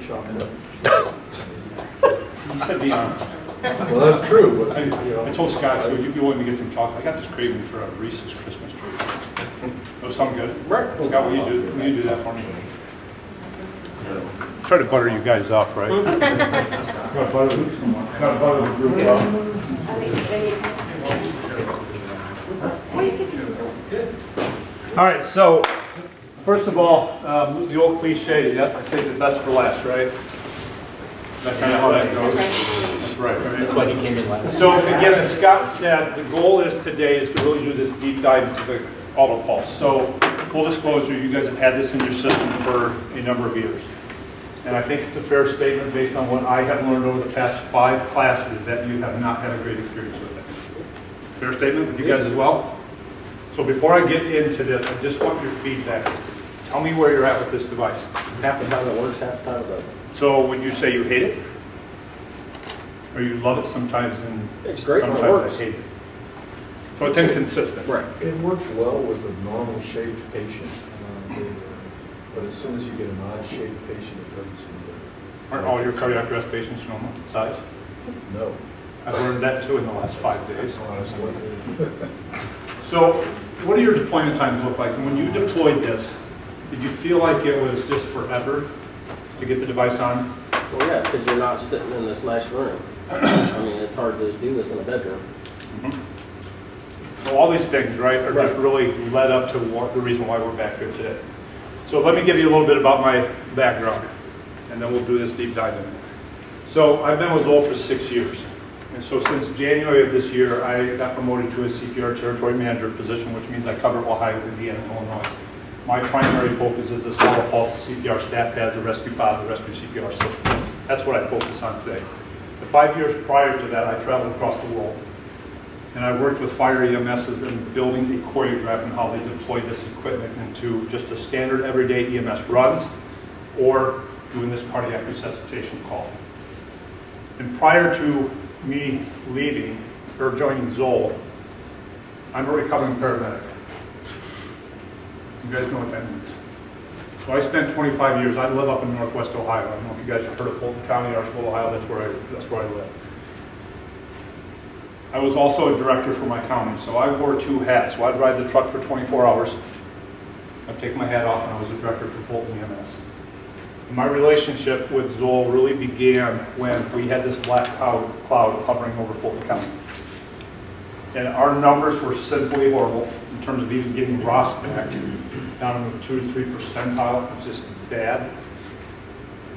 chocolate. He said be honest. Well, that's true, but, I told Scott, so you'd be willing to get some chocolate. I got this craving for a Reese's Christmas treat. Those sound good? Right. Scott, will you do that for me? Try to butter you guys up, right? Got butter the group up. All right, so first of all, the old cliche, I say the best for last, right? That's kind of how that goes. That's right. That's why he came in last. So again, as Scott said, the goal is today is to really do this deep dive into the auto pulse. So full disclosure, you guys have had this in your system for a number of years. And I think it's a fair statement based on what I have learned over the past 5 classes that you have not had a great experience with it. Fair statement with you guys as well? So before I get into this, I just want your feedback. Tell me where you're at with this device. Half the time it works, half the time it doesn't. So would you say you hate it? Or you love it sometimes and It's great when it sometimes works. I hate it? So it's inconsistent. Right. it works well with a normal shaped patient. But as soon as you get an odd shaped patient, it doesn't seem to. Aren't all your cardiac arrest patients normal size? No, I've learned that too in the last 5 days. honestly. So what do your deployment times look like? And when you deployed this, did you feel like it was just forever to get the device on? Well, yeah, because you're not sitting in this nice room. I mean, it's hard to do this in a bedroom. So all these things, right, are just really led up to the reason why we're back here today. So let me give you a little bit about my background, and then we'll do this deep dive in it. So I've been with Zoll for 6 years. And so since January of this year, I got promoted to a CPR territory manager position, which means I cover Ohio, Indiana, and Illinois. My primary focus is the swallow pulse, the CPR stat pads, the rescue pod, the rescue CPR system. That's what I focus on today. The 5 years prior to that, I traveled across the world. And I worked with fire EMSs in building a choreograph and how they deploy this equipment into just a standard everyday EMS runs or doing this cardiac resuscitation call. And prior to me leaving or joining Zoll, I'm a recovering paramedic. You guys know what that means. So I spent 25 years, I live up in Northwest Ohio. I don't know if you guys have heard of Fulton County, Archibald, Ohio, that's where I live. I was also a director for my county, so I wore 2 hats. So I'd ride the truck for 24 hours. I'd take my hat off and I was a director for Fulton EMS. And my relationship with Zoll really began when we had this black cloud hovering over Fulton County. And our numbers were simply horrible in terms of even getting Ross back down in the 2 to 3 percentile. It was just bad.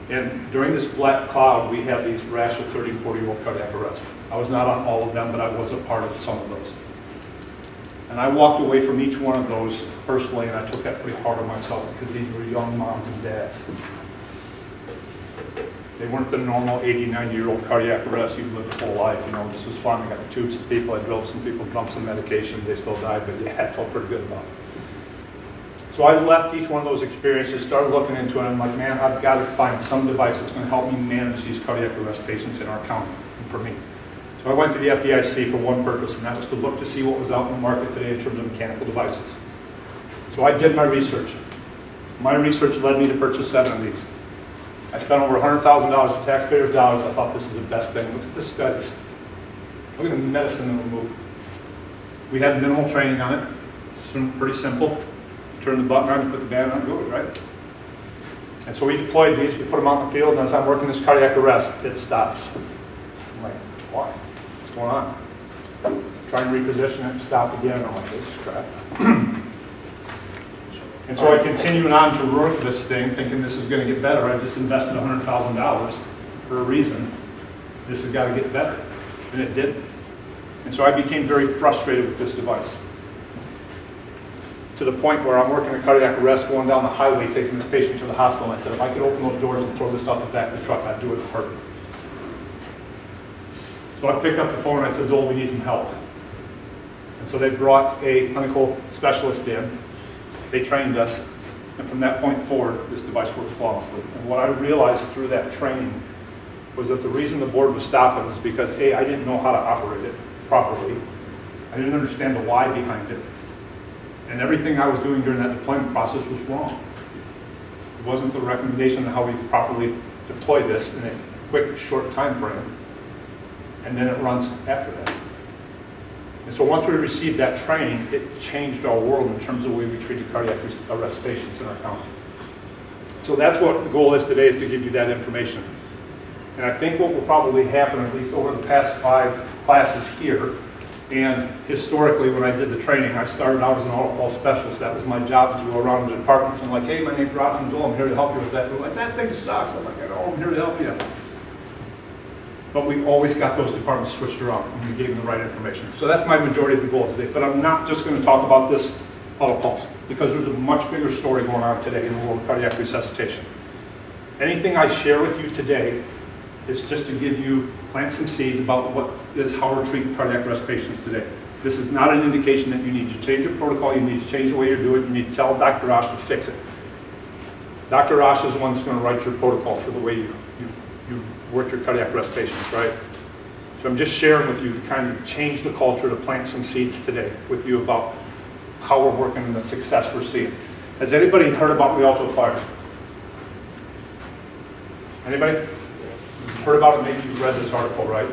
And during this black cloud, we had these rash of 30 and 40-year-old cardiac arrest. I was not on all of them, but I was a part of some of those. And I walked away from each one of those personally, and I took that pretty hard on myself because these were young moms and dads. They weren't the normal 80, 90-year-old cardiac arrest. You've lived a full life. You know, this was fun. I got to tube some people. I drove some people, dumped some medication. They still died, but yeah, I felt pretty good about it. So I left each one of those experiences, started looking into it, and I'm like, man, I've got to find some device that's going to help me manage these cardiac arrest patients in our county, and for me. So I went to the FDIC for one purpose, and that was to look to see what was out in the market today in terms of mechanical devices. So I did my research. My research led me to purchase 7 of these. I spent over $100,000 of taxpayers' dollars. I thought this is the best thing. Look at the studies. Look at the medicine that we moved. We had minimal training on it. It's pretty simple. Turn the button on, put the band on, go, right? And so we deployed these, we put them out in the field, and as I'm working this cardiac arrest, it stops. I'm like, why? What's going on? Try and reposition it and stop again. I'm like, this is crap. And so I continued on to work this thing, thinking this is going to get better. I just invested $100,000 for a reason. This has got to get better. And it did. And so I became very frustrated with this device, to the point where I'm working a cardiac arrest, going down the highway, taking this patient to the hospital, and I said, if I could open those doors and throw this out the back of the truck, I'd do it in a heartbeat. So I picked up the phone and I said, Zoll, we need some help. And so they brought a clinical specialist in. They trained us. And from that point forward, this device worked flawlessly. And what I realized through that training was that the reason the board was stopping was because A, I didn't know how to operate it properly. I didn't understand the why behind it. And everything I was doing during that deployment process was wrong. It wasn't the recommendation of how we properly deploy this in a quick, short time frame, and then it runs after that. And so once we received that training, it changed our world in terms of the way we treated cardiac arrest patients in our county. So that's what the goal is today, is to give you that information. And I think what will probably happen, at least over the past 5 classes here, and historically when I did the training, I started out as an auto-call specialist. That was my job, to go around the departments and like, hey, my name's Rob from Zoll, I'm here to help you with that. They're like, that thing sucks. I'm like, oh, I'm here to help you. But we always got those departments switched around and we gave them the right information. So that's my majority of the goal today. But I'm not just going to talk about this auto-pulse, because there's a much bigger story going on today in the world of cardiac resuscitation. Anything I share with you today is just to give you, plant some seeds about what is how we're treating cardiac arrest patients today. This is not an indication that you need to change your protocol, you need to change the way you're doing it, you need to tell Dr. Rosh to fix it. Dr. Rosh is the one that's going to write your protocol for the way you work your cardiac arrest patients, right? So I'm just sharing with you to kind of change the culture, to plant some seeds today with you about how we're working and the success we're seeing. Has anybody heard about Rialto Fire? Anybody? Heard about it? Maybe you've read this article, right?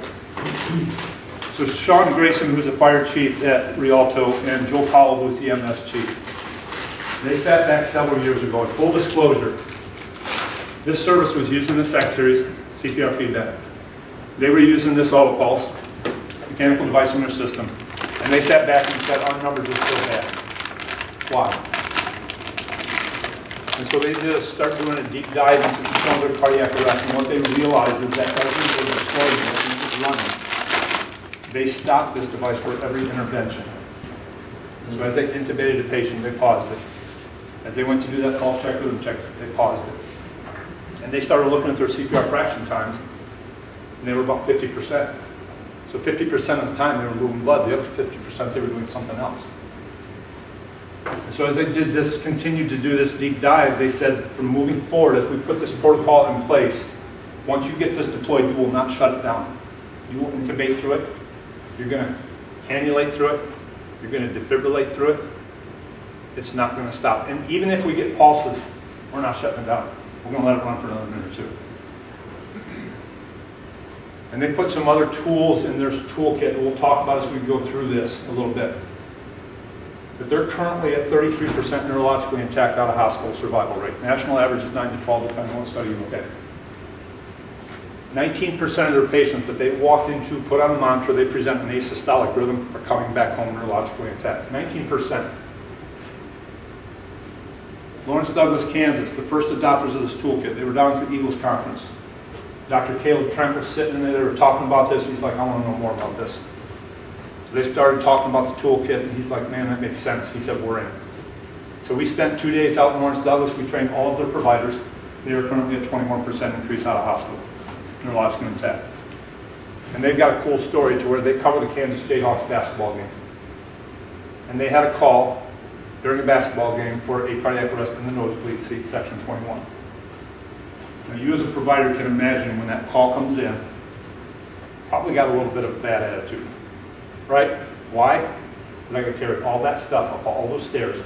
So Sean Grayson, who's the fire chief at Rialto, and Joe Powell, who's the EMS chief, they sat back several years ago. In full disclosure, this service was using this X series CPR feedback. They were using this auto pulse mechanical device in their system, and they sat back and said, our numbers are still bad. Why? And so they did start doing a deep dive into the shoulder cardiac arrest, and what they realized is that as we were deploying it and it was running, they stopped this device for every intervention. So as they intubated a patient, they paused it. As they went to do that pulse check with them, they paused it. And they started looking at their CPR fraction times, and they were about 50%. So 50% of the time they were moving blood, the other 50% they were doing something else. And so as they did this, continued to do this deep dive, they said from moving forward, as we put this protocol in place, once you get this deployed, you will not shut it down. You will intubate through it, you're going to cannulate through it, you're going to defibrillate through it. It's not going to stop. And even if we get pulses, we're not shutting it down. We're going to let it run for another minute or two. And they put some other tools in their toolkit that we'll talk about as we go through this a little bit. But they're currently at 33% neurologically intact out of hospital survival rate. National average is 9 to 12, depending on what study you look at. 19% of their patients that they walked into, put on a monitor, they present an asystolic rhythm, are coming back home neurologically intact. 19%. Lawrence Douglas, Kansas, the first adopters of this toolkit. They were down at the Eagles conference. Dr. Caleb Trent was sitting in there, they were talking about this. He's like, I want to know more about this. So they started talking about the toolkit, and he's like, man, that makes sense. He said, we're in. So we spent 2 days out in Lawrence Douglas. We trained all of their providers. They are currently at 21% increase out of hospital, neurologically intact. And they've got a cool story to where they cover the Kansas Jayhawks basketball game. And they had a call during a basketball game for a cardiac arrest in the nosebleed seat, section 21. Now you as a provider can imagine when that call comes in, probably got a little bit of bad attitude, right? Why? Because I got to carry all that stuff up all those stairs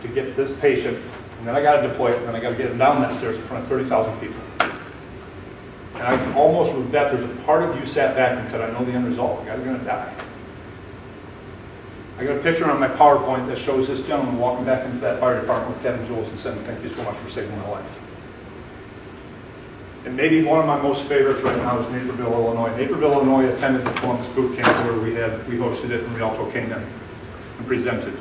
to get this patient, and then I got to deploy it, and then I got to get him down that stairs in front of 30,000 people. And I can almost bet there's a part of you sat back and said, I know the end result, the guy's going to die. I got a picture on my PowerPoint that shows this gentleman walking back into that fire department with Kevin Jules and saying, thank you so much for saving my life. And maybe one of my most favorites right now is Naperville, Illinois. Naperville, Illinois attended the Columbus Boot Camp where we hosted it, and Rialto came in and presented.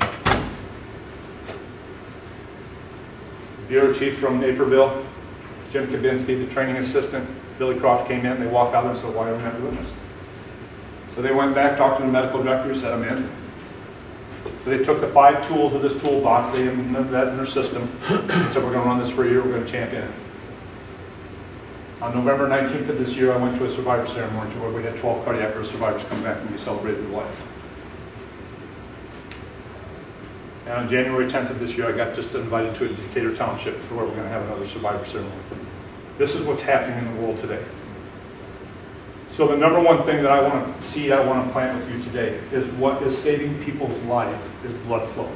The bureau chief from Naperville, Jim Kabinski, the training assistant, Billy Croft came in. They walked out and said, why are we not doing this? So they went back, talked to the medical director, said, I'm in. So they took the 5 tools of this toolbox, they implemented that in their system, and said, we're going to run this for a year, we're going to champion it. On November 19th of this year, I went to a survivor ceremony where we had 12 cardiac arrest survivors come back and we celebrated their life. And on January 10th of this year, I got just invited to a Decatur Township where we're going to have another survivor ceremony. This is what's happening in the world today. So the number one thing that I want to plant with you today is what is saving people's life is blood flow.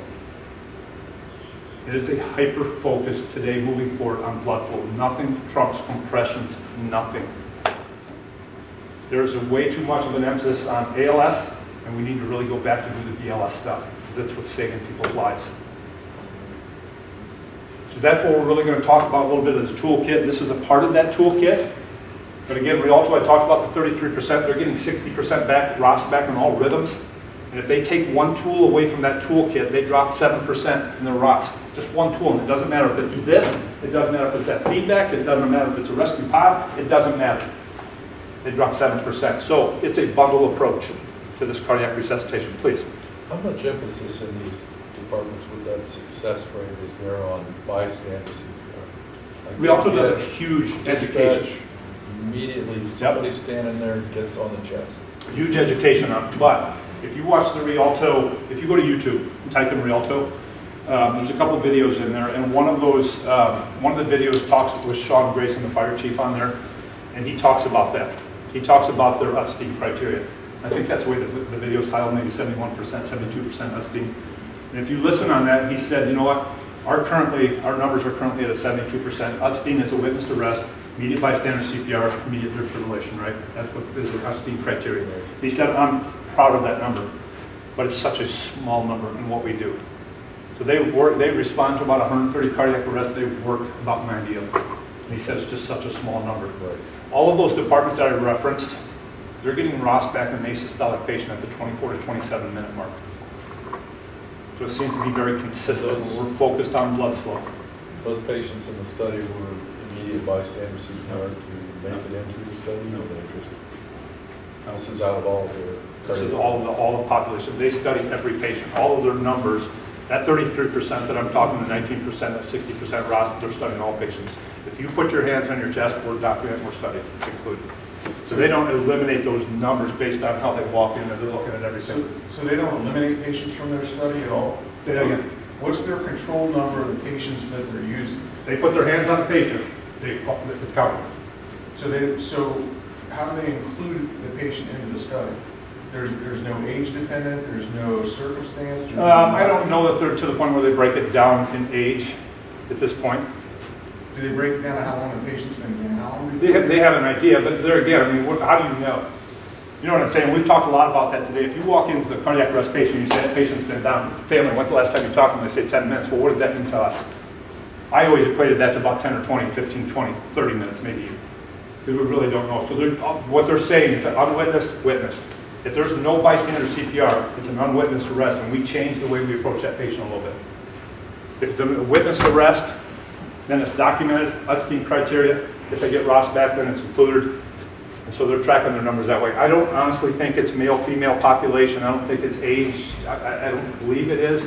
It is a hyper-focus today moving forward on blood flow. Nothing trumps compressions, nothing. There's way too much of an emphasis on ALS, and we need to really go back to do the BLS stuff, because that's what's saving people's lives. So that's what we're really going to talk about a little bit as a toolkit. This is a part of that toolkit. But again, Rialto, I talked about the 33%. They're getting 60% back, ROS back on all rhythms. And if they take one tool away from that toolkit, they drop 7% in their ROS. Just one tool, and it doesn't matter if it's this, it doesn't matter if it's that feedback, it doesn't matter if it's a rescue pod, it doesn't matter. They drop 7%. So it's a bundle approach to this cardiac resuscitation. Please. How much emphasis in these departments with that success rate is there on bystanders? Like Rialto does a huge education. dispatch, immediately somebody standing there gets on the chest. Huge education on it. But if you watch the Rialto, if you go to YouTube and type in Rialto, there's a couple of videos in there, and one of the videos talks with Sean Grayson, the fire chief, on there, and he talks about that. He talks about their USTEAM criteria. I think that's the way the video's titled, maybe 71%, 72% USTEAM. And if you listen on that, he said, you know what, our numbers are currently at a 72%. USTEAM is a witness to rest, immediate bystander CPR, immediate defibrillation, right? That's what is the USTEAM criteria. He said, I'm proud of that number, but it's such a small number in what we do. So they respond to about 130 cardiac arrests, they work about 90 of them. And he said it's just such a small number. Right. All of those departments that I referenced, they're getting ROS back in an asystolic patient at the 24 to 27 minute mark. So it seems to be very consistent. We're focused on blood flow. Those patients in the study were immediate bystanders who were to make it into the study, or they just, this is out of all of their. This is all the population. They study every patient. All of their numbers, that 33% that I'm talking, the 19%, that 60% ROS, they're studying all patients. If you put your hands on your chest, we're documenting, we're studying, it's included. So they don't eliminate those numbers based on how they walk in, and they're looking at everything. So they don't eliminate patients from their study at all? Say that again. What's their control number of the patients that they're using? They put their hands on the patient, it's counted. So how do they include the patient into the study? There's no age dependent, there's no circumstance? there's no- I don't know that they're to the point where they break it down in age at this point. Do they break down how long the patient's been down? They have an idea, but there again, I mean, how do you know? You know what I'm saying? We've talked a lot about that today. If you walk into the cardiac arrest patient and you say that patient's been down, family, when's the last time you talked to them? They say 10 minutes. Well, what does that mean to us? I always equated that to about 10 or 20, 15, 20, 30 minutes maybe, because we really don't know. So what they're saying is that unwitnessed, witnessed. If there's no bystander CPR, it's an unwitnessed arrest, and we change the way we approach that patient a little bit. If it's a witnessed arrest, then it's documented, USTEAM criteria. If they get ROS back, then it's included. And so they're tracking their numbers that way. I don't honestly think it's male-female population. I don't think it's age. I don't believe it is.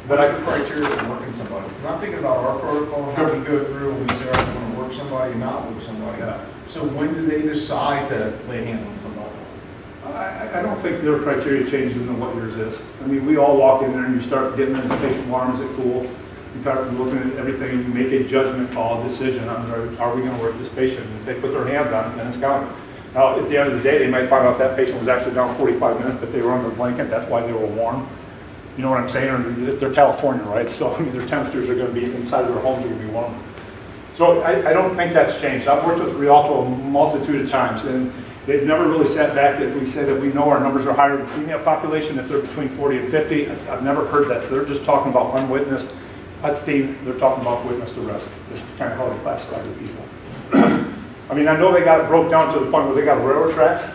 But What's the criteria for working somebody? Because I'm thinking about our protocol and how we go through and we say, I'm going to work somebody, not work somebody. Yeah. So when do they decide to lay hands on somebody? I don't think their criteria changes than what yours is. I mean, we all walk in there and you start getting the patient warm, is it cool? You start looking at everything and you make a judgment call, a decision on, are we going to work this patient? And if they put their hands on it, then it's counted. Now, at the end of the day, they might find out that patient was actually down 45 minutes, but they were under a blanket. That's why they were warm. You know what I'm saying? Or they're California, right? So, I mean, their temperatures are going to be inside of their homes are going to be warm. So I don't think that's changed. I've worked with Rialto a multitude of times, and they've never really sat back if we say that we know our numbers are higher than the female population, if they're between 40 and 50. I've never heard that. So they're just talking about unwitnessed. USTEAM, they're talking about witnessed arrest. This is kind of how they classify the people. I mean, I know they got it broke down to the point where they got railroad tracks,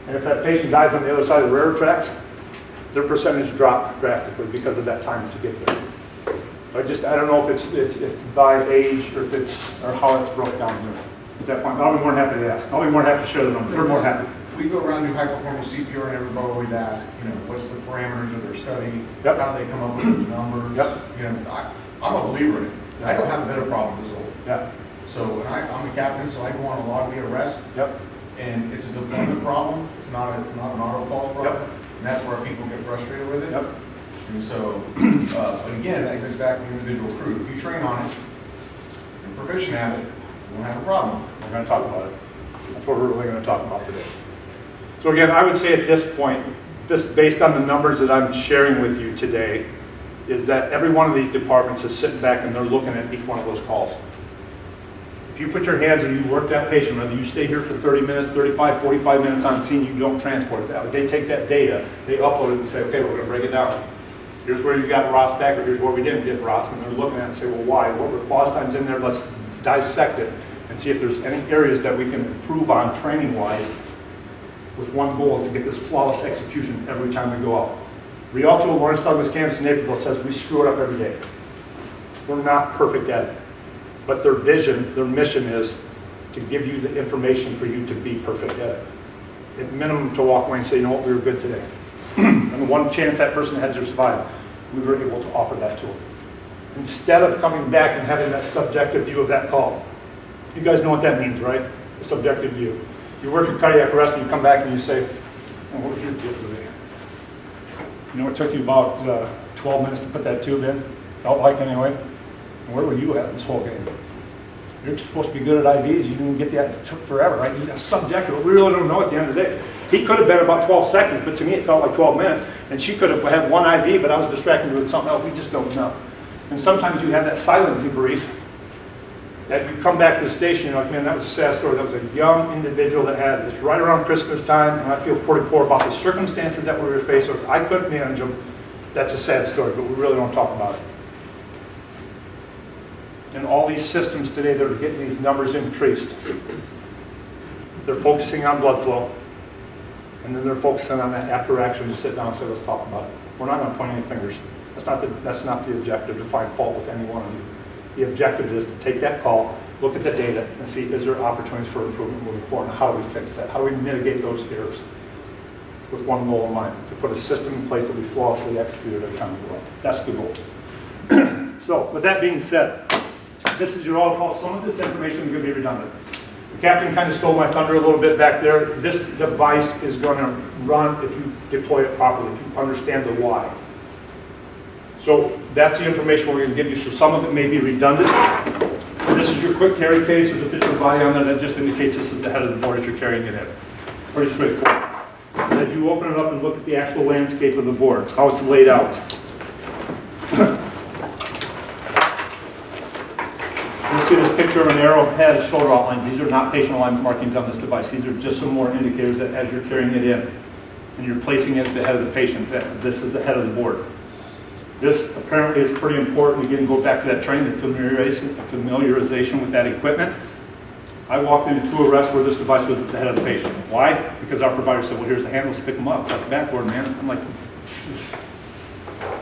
and if that patient dies on the other side of the railroad tracks, their percentage dropped drastically because of that time to get there. I don't know if it's by age or or how it's broke down here at that point. I'll be more than happy to ask. I'll be more than happy to share the numbers. We're more happy. We go around and do high performance CPR and everybody always asks, what's the parameters of their study? Yep. How do they come up with those numbers? Yep. I'm a believer in it. I don't have a better problem with Zoll. Yeah. So I'm a captain, so I go on a lot of the arrests, Yep. and it's a deployment problem. It's not an auto calls problem. Yep. And that's where people get frustrated with it. Yep. And so, but again, that goes back to the individual crew. If you train on it, you're proficient at it, you won't have a problem. We're going to talk about it. That's what we're really going to talk about today. So again, I would say at this point, just based on the numbers that I'm sharing with you today, is that every one of these departments is sitting back and they're looking at each one of those calls. If you put your hands and you work that patient, whether you stay here for 30 minutes, 35, 45 minutes on scene, you don't transport it that way. They take that data, they upload it and say, okay, we're going to break it down. Here's where you got Ross back, or here's where we didn't get Ross, and they're looking at it and say, well, why? What were pause times in there? Let's dissect it and see if there's any areas that we can improve on training-wise, with one goal is to get this flawless execution every time we go off. Rialto, Lawrence, Douglas, Kansas, and Naperville says we screw it up every day. We're not perfect at it. But their vision, their mission is to give you the information for you to be perfect at it. At minimum, to walk away and say, you know what, we were good today. And the one chance that person had to survive, we were able to offer that to them. Instead of coming back and having that subjective view of that call. You guys know what that means, right? The subjective view. You work in cardiac arrest and you come back and you say, oh, what was your deal today? You know, it took you about 12 minutes to put that tube in, felt like anyway. And where were you at this whole game? You're supposed to be good at IVs, you didn't get that, it took forever, right? That's subjective, we really don't know at the end of the day. He could have been about 12 seconds, but to me it felt like 12 minutes. And she could have had one IV, but I was distracted with something else, we just don't know. And sometimes you have that silent debrief, that you come back to the station, you're like, man, that was a sad story. That was a young individual that had, it's right around Christmas time, and I feel pretty poor about the circumstances that we were faced with. I couldn't manage them. That's a sad story, but we really don't talk about it. And all these systems today that are getting these numbers increased, they're focusing on blood flow, and then they're focusing on that after action to sit down and say, let's talk about it. We're not going to point any fingers. That's not the objective, to find fault with any one of you. The objective is to take that call, look at the data, and see is there opportunities for improvement moving forward, and how do we fix that? How do we mitigate those errors? With one goal in mind, to put a system in place that we flawlessly execute every time we go out. That's the goal. So, with that being said, this is your all call. Some of this information is going to be redundant. The captain kind of stole my thunder a little bit back there. This device is going to run if you deploy it properly, if you understand the why. So that's the information we're going to give you. So some of it may be redundant. This is your quick carry case. There's a picture of body on there that just indicates this is the head of the board as you're carrying it in. Pretty straightforward. As you open it up and look at the actual landscape of the board, how it's laid out. You'll see this picture of an arrowhead, shoulder outlines. These are not patient alignment markings on this device. These are just some more indicators that as you're carrying it in and you're placing it at the head of the patient, that this is the head of the board. This apparently is pretty important. Again, go back to that training, the familiarization with that equipment. I walked into 2 arrests where this device was at the head of the patient. Why? Because our provider said, well, here's the handles, pick them up. Touch the backboard, man. I'm like,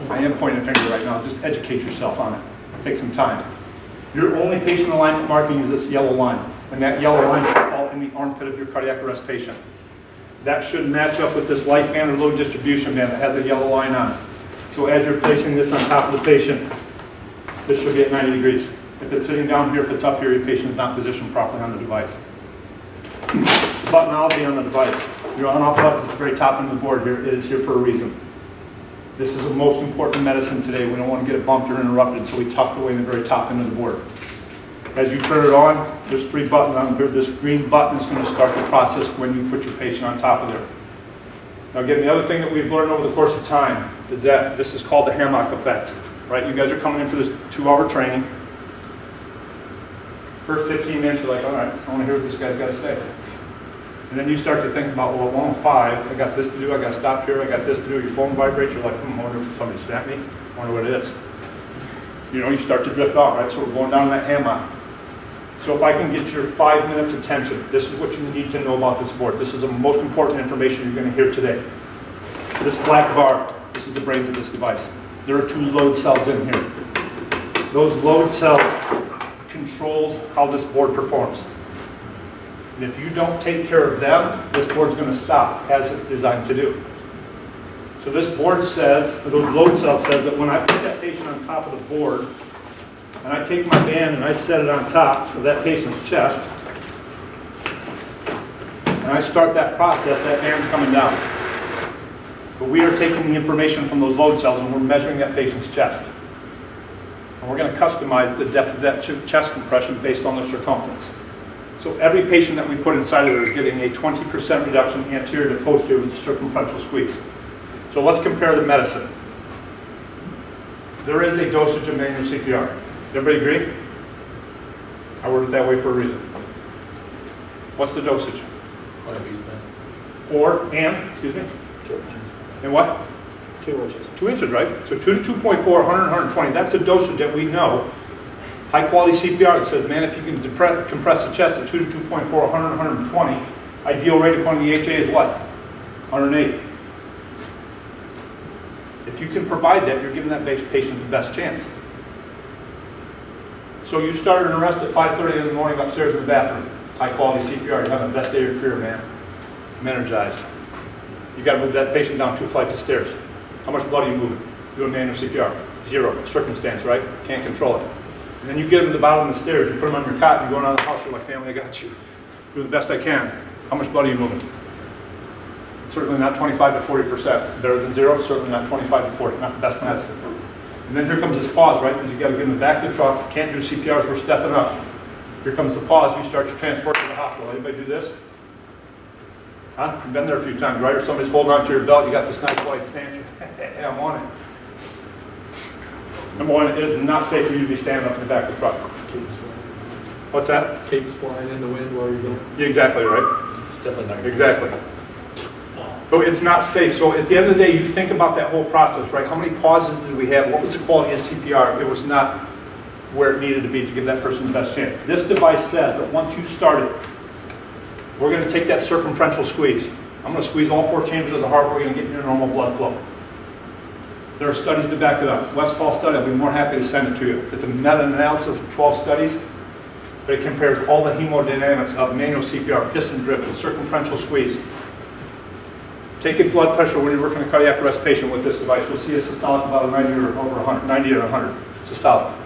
I am pointing a finger right now. Just educate yourself on it. Take some time. Your only patient alignment marking is this yellow line. And that yellow line should fall in the armpit of your cardiac arrest patient. That should match up with this life band or load distribution band that has a yellow line on it. So as you're placing this on top of the patient, this should be at 90 degrees. If it's sitting down here, if it's up here, your patient is not positioned properly on the device. The buttonology on the device. Your on-off button at the very top end of the board here, it is here for a reason. This is the most important medicine today. We don't want to get it bumped or interrupted, so we tuck it away in the very top end of the board. As you turn it on, there's 3 buttons on here. This green button is going to start the process when you put your patient on top of there. Now again, the other thing that we've learned over the course of time is that this is called the hammock effect, right? You guys are coming in for this 2-hour training. First 15 minutes, you're like, all right, I want to hear what this guy's got to say. And then you start to think about, well, at 1:05, I got this to do, I got to stop here, I got this to do. Your phone vibrates, you're like, I wonder if somebody snapped me, I wonder what it is. You know, you start to drift off, right? So we're going down that hammock. So if I can get your 5 minutes attention, this is what you need to know about this board. This is the most important information you're going to hear today. This black bar, this is the brains of this device. There are 2 load cells in here. Those load cells controls how this board performs. And if you don't take care of them, this board's going to stop as it's designed to do. So this board says, or those load cells says that when I put that patient on top of the board, and I take my band and I set it on top of that patient's chest, and I start that process, that band's coming down. But we are taking the information from those load cells and we're measuring that patient's chest. And we're going to customize the depth of that chest compression based on the circumference. So every patient that we put inside of there is getting a 20% reduction anterior to posterior with circumferential squeeze. So let's compare the medicine. There is a dosage of manual CPR. Everybody agree? I worded it that way for a reason. What's the dosage? Excuse me? 2 inches. And what? 2 inches. 2 inches, right? So 2 to 2.4, 100, 120. That's the dosage that we know. High quality CPR that says, man, if you can compress the chest at 2 to 2.4, 100, 120, ideal rate according to the HA is what? 108. If you can provide that, you're giving that patient the best chance. So you started an arrest at 5:30 in the morning upstairs in the bathroom. High quality CPR, you're having the best day of your career, man. I'm energized. You got to move that patient down 2 flights of stairs. How much blood are you moving? Doing manual CPR. 0. Circumstance, right? Can't control it. And then you get them to the bottom of the stairs, you put them on your cot, and you go around the house, you're like, family, I got you. Do the best I can. How much blood are you moving? Certainly not 25 to 40%. Better than 0, certainly not 25 to 40. Not the best medicine. And then here comes this pause, right? Because you got to get in the back of the truck. Can't do CPRs, we're stepping up. Here comes the pause, you start your transport to the hospital. Anybody do this? Huh? You've been there a few times, right? Or somebody's holding onto your belt, you got this nice white stanchion. Hey, I'm on it. Number one, it is not safe for you to be standing up in the back of the truck. What's that? Capes flying in the wind while you're going. You're exactly right. It's definitely not. Exactly. But it's not safe. So at the end of the day, you think about that whole process, right? How many pauses did we have? What was the quality of CPR? It was not where it needed to be to give that person the best chance. This device says that once you start it, we're going to take that circumferential squeeze. I'm going to squeeze all 4 chambers of the heart. We're going to get your normal blood flow. There are studies to back it up. Westfall study, I'll be more happy to send it to you. It's a meta-analysis of 12 studies, but it compares all the hemodynamics of manual CPR, piston-driven, circumferential squeeze. Take a blood pressure when you're working a cardiac arrest patient with this device. You'll see a systolic about a 90 or over 100, 90 or 100 systolic.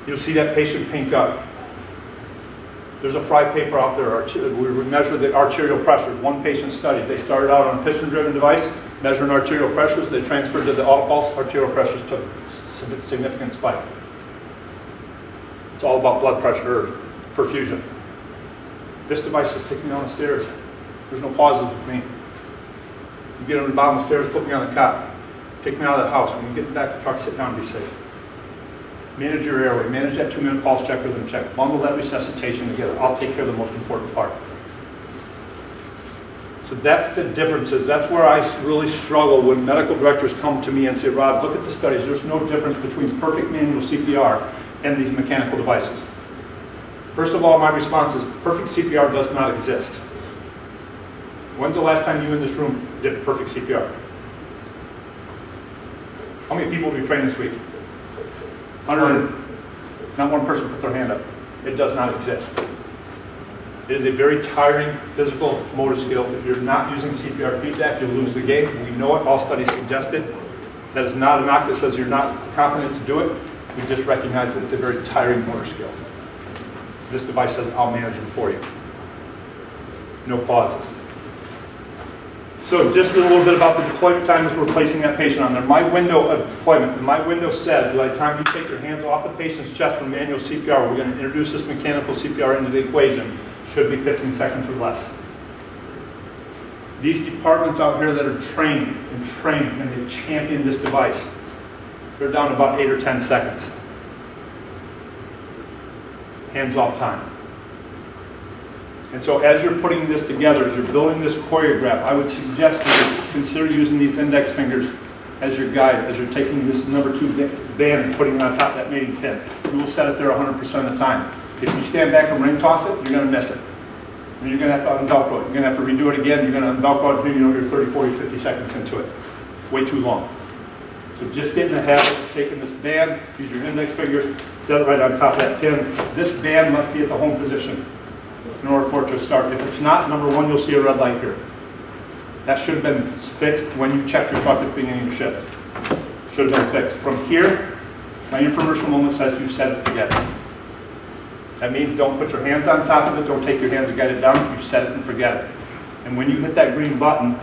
You'll see that patient pink up. There's a Fry paper out there. We measure the arterial pressure. One patient study. They started out on a piston-driven device, measuring arterial pressures. They transferred to the auto pulse. Arterial pressures took a significant spike. It's all about blood pressure or perfusion. This device is taking me down the stairs. There's no pauses with me. You get on the bottom of the stairs, put me on the cot. Take me out of the house. When you get back to the truck, sit down and be safe. Manage your airway. Manage that 2-minute pulse check rhythm check. Bundle that resuscitation together. I'll take care of the most important part. So that's the differences. That's where I really struggle when medical directors come to me and say, Rob, look at the studies. There's no difference between perfect manual CPR and these mechanical devices. First of all, my response is perfect CPR does not exist. When's the last time you in this room did perfect CPR? How many people will be trained this week? 100. Not one person put their hand up. It does not exist. It is a very tiring physical motor skill. If you're not using CPR feedback, you'll lose the game. We know it. All studies suggested. That is not a knock that says you're not competent to do it. We just recognize that it's a very tiring motor skill. This device says, I'll manage them for you. No pauses. So just a little bit about the deployment time as we're placing that patient on there. My window of deployment, my window says by the time you take your hands off the patient's chest from manual CPR, we're going to introduce this mechanical CPR into the equation, should be 15 seconds or less. These departments out here that are trained and they've championed this device, they're down to about 8 or 10 seconds. Hands off time. And so as you're putting this together, as you're building this choreograph, I would suggest you consider using these index fingers as your guide, as you're taking this number 2 band and putting it on top of that mating pin. You will set it there 100% of the time. If you stand back and ring toss it, you're going to miss it. And you're going to have to unvelcro it. You're going to have to redo it again. You're going to unvelcro it, you're 30, 40, 50 seconds into it. Way too long. So just get in the habit of taking this band, use your index fingers, set it right on top of that pin. This band must be at the home position in order for it to start. If it's not, number 1, you'll see a red light here. That should have been fixed when you checked your truck at the beginning of your shift. Should have been fixed. From here, my infomercial moment says you set it together. That means don't put your hands on top of it, don't take your hands and get it down, you set it and forget it. And when you hit that green button,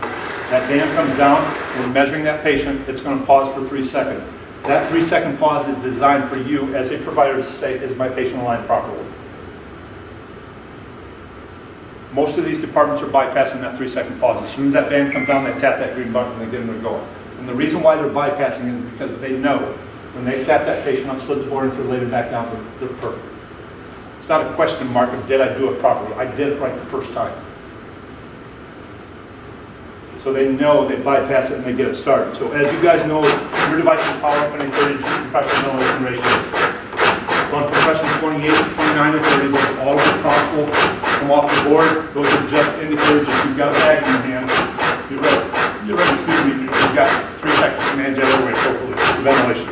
that band comes down, we're measuring that patient, it's going to pause for 3 seconds. That 3-second pause is designed for you as a provider to say, is my patient aligned properly? Most of these departments are bypassing that 3-second pause. As soon as that band comes down, they tap that green button and they get them to go. And the reason why they're bypassing is because they know when they sat that patient up, slid the board into, laid it back down, they're perfect. It's not a question mark of did I do it properly. I did it right the first time. So they know they bypass it and they get it started. So as you guys know, your device is power up and 30 compression ventilation ratio. So on compression 28, 29, and 30, those all of the prompts will come off the board. Those are just indicators that you've got a bag in your hand. You're ready, excuse me, you've got 3 seconds to manage that airway appropriately. Ventilation.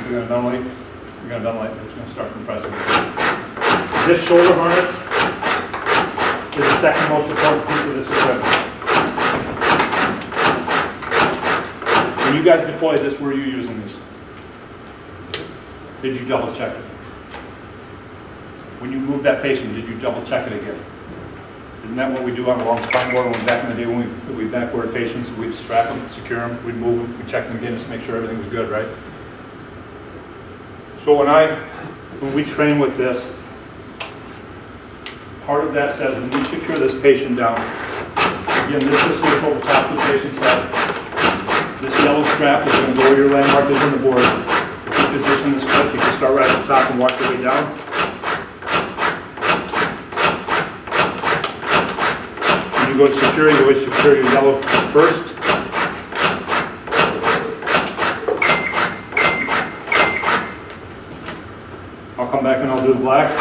You're going to ventilate, it's going to start compressing. This shoulder harness is the second most important piece of this equipment. When you guys deployed this, were you using this? Did you double check it? When you moved that patient, did you double check it again? Isn't that what we do on a long spine board? When back in the day when we backward patients, we'd strap them, secure them, we'd move them, we'd check them again just to make sure everything was good, right? So when we train with this, part of that says when we secure this patient down, again, this is going to over top of the patient's head. This yellow strap is going to go where your landmark is on the board. If you position this clip, you can start right at the top and walk your way down. When you go to secure, you always secure your yellow first. I'll come back and I'll do the blacks.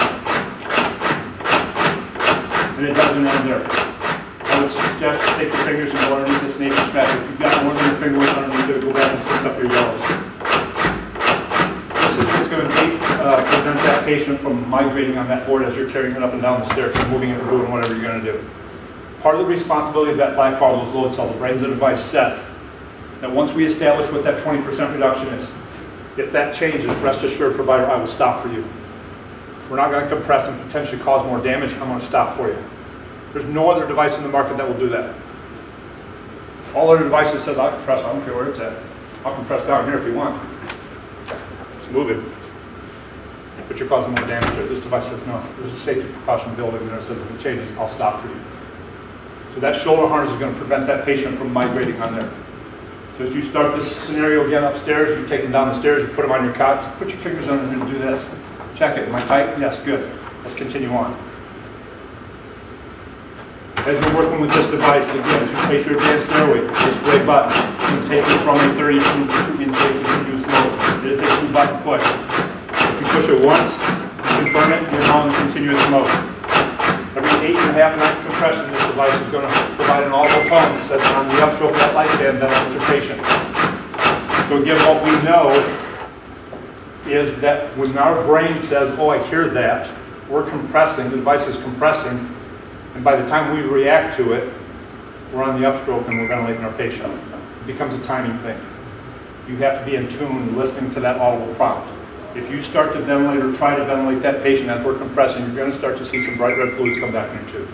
And it doesn't end there. I would suggest take your fingers and go underneath this native strap. If you've got more than your finger width underneath it, go back and stick up your yellows. This is what's going to prevent that patient from migrating on that board as you're carrying it up and down the stairs and moving it and doing whatever you're going to do. Part of the responsibility of that black part of those load cell, the brains of the device sets, that once we establish what that 20% reduction is, if that changes, rest assured, provider, I will stop for you. We're not going to compress and potentially cause more damage. I'm going to stop for you. There's no other device in the market that will do that. All other devices said, I'll compress, I don't care where it's at. I'll compress down here if you want. Just move it. But you're causing more damage there. This device says, no, there's a safety precaution built in there that says if it changes, I'll stop for you. So that shoulder harness is going to prevent that patient from migrating on there. So as you start this scenario again upstairs, you take them down the stairs, you put them on your cot, just put your fingers under here and do this. Check it. Am I tight? Yes, good. Let's continue on. As you're working with this device, again, as you place your advanced airway, this gray button, you can take it from a 30 to intake continuous mode. It is a 2-button push. If you push it once, you confirm it, you're now in continuous mode. Every 8.5 minute compression, this device is going to provide an audible tone that says on the upstroke of that light band, ventilate your patient. So again, what we know is that when our brain says, oh, I hear that, we're compressing, the device is compressing, and by the time we react to it, we're on the upstroke and we're ventilating our patient. It becomes a timing thing. You have to be in tune listening to that audible prompt. If you start to ventilate or try to ventilate that patient as we're compressing, you're going to start to see some bright red fluids come back in your tube.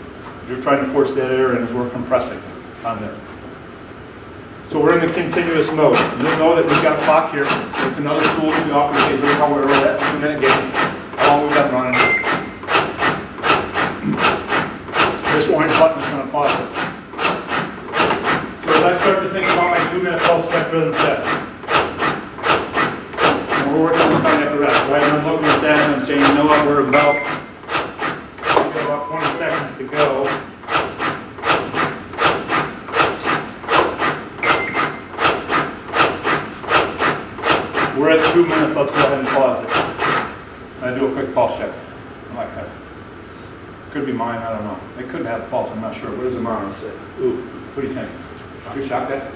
You're trying to force that air in as we're compressing on there. So we're in the continuous mode. You'll know that we've got a clock here. It's another tool that we offer to here's how we're at 2-minute game. How long we've been running. This orange button is going to pause it. So as I start to think about my 2-minute pulse check rhythm set, and we're working on cardiac arrest, right? And I'm looking at that and I'm saying, you know what, we've got about 20 seconds to go. We're at 2 minutes, let's go ahead and pause it. And I do a quick pulse check. I like that. Could be mine, I don't know. It could have a pulse, I'm not sure. What does the monitor say? Ooh, what do you think? You shocked that?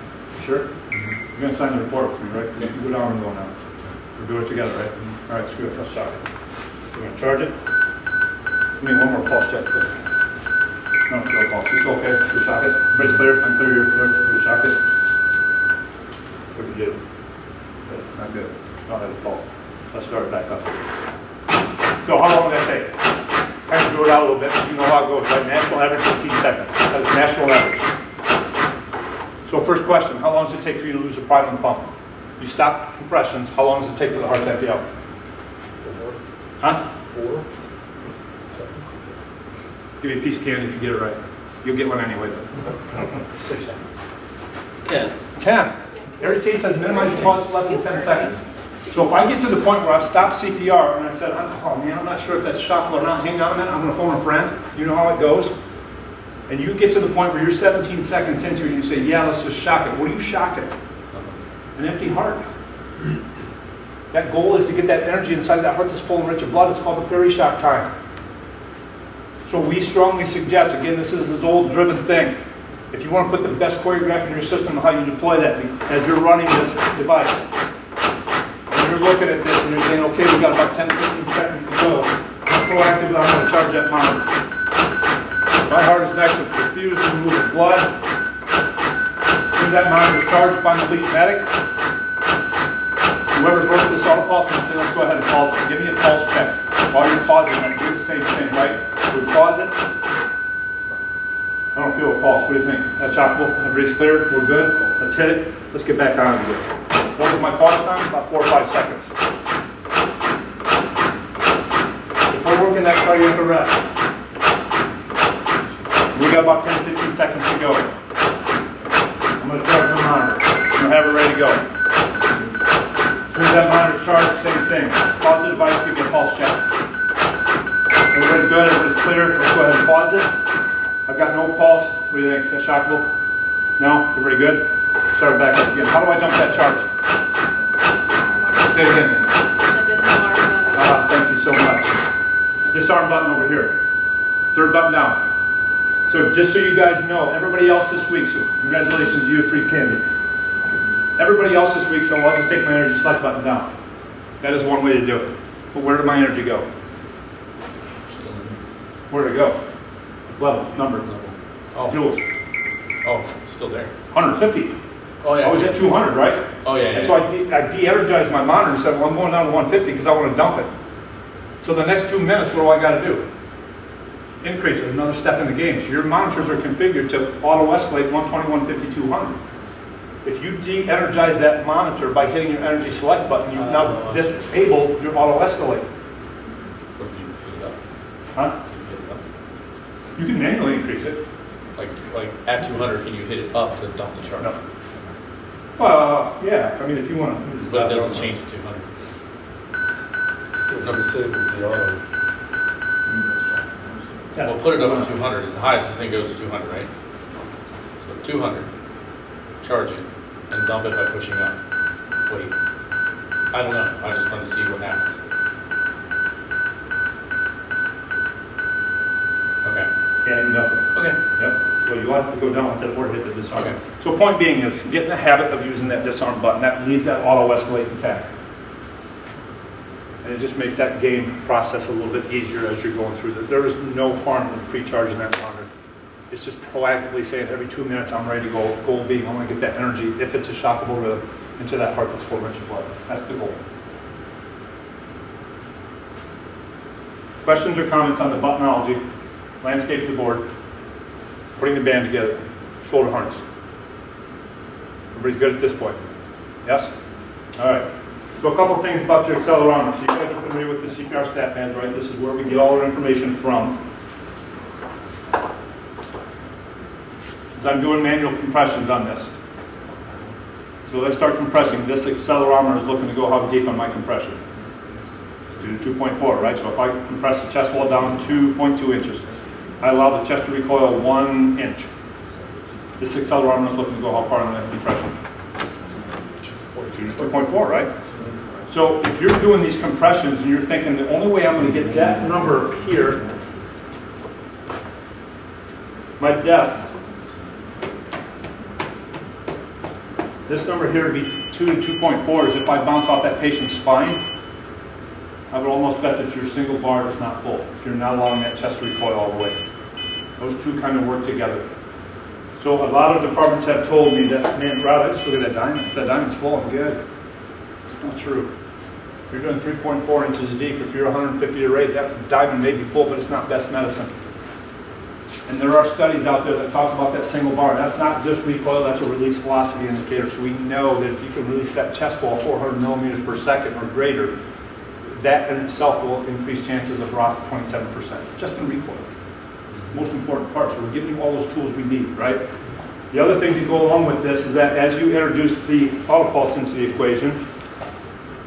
Sure? You're going to sign the report with me, right? You can go down and go now. We're doing it together, right? All right, screw it, let's start it. We're going to charge it. Give me one more pulse check, please. No, it's no pulse. It's okay. We shock it. Everybody's clear? I'm clear, you're clear. We shock it. What did you do? Good. Not good. Don't have a pulse. Let's start it back up. So how long will that take? Kind of drew it out a little bit. You know how it goes, right? National average 15 seconds. That's national average. So first question, how long does it take for you to lose a prime and pump? You stop compressions, how long does it take for the heart to empty out? Huh? 4 seconds. Give you a piece of candy if you get it right. You'll get one anyway. 6 seconds. 10. 10. Every case says minimize your pulse less than 10 seconds. So if I get to the point where I've stopped CPR and I said, oh man, I'm not sure if that's shockable or not, hang on a minute, I'm going to phone a friend. You know how it goes? And you get to the point where you're 17 seconds into it and you say, yeah, let's just shock it. What are you shocking? An empty heart. That goal is to get that energy inside that heart that's full and rich of blood. It's called the peri-shock time. So we strongly suggest, again, this is a Zoll-driven thing. If you want to put the best choreography in your system, how you deploy that as you're running this device. And you're looking at this and you're saying, okay, we've got about 10 to 15 seconds to go. I'm proactively, I'm going to charge that monitor. My heart is next to perfuse and move the blood. As soon as that monitor is charged, find the lead medic. Whoever's working this auto pulse, and say, let's go ahead and pause it. Give me a pulse check. While you're pausing that, do the same thing, right? So we pause it. I don't feel a pulse. What do you think? That's shockable? Everybody's clear? We're good? Let's hit it. Let's get back on it again. What was my pause time? About 4 or 5 seconds. If we're working that cardiac arrest, we got about 10 to 15 seconds to go. I'm going to charge the monitor. I'm going to have it ready to go. As soon as that monitor's charged, same thing. Pause the device, give you a pulse check. Everybody's good, everybody's clear. Let's go ahead and pause it. I've got no pulse. What do you think? Is that shockable? No? Everybody good? Start back up again. How do I dump that charge? Say it again. The disarm button. Thank you so much. Disarm button over here. Third button down. So just so you guys know, everybody else this week, so congratulations to you, free candy. Everybody else this week, so I'll just take my energy select button down. That is one way to do it. But where did my energy go? Where did it go? Level, number, Oh. joules. Oh, still there. 150. Oh, yeah. I was at 200, right? Oh, yeah, And so I de-energized my monitor and said, well, I'm going down to 150 because I want to dump it. So the next 2 minutes, what do I got to do? Increase it, another step in the game. So your monitors are configured to auto-escalate 120, 150, 200. If you de-energize that monitor by hitting your energy select button, you've now disabled your auto-escalate. What do you hit it up? Huh? Can you hit it up? You can manually increase it. Like at 200, can you hit it up to dump the charge? No. Yeah, I mean, if you want to. But it doesn't change to 200. Still disables the auto. Yeah. Well, put it up to 200. It's the highest this thing goes to 200, right? So 200, charge it, and dump it by pushing up. Wait. I don't know. I just wanted to see what happens. Okay. Yeah, nothing. Okay. Yep. So you want to go down with that or hit the disarm. Okay. So point being is get in the habit of using that disarm button. That leaves that auto-escalate intact. And it just makes that game process a little bit easier as you're going through. There is no harm in pre-charging that monitor. It's just proactively saying every 2 minutes I'm ready to go. Goal being I want to get that energy, if it's a shockable rhythm, into that heart that's full of rich blood. That's the goal. Questions or comments on the buttonology, landscape of the board, putting the band together, shoulder harness? Everybody's good at this point? Yes? All right. So a couple things about your accelerometer. So you guys are familiar with the CPR stat bands, right? This is where we get all our information from. As I'm doing manual compressions on this. So let's start compressing. This accelerometer is looking to go how deep on my compression. To 2.4, right? So if I compress the chest wall down 2.2 inches, I allow the chest to recoil 1 inch. This accelerometer is looking to go how far in the next compression? 2.4, right? So if you're doing these compressions and you're thinking the only way I'm going to get that number here, my depth, this number here would be 2 to 2.4 is if I bounce off that patient's spine, I would almost bet that your single bar is not full. You're not allowing that chest to recoil all the way. Those two kind of work together. So a lot of departments have told me that, man, Rob, I just look at that diamond. If that diamond's full, I'm good. It's not true. If you're doing 3.4 inches deep, if you're 150 rate, that diamond may be full, but it's not best medicine. And there are studies out there that talk about that single bar. That's not just recoil, that's a release velocity indicator. So we know that if you can release that chest wall 400 millimeters per second or greater, that in itself will increase chances of ROS 27%, just in recoil. Most important part. So we're giving you all those tools we need, right? The other thing to go along with this is that as you introduce the auto pulse into the equation,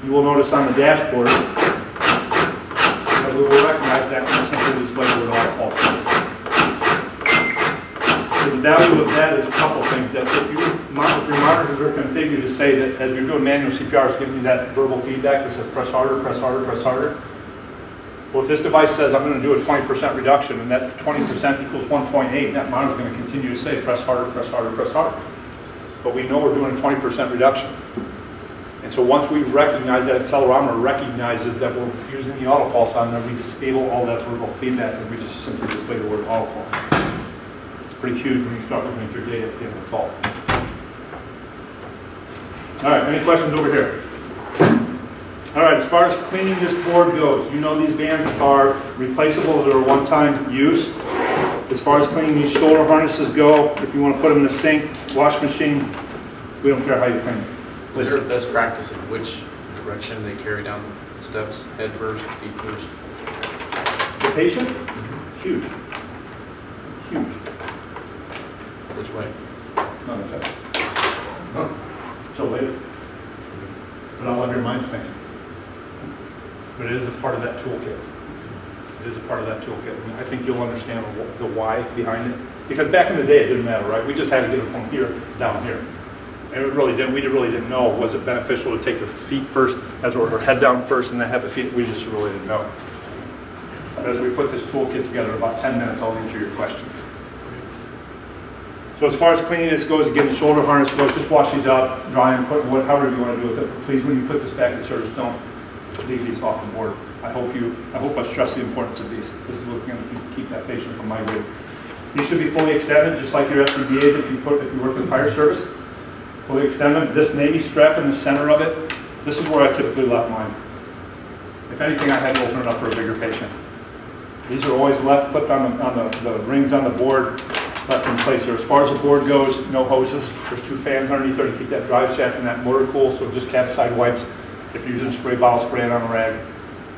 you will notice on the dashboard that we will recognize that when simply display the word auto pulse. So the value of that is a couple things. That if your monitors are configured to say that as you're doing manual CPR, it's giving you that verbal feedback that says press harder, press harder, press harder. Well, if this device says I'm going to do a 20% reduction, and that 20% equals 1.8, that monitor is going to continue to say press harder, press harder, press harder. But we know we're doing a 20% reduction. And so once we recognize that accelerometer recognizes that we're using the auto pulse on there, we disable all that verbal feedback and we just simply display the word auto pulse. It's pretty huge when you start looking at your data at the end of the call. All right, any questions over here? All right, as far as cleaning this board goes, you know these bands are replaceable, they're a one-time use. As far as cleaning these shoulder harnesses go, if you want to put them in the sink, wash machine, we don't care how you clean them. Is there a best practice in which direction they carry down the steps? Head first, feet first? The patient? Huge. Huge. Which way? Not a touch. So later. But I'll let your minds think. But it is a part of that toolkit. It is a part of that toolkit. And I think you'll understand the why behind it. Because back in the day, it didn't matter, right? We just had to get it from here down here. And we really didn't know, was it beneficial to take the feet first, as or head down first, and then have the feet? We just really didn't know. But as we put this toolkit together, in about 10 minutes, I'll answer your question. So as far as cleaning this goes, again, the shoulder harness goes, just wash these out, dry them, put however you want to do with it. Please, when you put this back in service, don't leave these off the board. I hope I stress the importance of these. This is what's going to keep that patient from migrating. These should be fully extended, just like your SCBAs if you work with fire service. Fully extended. This navy strap in the center of it, this is where I typically left mine. If anything, I had to open it up for a bigger patient. These are always left clipped on the rings on the board, left in place there. As far as the board goes, no hoses. There's 2 fans underneath there to keep that drive shaft and that motor cool, so just cat-side wipes. If you're using a spray bottle, spray it on a rag,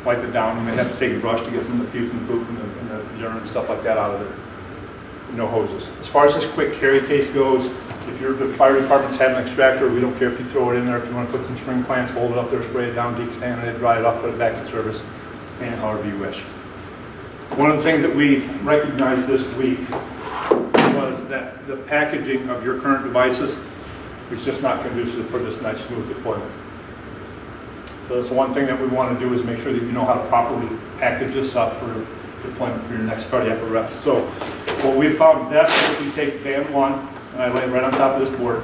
wipe it down. You may have to take a brush to get some of the puke and poop and the urine and stuff like that out of it. No hoses. As far as this quick carry case goes, if the fire department's having an extractor, we don't care if you throw it in there. If you want to put some spring clamps, hold it up there, spray it down, decontaminate it, dry it off, put it back in service, and however you wish. One of the things that we recognized this week was that the packaging of your current devices is just not conducive for this nice smooth deployment. So that's the one thing that we want to do is make sure that you know how to properly package this up for deployment for your next cardiac arrest. So what we found best is we take band 1 and I lay it right on top of this board.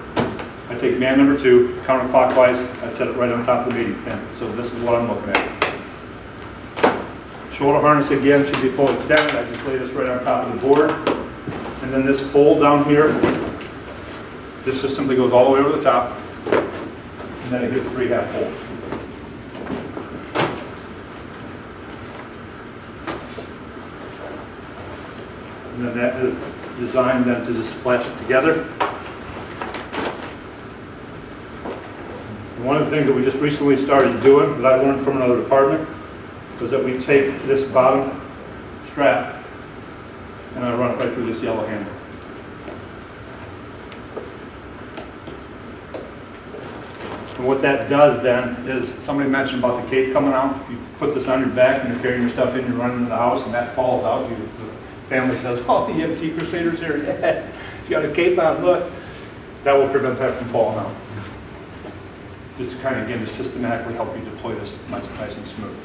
I take band number 2 counterclockwise. I set it right on top of the meeting pin. So this is what I'm looking at. Shoulder harness again should be fully extended. I just lay this right on top of the board. And then this fold down here, this just simply goes all the way over the top. And then it gets 3 half folds. And then that is designed then to just flash it together. And one of the things that we just recently started doing, that I learned from another department, was that we take this bottom strap and I run it right through this yellow handle. And what that does then is, somebody mentioned about the cape coming out. If you put this on your back and you're carrying your stuff in, you're running into the house and that falls out, the family says, oh, the EMT Crusader's here. Yeah, he's got a cape on, look. That will prevent that from falling out. Just to kind of, again, to systematically help you deploy this nice and smooth.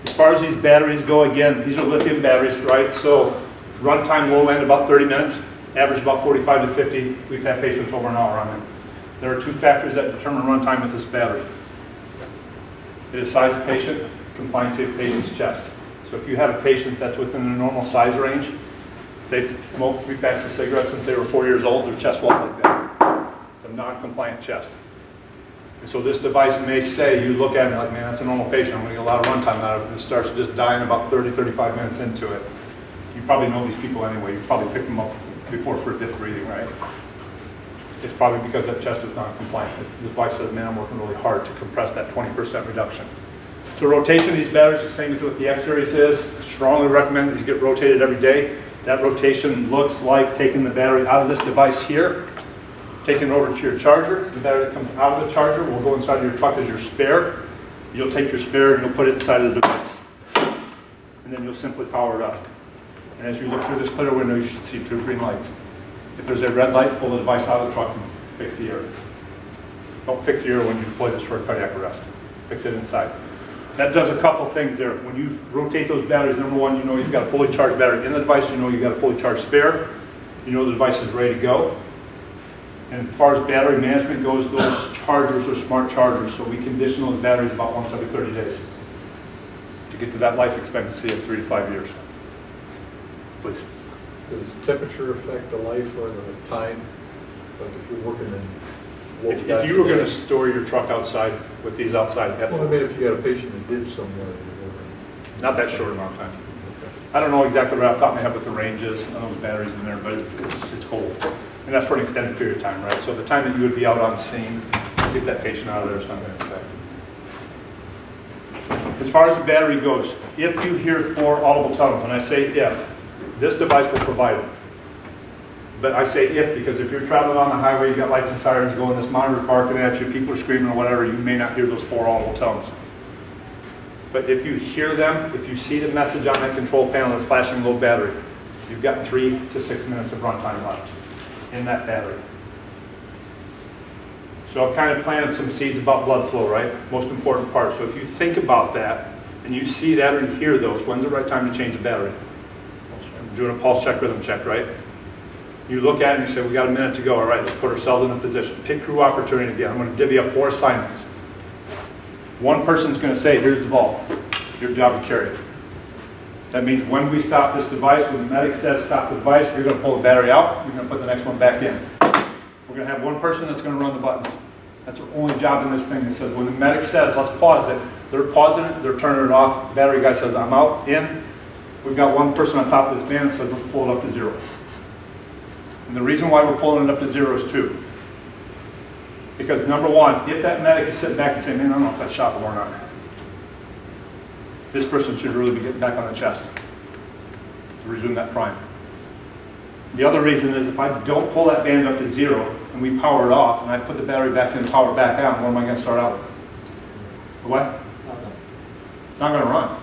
As far as these batteries go, again, these are lithium batteries, right? So runtime low end about 30 minutes, average about 45 to 50. We've had patients over an hour on them. There are 2 factors that determine runtime with this battery. It is size of patient, compliance of the patient's chest. So if you have a patient that's within the normal size range, they've smoked 3 packs of cigarettes since they were 4 years old, their chest won't like that. It's a non-compliant chest. And so this device may say, you look at it like, man, that's a normal patient, I'm going to get a lot of runtime out of it, and it starts just dying about 30, 35 minutes into it. You probably know these people anyway. You've probably picked them up before for dip breathing, right? It's probably because that chest is non-compliant. If the device says, man, I'm working really hard to compress that 20% reduction. So rotation of these batteries is the same as what the X-Series is. Strongly recommend these get rotated every day. That rotation looks like taking the battery out of this device here, taking it over to your charger. The battery that comes out of the charger will go inside of your truck as your spare. You'll take your spare and you'll put it inside of the device. And then you'll simply power it up. And as you look through this clear window, you should see 2 green lights. If there's a red light, pull the device out of the truck and fix the error. Don't fix the error when you deploy this for a cardiac arrest. Fix it inside. That does a couple things there. When you rotate those batteries, number one, you know you've got a fully charged battery in the device. You know you've got a fully charged spare. You know the device is ready to go. And as far as battery management goes, those chargers are smart chargers. So we condition those batteries about once every 30 days to get to that life expectancy of 3 to 5 years. Please. Does temperature affect the life or the time? Like if you're working in low If you were going to store your truck outside with these outside, well, I absolutely. mean, if you got a patient that did somewhere. Not that short amount of time. I don't know exactly right off the top of my head what the range is on those batteries in there, but it's cold. And that's for an extended period of time, right? So the time that you would be out on scene, get that patient out of there is not going to affect. As far as the battery goes, if you hear 4 audible tones, and I say if, this device will provide it. But I say if because if you're traveling on the highway, you've got lights and sirens going, this monitor's barking at you, people are screaming or whatever, you may not hear those 4 audible tones. But if you hear them, if you see the message on that control panel that's flashing low battery, you've got 3 to 6 minutes of runtime left in that battery. So I've kind of planted some seeds about blood flow, right? Most important part. So if you think about that and you see that or you hear those, when's the right time to change the battery? I'm doing a pulse check, rhythm check, right? You look at it and you say, we got a minute to go. All right, let's put ourselves in a position. Pick crew opportunity again. I'm going to divvy up 4 assignments. One person's going to say, here's the ball. Your job to carry it. That means when we stop this device, when the medic says stop the device, you're going to pull the battery out. You're going to put the next one back in. We're going to have one person that's going to run the buttons. That's our only job in this thing. That says when the medic says, let's pause it, they're pausing it, they're turning it off. Battery guy says, I'm out, in. We've got one person on top of this band that says, let's pull it up to 0. And the reason why we're pulling it up to 0 is 2. Because number one, if that medic is sitting back and saying, man, I don't know if that's shockable or not, this person should really be getting back on the chest to resume that prime. The other reason is if I don't pull that band up to 0 and we power it off and I put the battery back in and power it back on, what am I going to start out with? What? It's not going to run.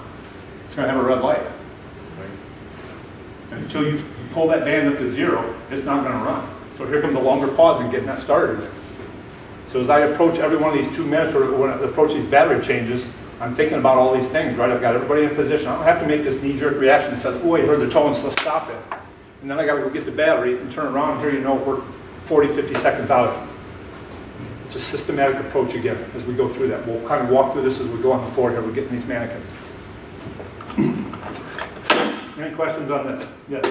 It's going to have a red light. And until you pull that band up to 0, it's not going to run. So here comes the longer pause in getting that started. So as I approach every one of these 2 minutes or when I approach these battery changes, I'm thinking about all these things, right? I've got everybody in a position. I don't have to make this knee-jerk reaction that says, oh, I heard the tones, let's stop it. And then I got to go get the battery and turn around, and here you know we're 40, 50 seconds out of it. It's a systematic approach again as we go through that. We'll kind of walk through this as we go on the floor here. We're getting these mannequins. Any questions on this? Yes.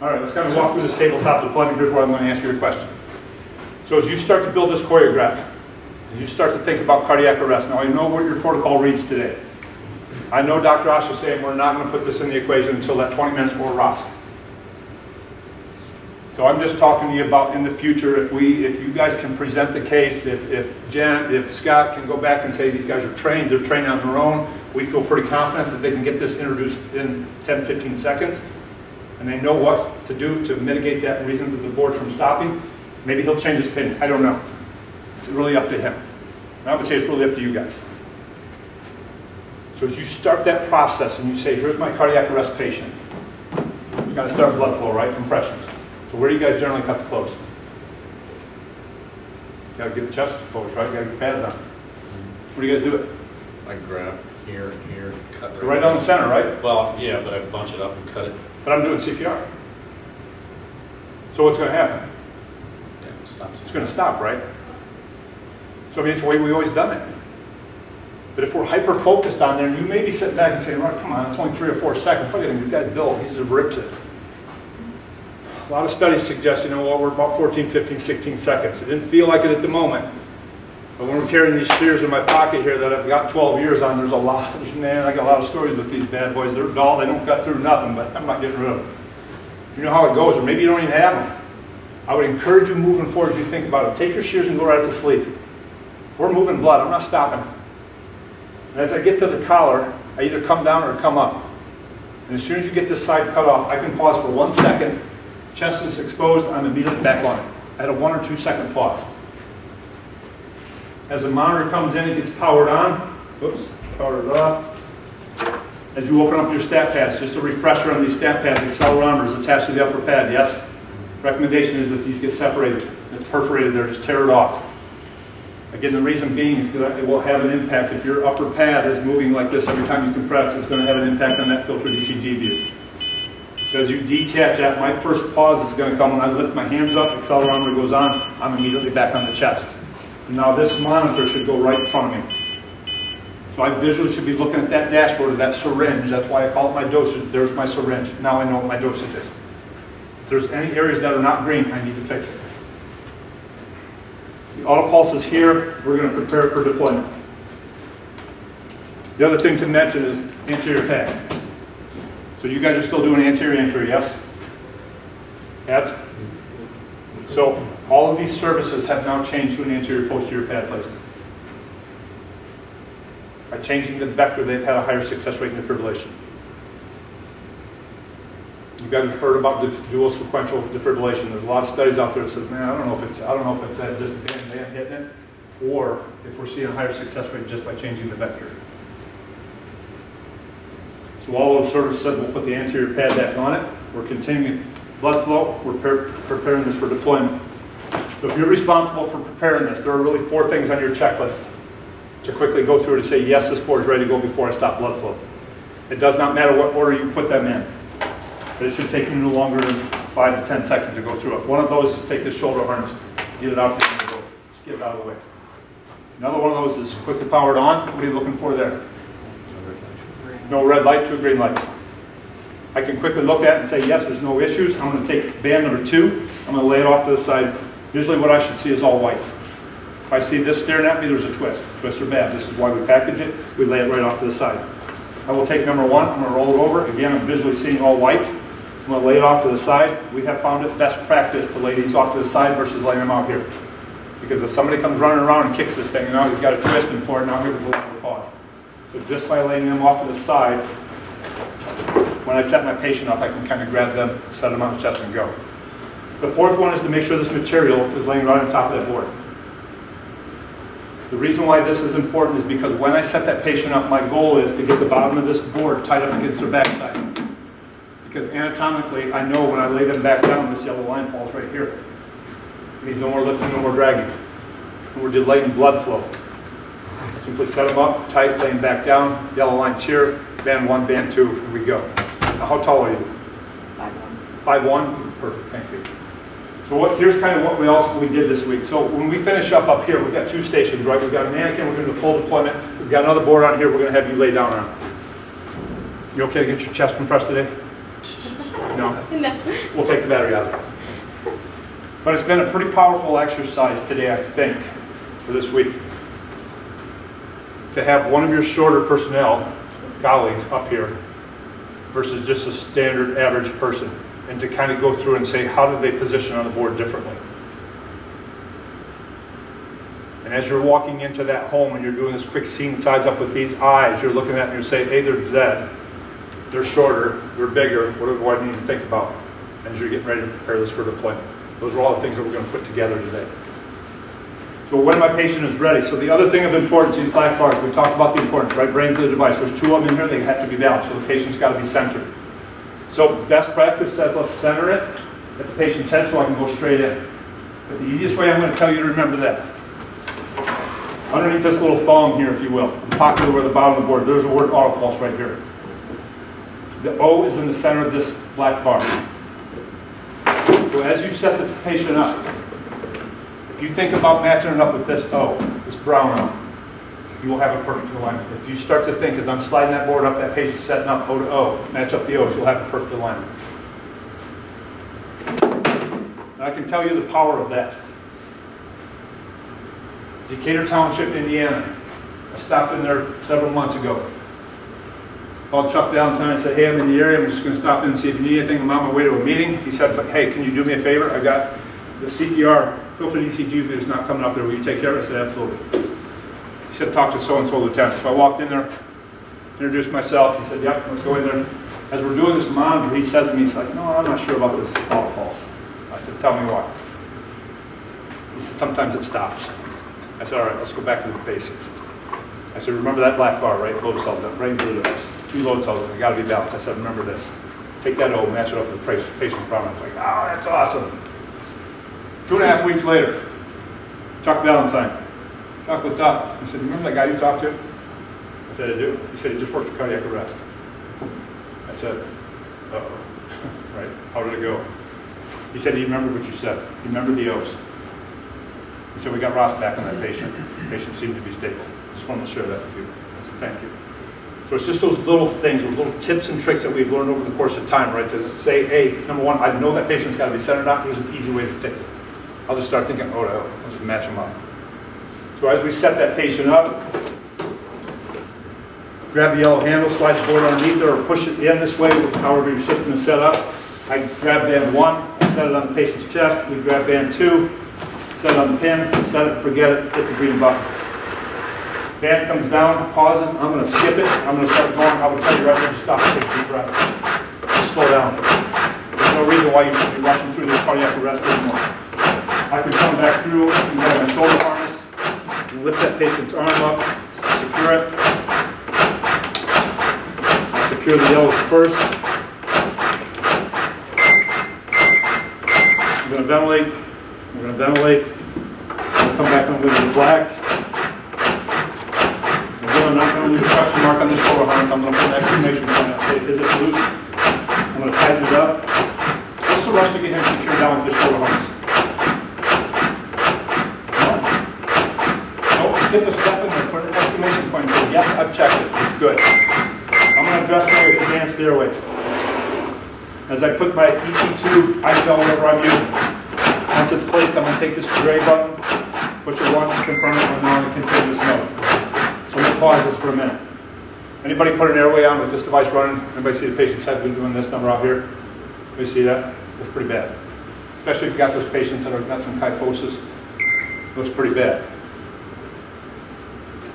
All right, let's kind of walk through this tabletop deployment. Here's where I'm going to answer your question. So as you start to build this choreograph, as you start to think about cardiac arrest, now I know what your protocol reads today. I know Dr. Osh is saying we're not going to put this in the equation until that 20 minutes or ROSC. So I'm just talking to you about in the future, if you guys can present the case, if Scott can go back and say these guys are trained, they're trained on their own, we feel pretty confident that they can get this introduced in 10, 15 seconds, and they know what to do to mitigate that and reason the board from stopping, maybe he'll change his opinion. I don't know. It's really up to him. And I would say it's really up to you guys. So as you start that process and you say, here's my cardiac arrest patient, you got to start blood flow, right? Compressions. So where do you guys generally cut the close? Got to get the chest closed, right? Got to get the pads on. Where do you guys do it? I grab here, cut Right down the center, right? Well, yeah, but I bunch it up and cut it. But I'm doing CPR. So what's going to happen? Yeah, stops. It's going to stop, right? So I mean, it's the way we've always done it. But if we're hyper-focused on there, and you may be sitting back and saying, right, come on, it's only 3 or 4 seconds. Look at these guys built. These are ripped it. A lot of studies suggest, you know, well, we're about 14, 15, 16 seconds. It didn't feel like it at the moment. But when we're carrying these shears in my pocket here that I've got 12 years on, there's a lot. Man, I got a lot of stories with these bad boys. They're dull. They don't cut through nothing, but I'm not getting rid of them. You know how it goes, or maybe you don't even have them. I would encourage you moving forward as you think about it. Take your shears and go right to sleep. We're moving blood. I'm not stopping. And as I get to the collar, I either come down or come up. And as soon as you get this side cut off, I can pause for 1 second. Chest is exposed, I'm immediately back on it. I had a 1 or 2 second pause. As the monitor comes in, it gets powered on. Oops, powered off. As you open up your stat pads, just a refresher on these stat pads, accelerometer is attached to the upper pad, yes? Recommendation is that these get separated. It's perforated there, just tear it off. Again, the reason being is that it will have an impact. If your upper pad is moving like this every time you compress, it's going to have an impact on that filtered ECG view. So as you detach that, my first pause is going to come when I lift my hands up, accelerometer goes on, I'm immediately back on the chest. And now this monitor should go right in front of me. So I visually should be looking at that dashboard of that syringe. That's why I call it my dosage. There's my syringe. Now I know what my dosage is. If there's any areas that are not green, I need to fix it. The auto pulse is here. We're going to prepare it for deployment. The other thing to mention is anterior pad. So you guys are still doing anterior, yes? Pads? So all of these services have now changed to an anterior posterior pad placement. By changing the vector, they've had a higher success rate in defibrillation. You guys have heard about dual sequential defibrillation. There's a lot of studies out there that says, man, I don't know if it's just bam hitting it, or if we're seeing a higher success rate just by changing the vector. So all those services said we'll put the anterior pad back on it. We're continuing blood flow. We're preparing this for deployment. So if you're responsible for preparing this, there are really 4 things on your checklist to quickly go through to say, yes, this board is ready to go before I stop blood flow. It does not matter what order you put them in, but it should take you no longer than 5 to 10 seconds to go through it. One of those is take this shoulder harness, get it out to the door, just get it out of the way. Another one of those is quickly powered on. What are you looking for there? No red light, 2 green lights. I can quickly look at it and say, yes, there's no issues. I'm going to take band number 2. I'm going to lay it off to the side. Usually what I should see is all white. If I see this staring at me, there's a twist. Twists are bad. This is why we package it. We lay it right off to the side. I will take number 1. I'm going to roll it over. Again, I'm visually seeing all white. I'm going to lay it off to the side. We have found it best practice to lay these off to the side versus laying them out here. Because if somebody comes running around and kicks this thing, and now you've got a twist in for it, now here we go for a pause. So just by laying them off to the side, when I set my patient up, I can kind of grab them, set them on the chest, and go. The 4th one is to make sure this material is laying right on top of that board. The reason why this is important is because when I set that patient up, my goal is to get the bottom of this board tied up against their backside. Because anatomically, I know when I lay them back down, this yellow line falls right here. It means no more lifting, no more dragging. And we're delaying blood flow. I simply set them up, tight, lay them back down, yellow line's here, band 1, band 2, here we go. Now, how tall are you? 5'1". 5'1"? Perfect, thank you. So here's kind of what we did this week. So when we finish up here, we've got 2 stations, right? We've got a mannequin, we're going to do full deployment. We've got another board on here we're going to have you lay down on. You okay to get your chest compressed today? No? No. We'll take the battery out of it. But it's been a pretty powerful exercise today, I think, for this week. To have one of your shorter personnel, colleagues, up here versus just a standard average person. And to kind of go through and say, how did they position on the board differently? And as you're walking into that home and you're doing this quick scene size up with these eyes, you're looking at them and you're saying, hey, they're dead, they're shorter, they're bigger, what do I need to think about? And as you're getting ready to prepare this for deployment. Those are all the things that we're going to put together today. So when my patient is ready, so the other thing of importance, these black bars, we talked about the importance, right? Brains of the device. There's 2 of them in here, they have to be balanced, so the patient's got to be centered. So best practice says let's center it at the patient's head so I can go straight in. But the easiest way I'm going to tell you to remember that. Underneath this little thumb here, if you will, the pocket over the bottom of the board, there's a word auto pulse right here. The O is in the center of this black bar. So as you set the patient up, if you think about matching it up with this O, this brown O, you will have a perfect alignment. If you start to think, as I'm sliding that board up, that patient's setting up O to O, match up the O's, you'll have a perfect alignment. And I can tell you the power of that. Decatur Township, Indiana. I stopped in there several months ago. Called Chuck Valentine and said, hey, I'm in the area, I'm just going to stop in and see if you need anything. I'm on my way to a meeting. He said, but hey, can you do me a favor? I got the CPR, filtered ECG is not coming up there. Will you take care of it? I said, absolutely. He said, talk to so-and-so lieutenant. So I walked in there, introduced myself. He said, yep, let's go in there. As we're doing this monitor, he says to me, he's like, no, I'm not sure about this auto pulse. I said, tell me why. He said, sometimes it stops. I said, all right, let's go back to the basics. I said, remember that black bar, right? Load cells, right through this. 2 load cells, and they got to be balanced. I said, remember this. Take that O, match it up with the patient problem. It's like, oh, that's awesome. 2.5 weeks later, Chuck Valentine. Chuck, what's up? He said, remember that guy you talked to? I said, I do. He said, he just worked a cardiac arrest. I said, uh-oh. Right, how did it go? He said, he remembered what you said. He remembered the O's. He said, we got Ross back on that patient. The patient seemed to be stable. Just wanted to share that with you. I said, thank you. So it's just those little things, those little tips and tricks that we've learned over the course of time, right? To say, hey, number one, I know that patient's got to be centered out. Here's an easy way to fix it. I'll just start thinking, oh, no, I'll just match them up. So as we set that patient up, grab the yellow handle, slide the board underneath there, or push it in this way, however your system is set up. I grab band 1, set it on the patient's chest. We grab band 2, set it on the pin, set it, forget it, hit the green button. Band comes down, pauses, I'm going to skip it, I'm going to start going. I will tell you right now, just stop and take a deep breath. Just slow down. There's no reason why you should be rushing through this cardiac arrest anymore. I can come back through and grab my shoulder harness, lift that patient's arm up, secure it. Secure the yellows first. I'm going to ventilate. We're going to ventilate. I'll come back and leave the flags. I'm not going to leave a question mark on the shoulder harness. I'm going to put an exclamation point up. Say, is it loose? I'm going to tighten it up. Just a rush to get him secured down with the shoulder harness. Come on. Don't skip a step in there. Put an exclamation point and say, yes, I've checked it. It's good. I'm going to address my advanced airway. As I put my ET2 IPL, whatever I'm using, once it's placed, I'm going to take this gray button, push it once, confirm it, and now on a continuous mode. So we'll pause this for a minute. Anybody put an airway on with this device running? Anybody see the patient's head been doing this number out here? You see that? Looks pretty bad. Especially if you got those patients that have got some kyphosis. Looks pretty bad.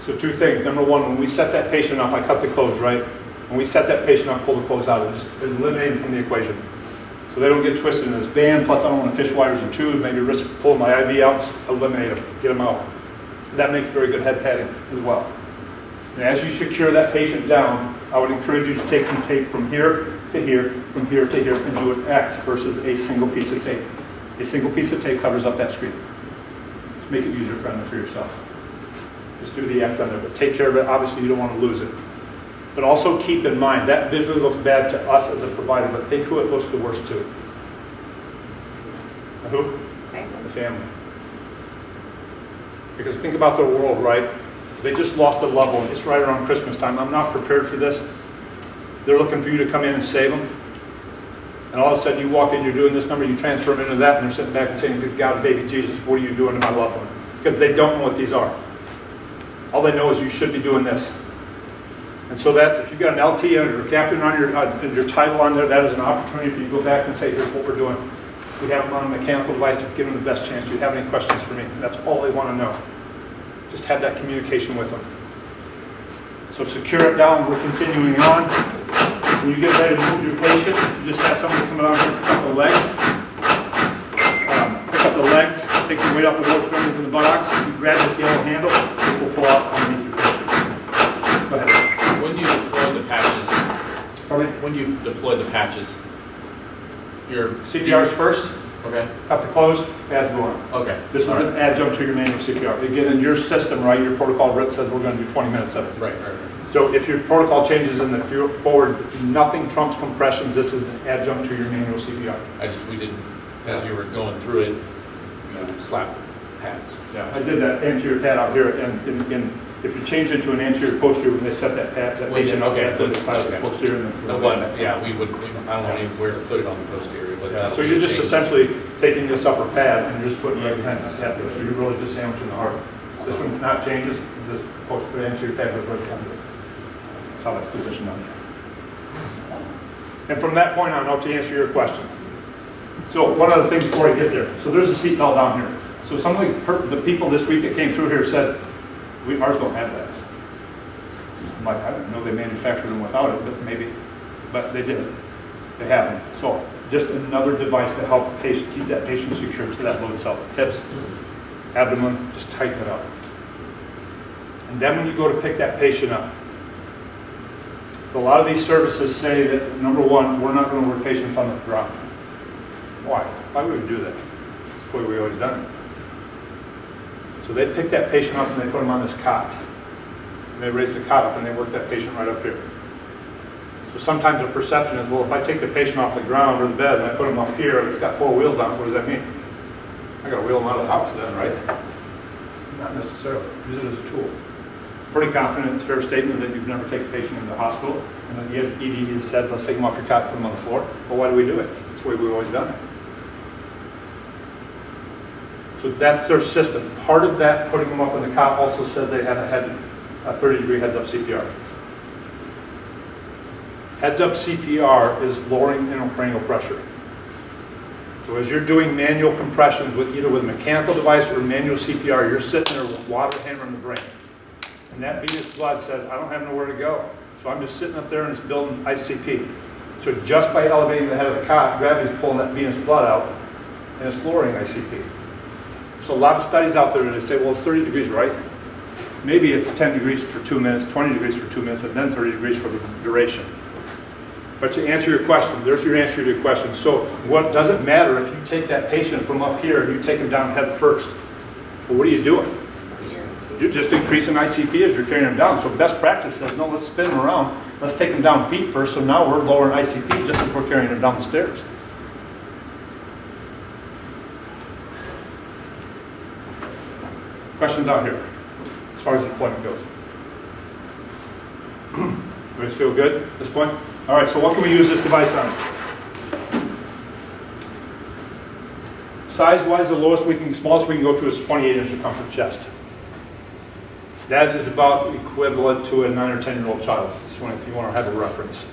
So 2 things. Number 1, when we set that patient up, I cut the clothes, right? When we set that patient up, pull the clothes out, and just eliminate them from the equation. So they don't get twisted in this band, plus I don't want to fish wires and tubes, maybe risk pulling my IV out, just eliminate them, get them out. That makes very good head padding as well. And as you secure that patient down, I would encourage you to take some tape from here to here, from here to here, and do an X versus a single piece of tape. A single piece of tape covers up that screen. Just make it user-friendly for yourself. Just do the X on there, but take care of it. Obviously, you don't want to lose it. But also keep in mind, that visually looks bad to us as a provider, but think who it looks the worst to. Who? The family. Because think about the world, right? They just lost a loved one. It's right around Christmas time. I'm not prepared for this. They're looking for you to come in and save them. And all of a sudden you walk in, you're doing this number, you transfer them into that, and they're sitting back and saying, good God, baby Jesus, what are you doing to my loved one? Because they don't know what these are. All they know is you should be doing this. And so that's, if you've got an LT or a captain on your title on there, that is an opportunity for you to go back and say, here's what we're doing. We have them on a mechanical device that's giving them the best chance. Do you have any questions for me? And that's all they want to know. Just have that communication with them. So secure it down. We're continuing on. When you get ready to move your patient, you just have somebody come along and pick up the legs. Pick up the legs. Take the weight off the rope strings in the buttocks. You grab this yellow handle. It will pull out underneath your patient. Go ahead. When you deploy the patches, when you deploy the patches, your CPR is first. Okay. Cut the close, pads go on. Okay. This is an adjunct to your manual CPR. Again, in your system, right, your protocol written says we're going to do 20 minutes of it. Right. So if your protocol changes in the forward, nothing trumps compressions. This is an adjunct to your manual CPR. We didn't, as you were going through it, slap pads. Yeah, I did that anterior pad out here, and if you change it to an anterior posterior, when they set that pad, that patient up, okay, put the posterior in the yeah, I don't know anywhere to put it on the posterior, but yeah, so you're just essentially taking this upper pad and you're just putting it right behind that pad there. So you're really just sandwiching the heart. This one not changes, the posterior anterior pad goes right behind it. That's how that's positioned on there. And from that point on, now to answer your question. So one other thing before I get there. So there's a seat belt down here. So some of the people this week that came through here said, Ours don't have that. I'm like, I didn't know they manufactured them without it, but they did. They have them. So just another device to help the patient, keep that patient secure to that load cell. Hips, abdomen, just tighten it up. And then when you go to pick that patient up, a lot of these services say that, number one, we're not going to work patients on the ground. Why? Why would we do that? That's the way we've always done it. So they pick that patient up and they put him on this cot. And they raise the cot up and they work that patient right up here. So sometimes the perception is, well, if I take the patient off the ground or the bed and I put him up here and it's got 4 wheels on it, what does that mean? I got to wheel him out of the house then, right? Not necessarily. Use it as a tool. Pretty confident it's a fair statement that you've never taken a patient into the hospital and then the ED has said, let's take him off your cot and put him on the floor. Well, why do we do it? That's the way we've always done it. So that's their system. Part of that, putting them up in the cot, also said they had a 30-degree heads-up CPR. Heads-up CPR is lowering intracranial pressure. So as you're doing manual compressions with either with a mechanical device or manual CPR, you're sitting there with water hammering the brain. And that venous blood says, I don't have nowhere to go. So I'm just sitting up there and it's building ICP. So just by elevating the head of the cot, gravity's pulling that venous blood out and it's lowering ICP. There's a lot of studies out there that say, well, it's 30 degrees, right? Maybe it's 10 degrees for 2 minutes, 20 degrees for 2 minutes, and then 30 degrees for the duration. But to answer your question, there's your answer to your question. So what doesn't matter if you take that patient from up here and you take him down head first. Well, what are you doing? You're just increasing ICP as you're carrying him down. So best practice says, no, let's spin him around. Let's take him down feet first. So now we're lowering ICP just as we're carrying him down the stairs. Questions out here, as far as the deployment goes? You guys feel good at this point? All right, so what can we use this device on? Size-wise, the smallest we can go to is 28-inch circumference chest. That is about equivalent to a 9 or 10-year-old child, if you want to have a reference.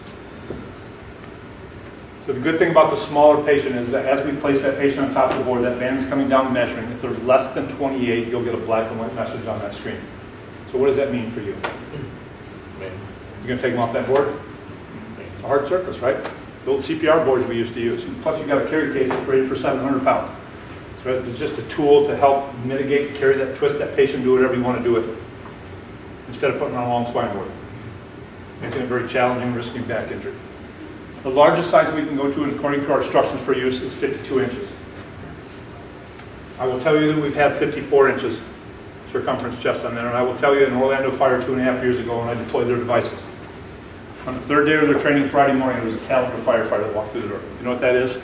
So the good thing about the smaller patient is that as we place that patient on top of the board, that band is coming down measuring. If they're less than 28, you'll get a black and white message on that screen. So what does that mean for you? You're going to take them off that board? It's a hard surface, right? The old CPR boards we used to use. Plus you've got a carry case that's rated for 700 pounds. So it's just a tool to help mitigate, carry that, twist that patient, do whatever you want to do with it. Instead of putting on a long spine board. Making it very challenging, risking back injury. The largest size we can go to, according to our instructions for use, is 52 inches. I will tell you that we've had 54 inches circumference chest on there, and I will tell you in Orlando Fire 2.5 years ago when I deployed their devices. On the 3rd day of their training Friday morning, there was a caliber firefighter that walked through the door. You know what that is?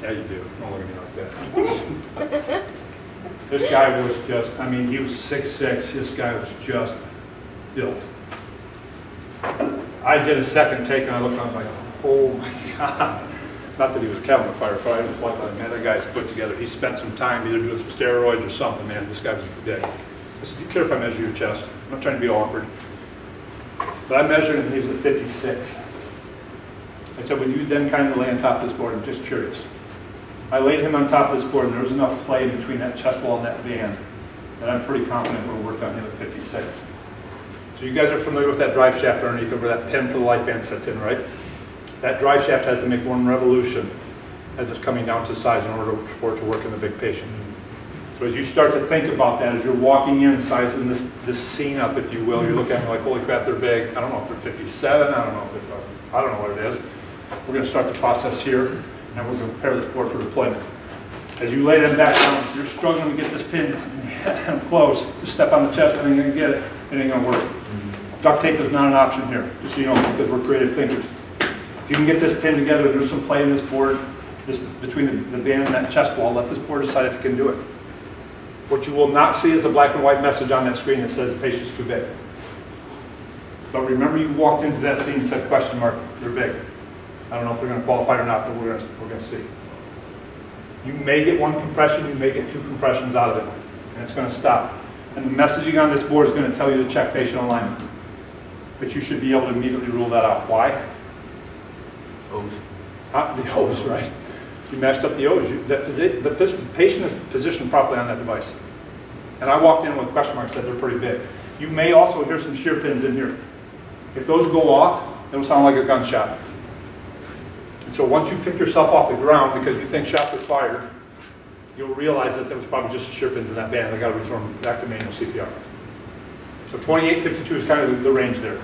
Yeah, you do. Don't look at me like that. This guy was just, I mean, he was 6'6". This guy was just built. I did a second take and I looked and I was like, oh my God. Not that he was a cabinet firefighter, it was like, man, that guy's put together. He spent some time either doing some steroids or something, man. This guy was dead. I said, be careful if I measure your chest. I'm not trying to be awkward. But I measured him and he was at 56. I said, would you then kind of lay on top of this board? I'm just curious. I laid him on top of this board and there was enough play between that chest wall and that band that I'm pretty confident we'll work on him at 56. So you guys are familiar with that drive shaft underneath where that pin for the light band sets in, right? That drive shaft has to make one revolution as it's coming down to size in order for it to work in the big patient. So as you start to think about that, as you're walking in, sizing this scene up, if you will, you're looking at them like, holy crap, they're big. I don't know if they're 57, I don't know if it's I don't know what it is. We're going to start the process here, and we're going to prepare this board for deployment. As you lay them back down, if you're struggling to get this pin close, just step on the chest and you're going to get it. It ain't going to work. Duct tape is not an option here, just so you know, because we're creative thinkers. If you can get this pin together, there's some play in this board, between the band and that chest wall. Let this board decide if it can do it. What you will not see is a black and white message on that screen that says the patient's too big. But remember, you walked into that scene and said, question mark, they're big. I don't know if they're going to qualify or not, but we're going to see. You may get one compression, you may get 2 compressions out of it, and it's going to stop. And the messaging on this board is going to tell you to check patient alignment. But you should be able to immediately rule that out. Why? O's. The O's, right? You matched up the O's. The patient is positioned properly on that device. And I walked in with question marks, said they're pretty big. You may also hear some shear pins in here. If those go off, it'll sound like a gunshot. And so once you pick yourself off the ground because you think shots are fired, you'll realize that there was probably just shear pins in that band. They got to return back to manual CPR. So 2852 is kind of the range there.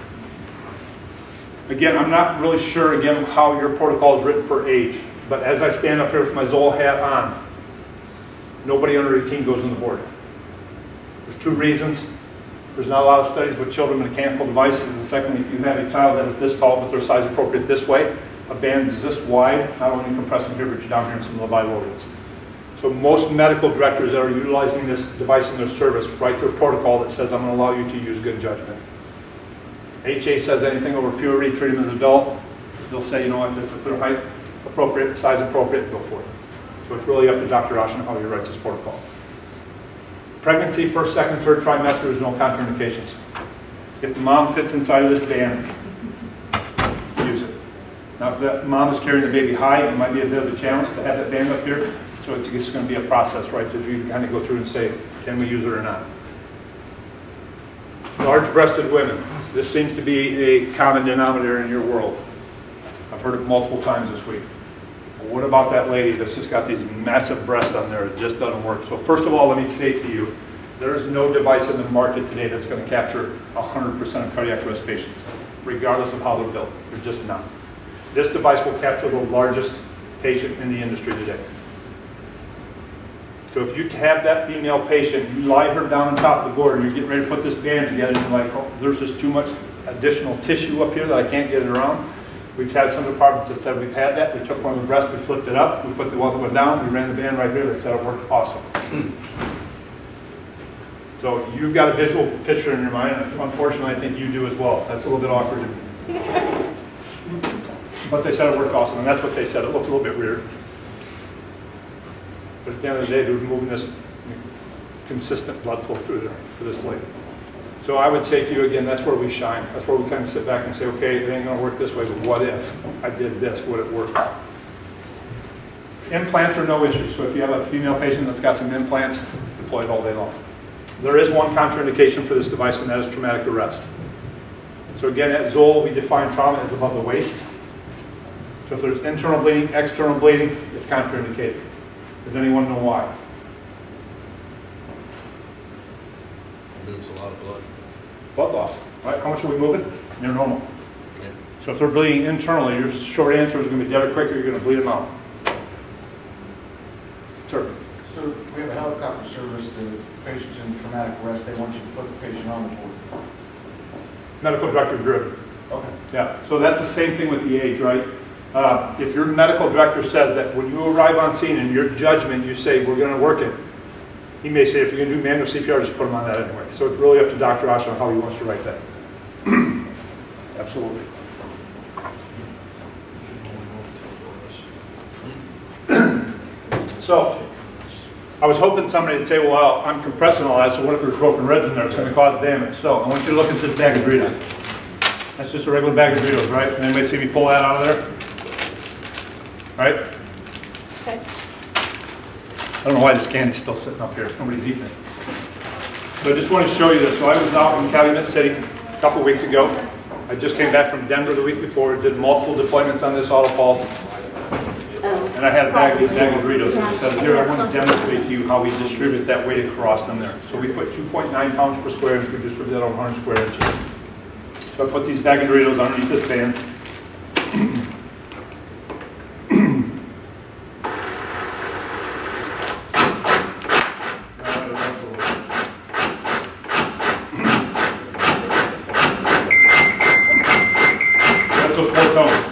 Again, I'm not really sure, again, how your protocol is written for age. But as I stand up here with my Zoll hat on, nobody under 18 goes on the board. There's two reasons. There's not a lot of studies with children with mechanical devices. And secondly, if you have a child that is this tall but they're size appropriate this way, a band is this wide, not only compressing here, but you're down here in some of the vital organs. So most medical directors that are utilizing this device in their service write their protocol that says, I'm going to allow you to use good judgment. HA says anything over puberty, treat them as an adult. They'll say, you know what, this is their height appropriate, size appropriate, go for it. So it's really up to Dr. Osh on how he writes his protocol. Pregnancy, first, second, third trimester, there's no contraindications. If the mom fits inside of this band, use it. Now, if that mom is carrying the baby high, it might be a bit of a challenge to have that band up here. So it's going to be a process, right? So you kind of go through and say, can we use it or not? Large-breasted women. This seems to be a common denominator in your world. I've heard it multiple times this week. Well, what about that lady that's just got these massive breasts on there? It just doesn't work. So first of all, let me say to you, there is no device in the market today that's going to capture 100% of cardiac arrest patients, regardless of how they're built. They're just not. This device will capture the largest patient in the industry today. So if you have that female patient, you lie her down on top of the board and you're getting ready to put this band together and you're like, oh, there's just too much additional tissue up here that I can't get it around. We've had some departments that said we've had that. We took one of the breasts, we flipped it up, we put the other one down, we ran the band right here, they said it worked awesome. So you've got a visual picture in your mind, and unfortunately I think you do as well. That's a little bit awkward. But they said it worked awesome, and that's what they said. It looked a little bit weird. But at the end of the day, they're moving this consistent blood flow through there for this lady. So I would say to you again, that's where we shine. That's where we kind of sit back and say, okay, it ain't going to work this way, but what if I did this? Would it work? Implants are no issue. So if you have a female patient that's got some implants, deploy it all day long. There is one contraindication for this device, and that is traumatic arrest. So again, at Zoll, we define trauma as above the waist. So if there's internal bleeding, external bleeding, it's contraindicated. Does anyone know why? It moves a lot of blood. Blood loss, right? How much are we moving? Near normal. Yeah. So if they're bleeding internally, your short answer is going to be dead or quick, or you're going to bleed them out. Sir? So we have a helicopter service, the patient's in traumatic arrest, they want you to put the patient on the board. Medical director driven. Okay. Yeah, so that's the same thing with the age, right? If your medical director says that when you arrive on scene in your judgment, you say, we're going to work it, he may say, if you're going to do manual CPR, just put him on that anyway. So it's really up to Dr. Osh on how he wants to write that. Absolutely. So, I was hoping somebody would say, well, I'm compressing all that, so what if there's broken ribs in there? It's going to cause damage. So, I want you to look at this bag of Doritos. That's just a regular bag of Doritos, right? Anybody see me pull that out of there? Right? Okay. I don't know why this candy's still sitting up here. Nobody's eating it. So I just want to show you this. So I was out in Calumet City a couple weeks ago. I just came back from Denver the week before, did multiple deployments on this auto pulse. And I had a bag of Doritos. And I said, here, I want to demonstrate to you how we distribute that weight across them there. So we put 2.9 pounds per square inch. We distribute that over 100 square inches. So I put these bag of Doritos underneath this band. That's those 4 tones.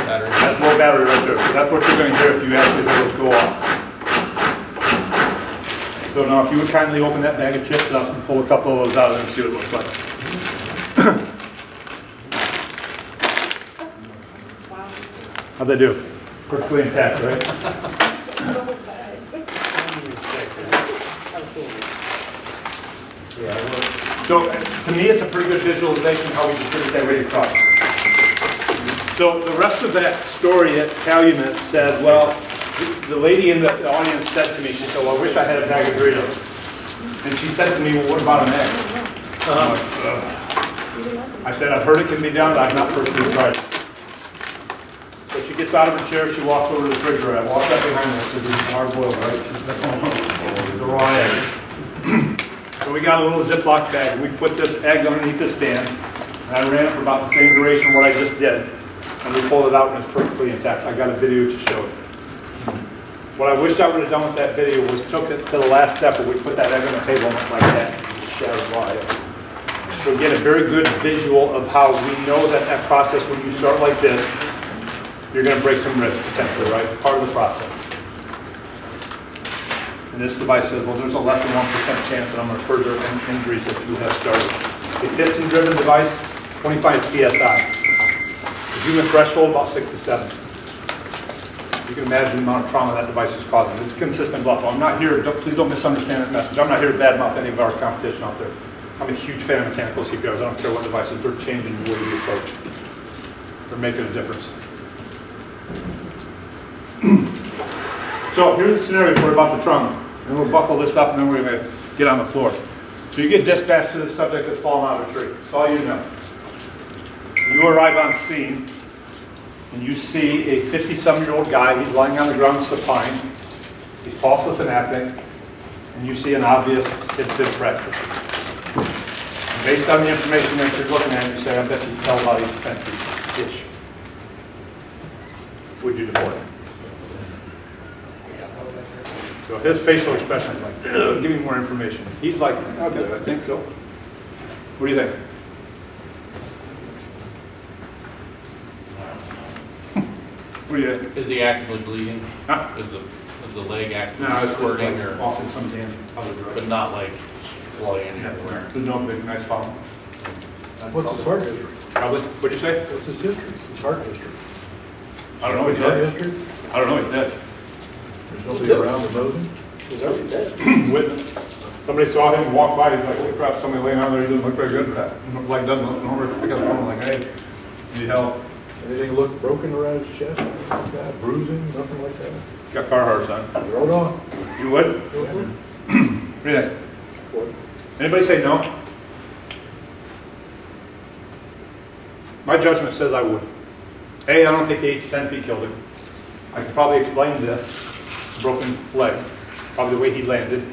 That's low battery right there. So that's what you're going to hear if you actually hear those go off. So now if you would kindly open that bag of chips up and pull a couple of those out of there and see what it looks like. How'd they do? Perfectly intact, right? So to me, it's a pretty good visualization how we distribute that weight across. So the rest of that story at Calumet said, well, the lady in the audience said to me, she said, well, I wish I had a bag of Doritos. And she said to me, well, what about an egg? I'm like, "Ugh." I said, I've heard it can be done, but I've not personally tried it. So she gets out of her chair, she walks over to the refrigerator. I walk up behind her, because it's hard boiled, right? It's the raw egg. So we got a little Ziploc bag, and we put this egg underneath this band, and I ran it for about the same duration what I just did. And we pulled it out, and it's perfectly intact. I got a video to show it. What I wished I would have done with that video was took it to the last step, where we put that egg on the table and went like that, and just shattered raw egg. So get a very good visual of how we know that that process, when you start like this, you're going to break some ribs potentially, right? Part of the process. And this device says, well, there's a less than 1% chance that I'm going to further injuries that you have started. A piston-driven device, 25 PSI. The human threshold, about 6 to 7. You can imagine the amount of trauma that device is causing. It's consistent blood flow. I'm not here, please don't misunderstand that message. I'm not here to badmouth any of our competition out there. I'm a huge fan of mechanical CPRs. I don't care what devices, they're changing the way we approach. They're making a difference. So here's the scenario for about the trauma. And we'll buckle this up and then we're going to get on the floor. So you get dispatched to the subject that's fallen out of a tree. That's all you know. You arrive on scene and you see a 50-some-year-old guy. He's lying on the ground supine. He's pulseless and acting. And you see an obvious hip-fib fracture. Based on the information that you're looking at, you say, I bet you can tell about 8 to 10 feet-ish. Would you deploy? So his facial expression is like, give me more information. He's like, okay, I think so. What do you think? What do you think? Is he actively bleeding? Huh? Is the leg actively No, it's squirting like or, off in some damn other but direction. not like flowing anywhere? There's no big, nice follow. What's his heart history? Probably. What'd you say? What's his history? His heart history? I don't know. He's Heart dead. history? I don't know. He's dead. There's nobody around to nose him? He's already dead. With somebody saw him walk by. He's like, holy crap! Somebody laying out there. He doesn't look very good. That leg doesn't look normal. I got the phone. Like, hey, need help? Anything look broken around his chest? Anything like that? Bruising? Nothing like that? Got Carhartt, son. Throw it on. You would? Go ahead. What do you think? Anybody say no? My judgment says I would. A, I don't think the 8 to 10 feet killed him. I could probably explain this broken leg, probably the way he landed.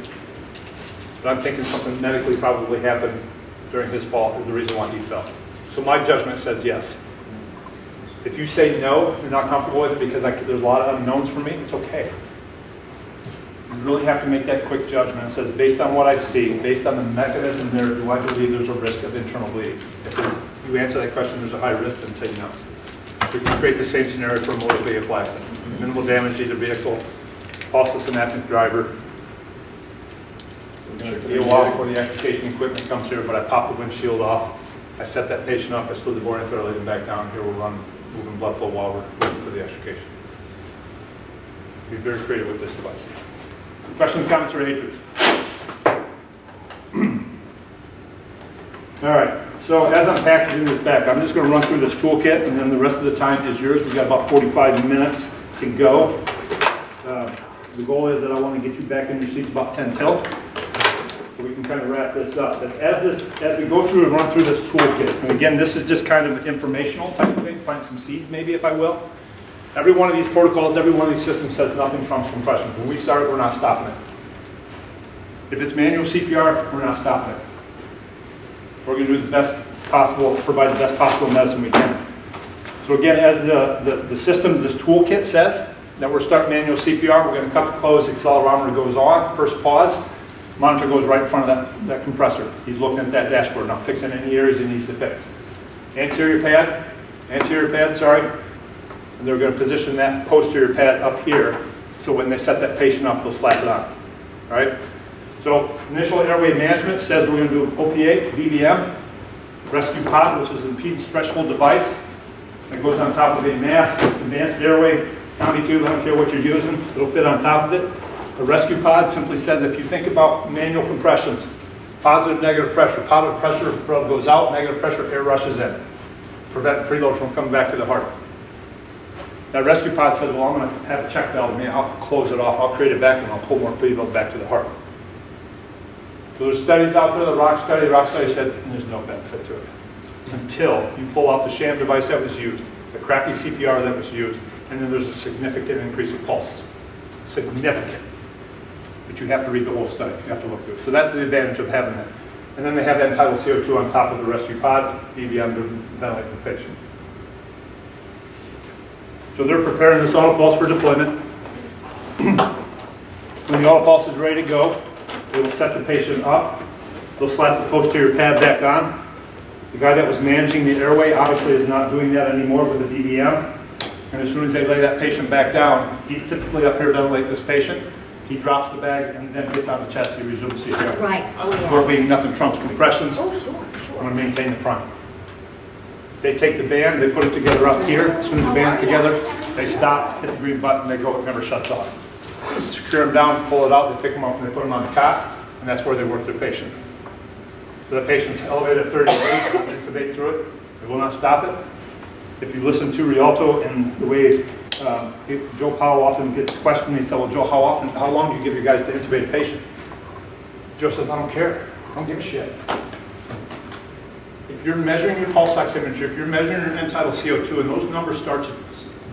But I'm thinking something medically probably happened during his fall is the reason why he fell. So my judgment says yes. If you say no, if you're not comfortable with it because there's a lot of unknowns for me, it's okay. You really have to make that quick judgment. It says, based on what I see, based on the mechanism there, do I believe there's a risk of internal bleeding? If you answer that question, there's a high risk, then say no. We can create the same scenario for a motor vehicle accident. Minimal damage to the vehicle, pulseless and active driver. It's going to be a while before the extrication equipment comes here, but I popped the windshield off. I set that patient up, I slid the boring thread, laid him back down. Here we'll run moving blood flow while we're waiting for the extrication. Be very creative with this device. Questions, comments, or hatreds? All right, so as I'm packaging this back, I'm just going to run through this toolkit, and then the rest of the time is yours. We've got about 45 minutes to go. The goal is that I want to get you back in your seats about 10 till, so we can kind of wrap this up. But as we go through and run through this toolkit, and again, this is just kind of informational type of thing, plant some seeds maybe, if I will. Every one of these protocols, every one of these systems says nothing trumps compression. When we start, we're not stopping it. If it's manual CPR, we're not stopping it. We're going to do the best possible, provide the best possible medicine we can. So again, as the system, this toolkit says, that we're starting manual CPR, we're going to cut the close, accelerometer goes on, first pause, monitor goes right in front of that compressor. He's looking at that dashboard now, fixing any areas he needs to fix. Anterior pad, sorry. And they're going to position that posterior pad up here, so when they set that patient up, they'll slap it on. All right? So initial airway management says we're going to do OPA, BVM, rescue pod, which is an impedance threshold device that goes on top of a mask, advanced airway, county tube, I don't care what you're using, it'll fit on top of it. A rescue pod simply says if you think about manual compressions, positive, negative pressure goes out, negative pressure, air rushes in. Prevent preload from coming back to the heart. That rescue pod says, well, I'm going to have a check valve, I'll close it off, I'll create a vacuum, I'll pull more preload back to the heart. So there's studies out there, the Rock study said there's no benefit to it. Until you pull out the sham device that was used, the crappy CPR that was used, and then there's a significant increase in pulses. Significant. But you have to read the whole study, you have to look through it. So that's the advantage of having that. And then they have end-tidal CO2 on top of the rescue pod, BVM to ventilate the patient. So they're preparing this auto pulse for deployment. When the auto pulse is ready to go, they will set the patient up. They'll slap the posterior pad back on. The guy that was managing the airway obviously is not doing that anymore with the BVM. And as soon as they lay that patient back down, he's typically up here ventilating this patient. He drops the bag and then gets on the chest. He resumes CPR. Right, oh We're yeah. being nothing trumps compressions. Oh, sure, I'm sure. going to maintain the prime. They take the band, they put it together up here. As soon as the band's together, they stop, hit the green button, they go, it never shuts off. Secure them down, pull it out, they pick them up, and they put them on the cot, and that's where they work their patient. So the patient's elevated at 30 degrees, they intubate through it, they will not stop it. If you listen to Rialto and the way Joe Powell often gets questioned, he said, well, Joe, how long do you give your guys to intubate a patient? Joe says, I don't care, I don't give a shit. If you're measuring your pulse oximetry, if you're measuring your end-tidal CO2 and those numbers start to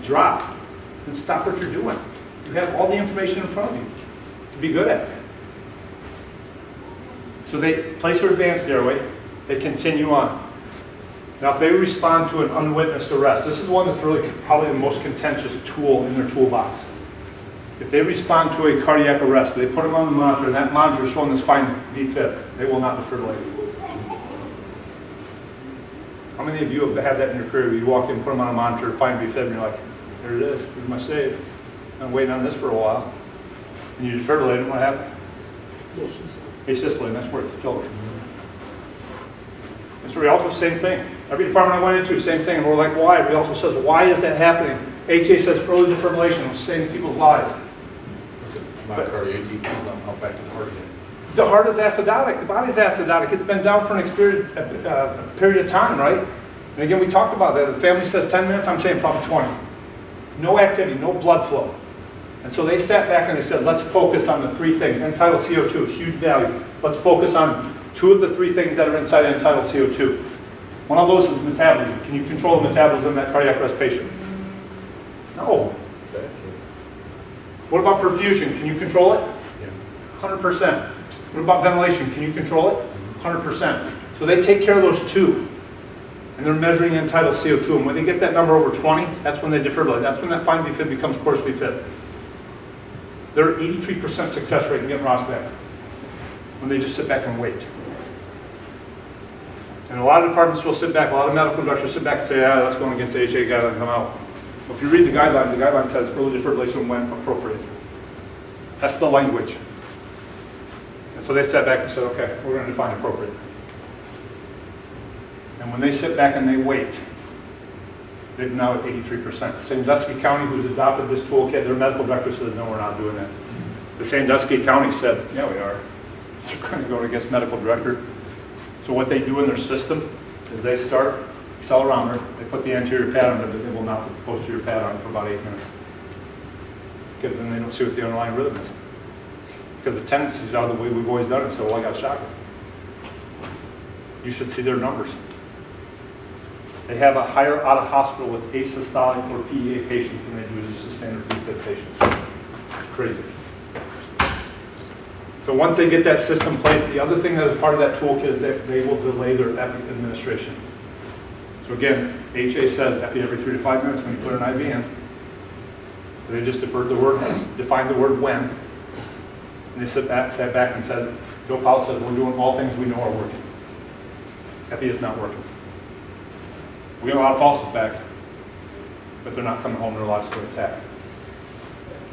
drop, then stop what you're doing. You have all the information in front of you to be good at it. So they place their advanced airway, they continue on. Now if they respond to an unwitnessed arrest, this is the one that's really probably the most contentious tool in their toolbox. If they respond to a cardiac arrest, they put them on the monitor, and that monitor is showing this fine defib, they will not defibrillate. How many of you have had that in your career? You walk in, put them on a monitor, find defib, and you're like, there it is, here's my save. I'm waiting on this for a while. And you defibrillate it, what happened? Asystole, and that's where it killed them. And so Rialto, same thing. Every department I went into, same thing. And we're like, why? Rialto says, why is that happening? HA says early defibrillation was saving people's lives. Myocardial ATP is not pump back to the heart again. The heart is acidotic. The body's acidotic. It's been down for a period of time, right? And again, we talked about that. The family says 10 minutes. I'm saying probably 20. No activity, no blood flow. And so they sat back and they said, let's focus on the three things. End-tidal CO2, huge value. Let's focus on two of the three things that are inside end-tidal CO2. One of those is metabolism. Can you control the metabolism of that cardiac arrest patient? No. What about perfusion? Can you control it? 100%. What about ventilation? Can you control it? 100%. So they take care of those two. And they're measuring end-tidal CO2. And when they get that number over 20, that's when they defibrillate. That's when that fine defib becomes coarse defib. They're 83% success rate in getting Ross back when they just sit back and wait. And a lot of departments will sit back, a lot of medical directors sit back and say, yeah, that's going against the HA guidelines and come out. Well, if you read the guideline says early defibrillation when appropriate. That's the language. And so they sat back and said, okay, we're going to define appropriate. And when they sit back and they wait, they're now at 83%. Sandusky County, who's adopted this toolkit, their medical director says, no, we're not doing that. The Sandusky County said, yeah, we are. They're going to go against medical director. So what they do in their system is they start accelerometer, they put the anterior pad on it, but they will not put the posterior pad on it for about 8 minutes. Because then they don't see what the underlying rhythm is. Because the tendencies are the way we've always done it, so well, I got to shock it. You should see their numbers. They have a higher out of hospital with asystolic or PEA patients than they do as a standard defib patients. It's crazy. So once they get that system placed, the other thing that is part of that toolkit is that they will delay their epi administration. So again, HA says epi every 3 to 5 minutes when you put an IV in. So they just defined the word when. And they sat back and said, Joe Powell said, we're doing all things we know are working. Epi is not working. We got a lot of pulses back, but they're not coming home, their lives are attacked.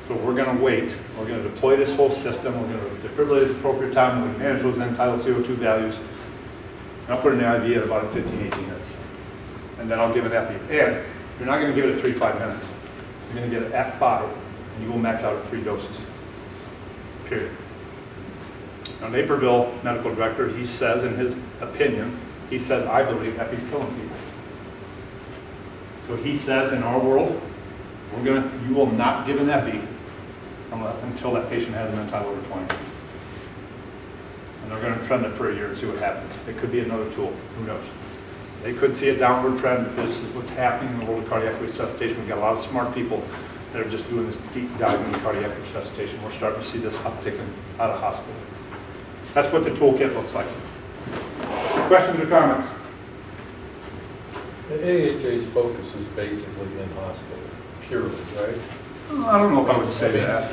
So we're going to wait. We're going to deploy this whole system. We're going to defibrillate at the appropriate time. We're going to manage those end-tidal CO2 values. And I'll put an IV at about 15, 18 minutes. And then I'll give it epi. And you're not going to give it at 3 to 5 minutes. You're going to get it at 5, and you will max out at 3 doses. Period. Now, Naperville medical director, he says in his opinion, he says, I believe epi's killing people. So he says in our world, you will not give an epi until that patient has an end-tidal over 20. And they're going to trend it for a year and see what happens. It could be another tool, who knows? They could see a downward trend, but this is what's happening in the world of cardiac resuscitation. We've got a lot of smart people that are just doing this deep dive into cardiac resuscitation. We're starting to see this uptick out of hospital. That's what the toolkit looks like. Questions or comments? The AHA's focus is basically in hospital, purely, right? I don't know if I would say that.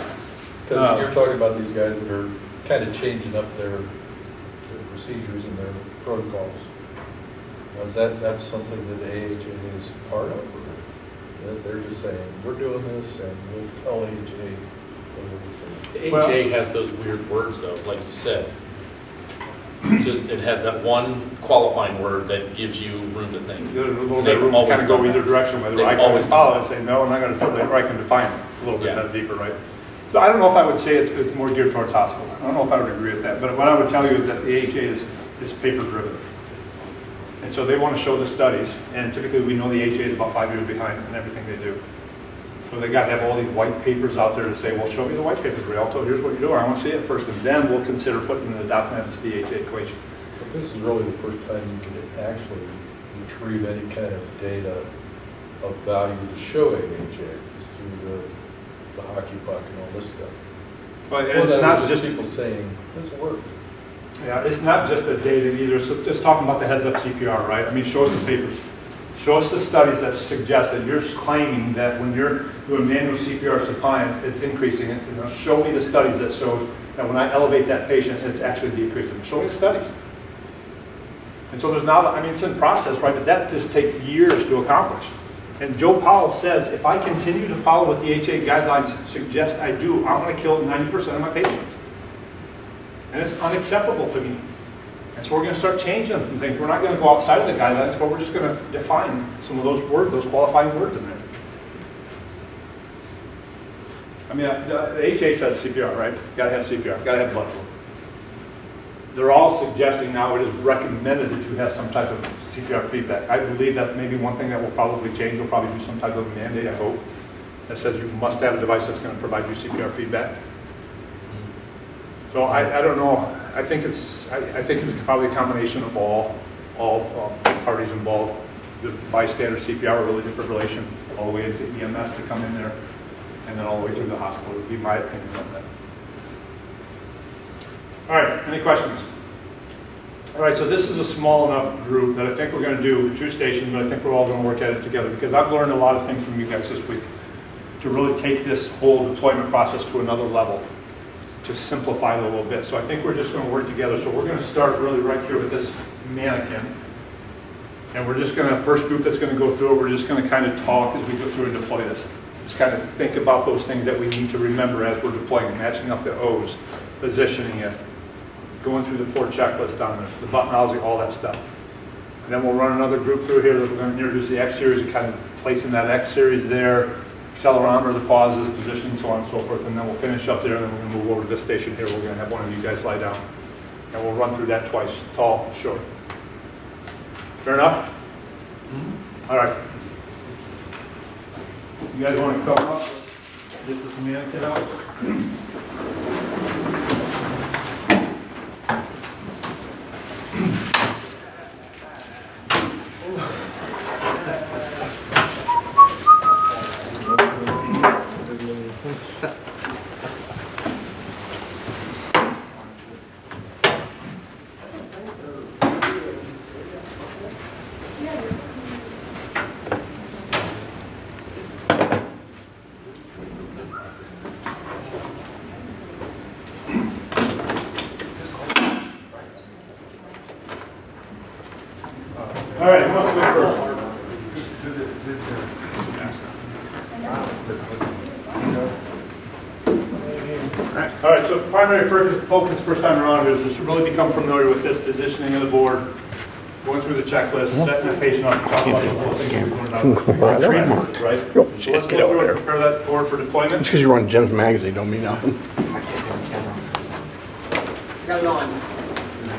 Because you're talking about these guys that are kind of changing up their procedures and their protocols. Was that's something that AHA is part of? Or they're just saying, we're doing this and we'll tell AHA what we're doing? The AHA has those weird words though, like you said. Just, it has that one qualifying word that gives you room to think. There's a little They've bit of room to kind of go either direction, whether They've I can always follow it and say, no, I'm not going to fill it, or I can define it a little bit Yeah. deeper, right? So I don't know if I would say it's more geared towards hospital. I don't know if I would agree with that, but what I would tell you is that the AHA is paper-driven. And so they want to show the studies, and typically we know the AHA is about 5 years behind in everything they do. So they got to have all these white papers out there to say, well, show me the white papers, Rialto, here's what you're doing, I want to see it first, and then we'll consider putting the documents into the AHA equation. But this is really the first time you can actually retrieve any kind of data of value to show AHA, is through the hockey puck and all this stuff. But Before it's that not was just people saying, this worked. Yeah, it's not just the data either. So just talking about the heads-up CPR, right? I mean, show us the papers. Show us the studies that suggest that you're claiming that when you're doing manual CPR supine, it's increasing it. You know, show me the studies that show that when I elevate that patient, it's actually decreasing. Show me the studies. And so there's now, I mean, it's in process, right? But that just takes years to accomplish. And Joe Powell says, if I continue to follow what the HA guidelines suggest I do, I'm going to kill 90% of my patients. And it's unacceptable to me. And so we're going to start changing some things. We're not going to go outside of the guidelines, but we're just going to define some of those words, those qualifying words in there. I mean, the HA says CPR, right? Got to have CPR, got to have blood flow. They're all suggesting now it is recommended that you have some type of CPR feedback. I believe that's maybe one thing that will probably change. We'll probably do some type of mandate, I hope, that says you must have a device that's going to provide you CPR feedback. So I don't know. I think it's probably a combination of all parties involved. The bystander CPR, or really defibrillation, all the way into EMS to come in there, and then all the way through the hospital. Would be my opinion on that. All right, any questions? All right, so this is a small enough group that I think we're going to do 2 stations, but I think we're all going to work at it together because I've learned a lot of things from you guys this week to really take this whole deployment process to another level, to simplify it a little bit. So I think we're just going to work together. So we're going to start really right here with this mannequin. And we're just going to, first group that's going to go through it, we're just going to kind of talk as we go through and deploy this. Just kind of think about those things that we need to remember as we're deploying, matching up the O's, positioning it, going through the 4 checklists on this, the buttonology, all that stuff. And then we'll run another group through here that we're going to introduce the X series and kind of placing that X series there, accelerometer, the pauses, positioning, so on and so forth. And then we'll finish up there, and then we're going to move over to this station here. We're going to have one of you guys lie down. And we'll run through that twice, tall, short. Fair enough? Mm-hmm. All right. You guys want to come up? Get this mannequin out. All right, who wants to go first? All right, so primary focus first time around is just to really become familiar with this positioning of the board, going through the checklist, setting the patient up, talking about those little things we're doing now. Trademarked. Right? So let's go through and prepare that board for deployment. Just because you run Jim's magazine don't mean nothing. Got it on.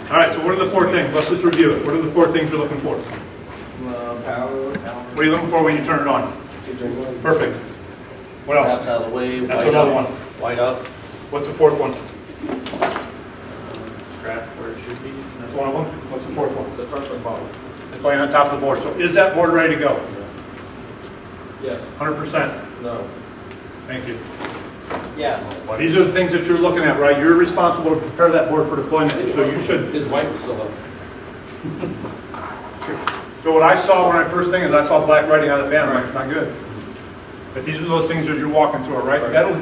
All right, so what are the 4 things? Let's just review it. What are the 4 things you're looking for? Power. What are you looking for when you turn it on? Perfect. What else? Taps out of the way. That's another one. Light up. What's the 4th one? scratch where it should be. That's one of them. What's the fourth one? The front and bottom. It's laying on top of the board. So is that board ready to go? Yes. 100%. No. Thank you. Yes. These are the things that you're looking at, right? You're responsible to prepare that board for deployment, so you should. His wife was still up. So what I saw when I first thing is I saw black writing on the band. I'm like, it's not good. But these are those things as you're walking through it, right? That'll,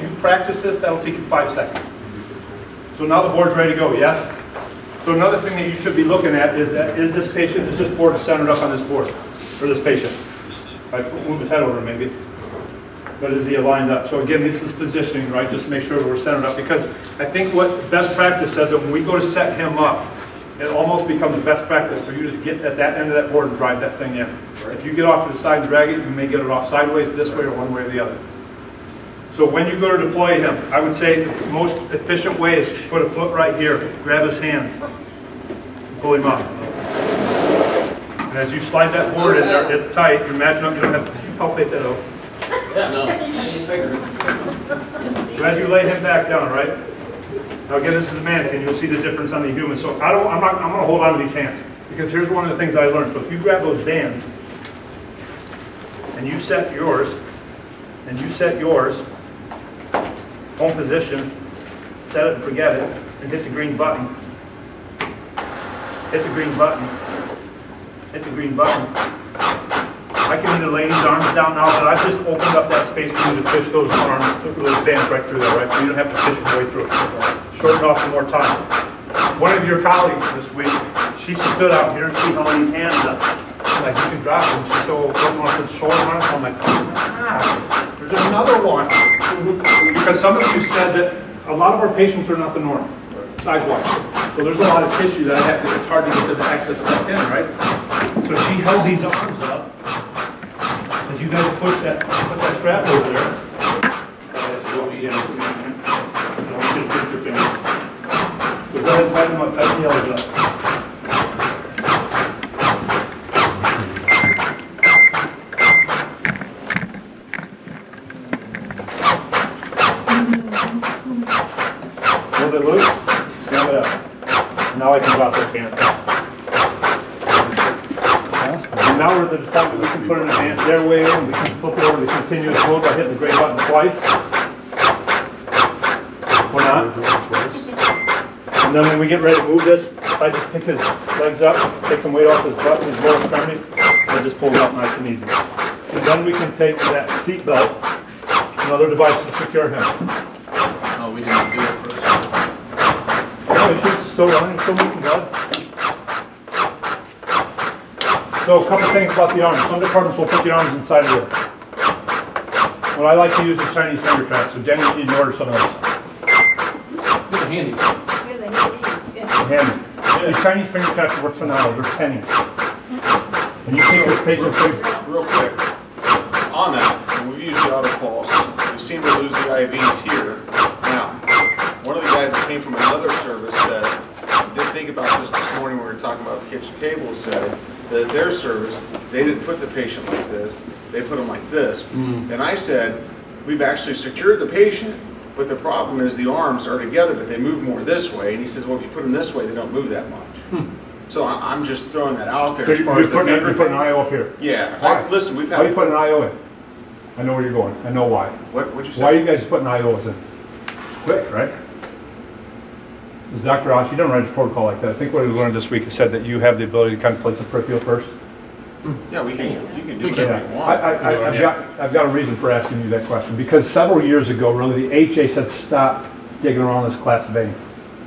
you practice this, that'll take you 5 seconds. So now the board's ready to go, yes? So another thing that you should be looking at is that, is this board centered up on this board, for this patient? Right, move his head over maybe. But is he aligned up? So again, this is positioning, right? Just make sure we're centered up, because I think what best practice says that when we go to set him up, it almost becomes a best practice for you to just get at that end of that board and drive that thing in. If you get off to the side and drag it, you may get it off sideways this way or one way or the other. So when you go to deploy him, I would say the most efficient way is to put a foot right here, grab his hands, pull him up. And as you slide that board in there, it's tight, you're matching up, you don't have to palpate that out. Yeah, no. So as you lay him back down, right? Now again, this is a mannequin, you'll see the difference on the human. So I'm gonna hold on to these hands, because here's one of the things I learned. So if you grab those bands, and you set yours, home position, set it and forget it, and hit the green button. Hit the green button. Hit the green button. I can either lay these arms down now, but I've just opened up that space for you to fish those arms, those bands right through there, right? So you don't have to fish your way through it. Shorten off some more time. One of your colleagues this week, she stood out here and she held these hands up. I'm like, you can drop them. She said, well, what want to put the shoulder on it? I'm like, there's another one. Because some of you said that a lot of our patients are not the norm, size-wise. So there's a lot of tissue that I have to, it's hard to get to the excess stuff in, right? So she held these arms up. As you guys put that strap over there. So go ahead and tighten them up, tighten the elbows up. Hold it loose, snap it up. Now I can drop those hands down. And now we're at the point that we can put an advanced airway in, we can flip it over to continuous mode by hitting the gray button twice. Or not. And then when we get ready to move this, I just pick his legs up, take some weight off his butt, his lower extremities, and just pull it out nice and easy. And then we can take that seat belt, another device to secure him. Oh, we didn't do it first. Oh, it's still running, still moving, guys. So a couple things about the arms. Some departments will put the arms inside of it. What I like to use is Chinese finger traps. So Jenny, you need to order some of those. These are handy. Handy. These Chinese finger traps work phenomenal. They're pennies. And you take this patient thing. Real quick, on that, when we use the auto pulse, we seem to lose the IVs here. Now, one of the guys that came from another service said, we did think about this morning when we were talking about the kitchen table, said that their service, they didn't put the patient like this, they put them like this. And I said, we've actually secured the patient, but the problem is the arms are together, but they move more this way. And he says, well, if you put them this way, they don't move that much. So I'm just throwing that out there. So as far as the you're finger putting an thing. IO up here. Yeah, Why? listen, we've Why are you had, putting an IO in? I know where you're going. I know why. what'd you say? Why are you guys putting IOs in? Quick, right? This Dr. Osh, he doesn't write a protocol like that. I think what we learned this week is said that you have the ability to kind of place the peripheral first. Yeah, you can do Yeah. whatever you want. I've got a reason for asking you that question, because several years ago, really, the HA said, stop digging around this collapsed vein.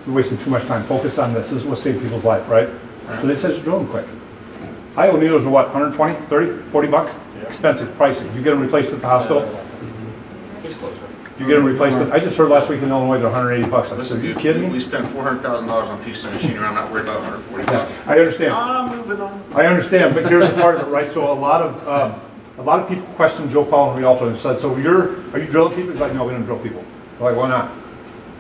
You're wasting too much time. Focus on this. This is what saved people's life, right? So they said, drill them quick. IO needles are what, 120, 30, 40 bucks? Expensive, pricey. You get them replaced at the hospital? You get them replaced at, I just heard last week in Illinois they're 180 bucks. I said, are you kidding We me? spent $400,000 on a piece of machinery. I'm not worried about 140 bucks. I understand. Moving on. I understand, but here's the part of it, right? So a lot of people question Joe Powell and Rialto and said, so are you drilling people? He's like, no, we don't drill people. They're like, why not?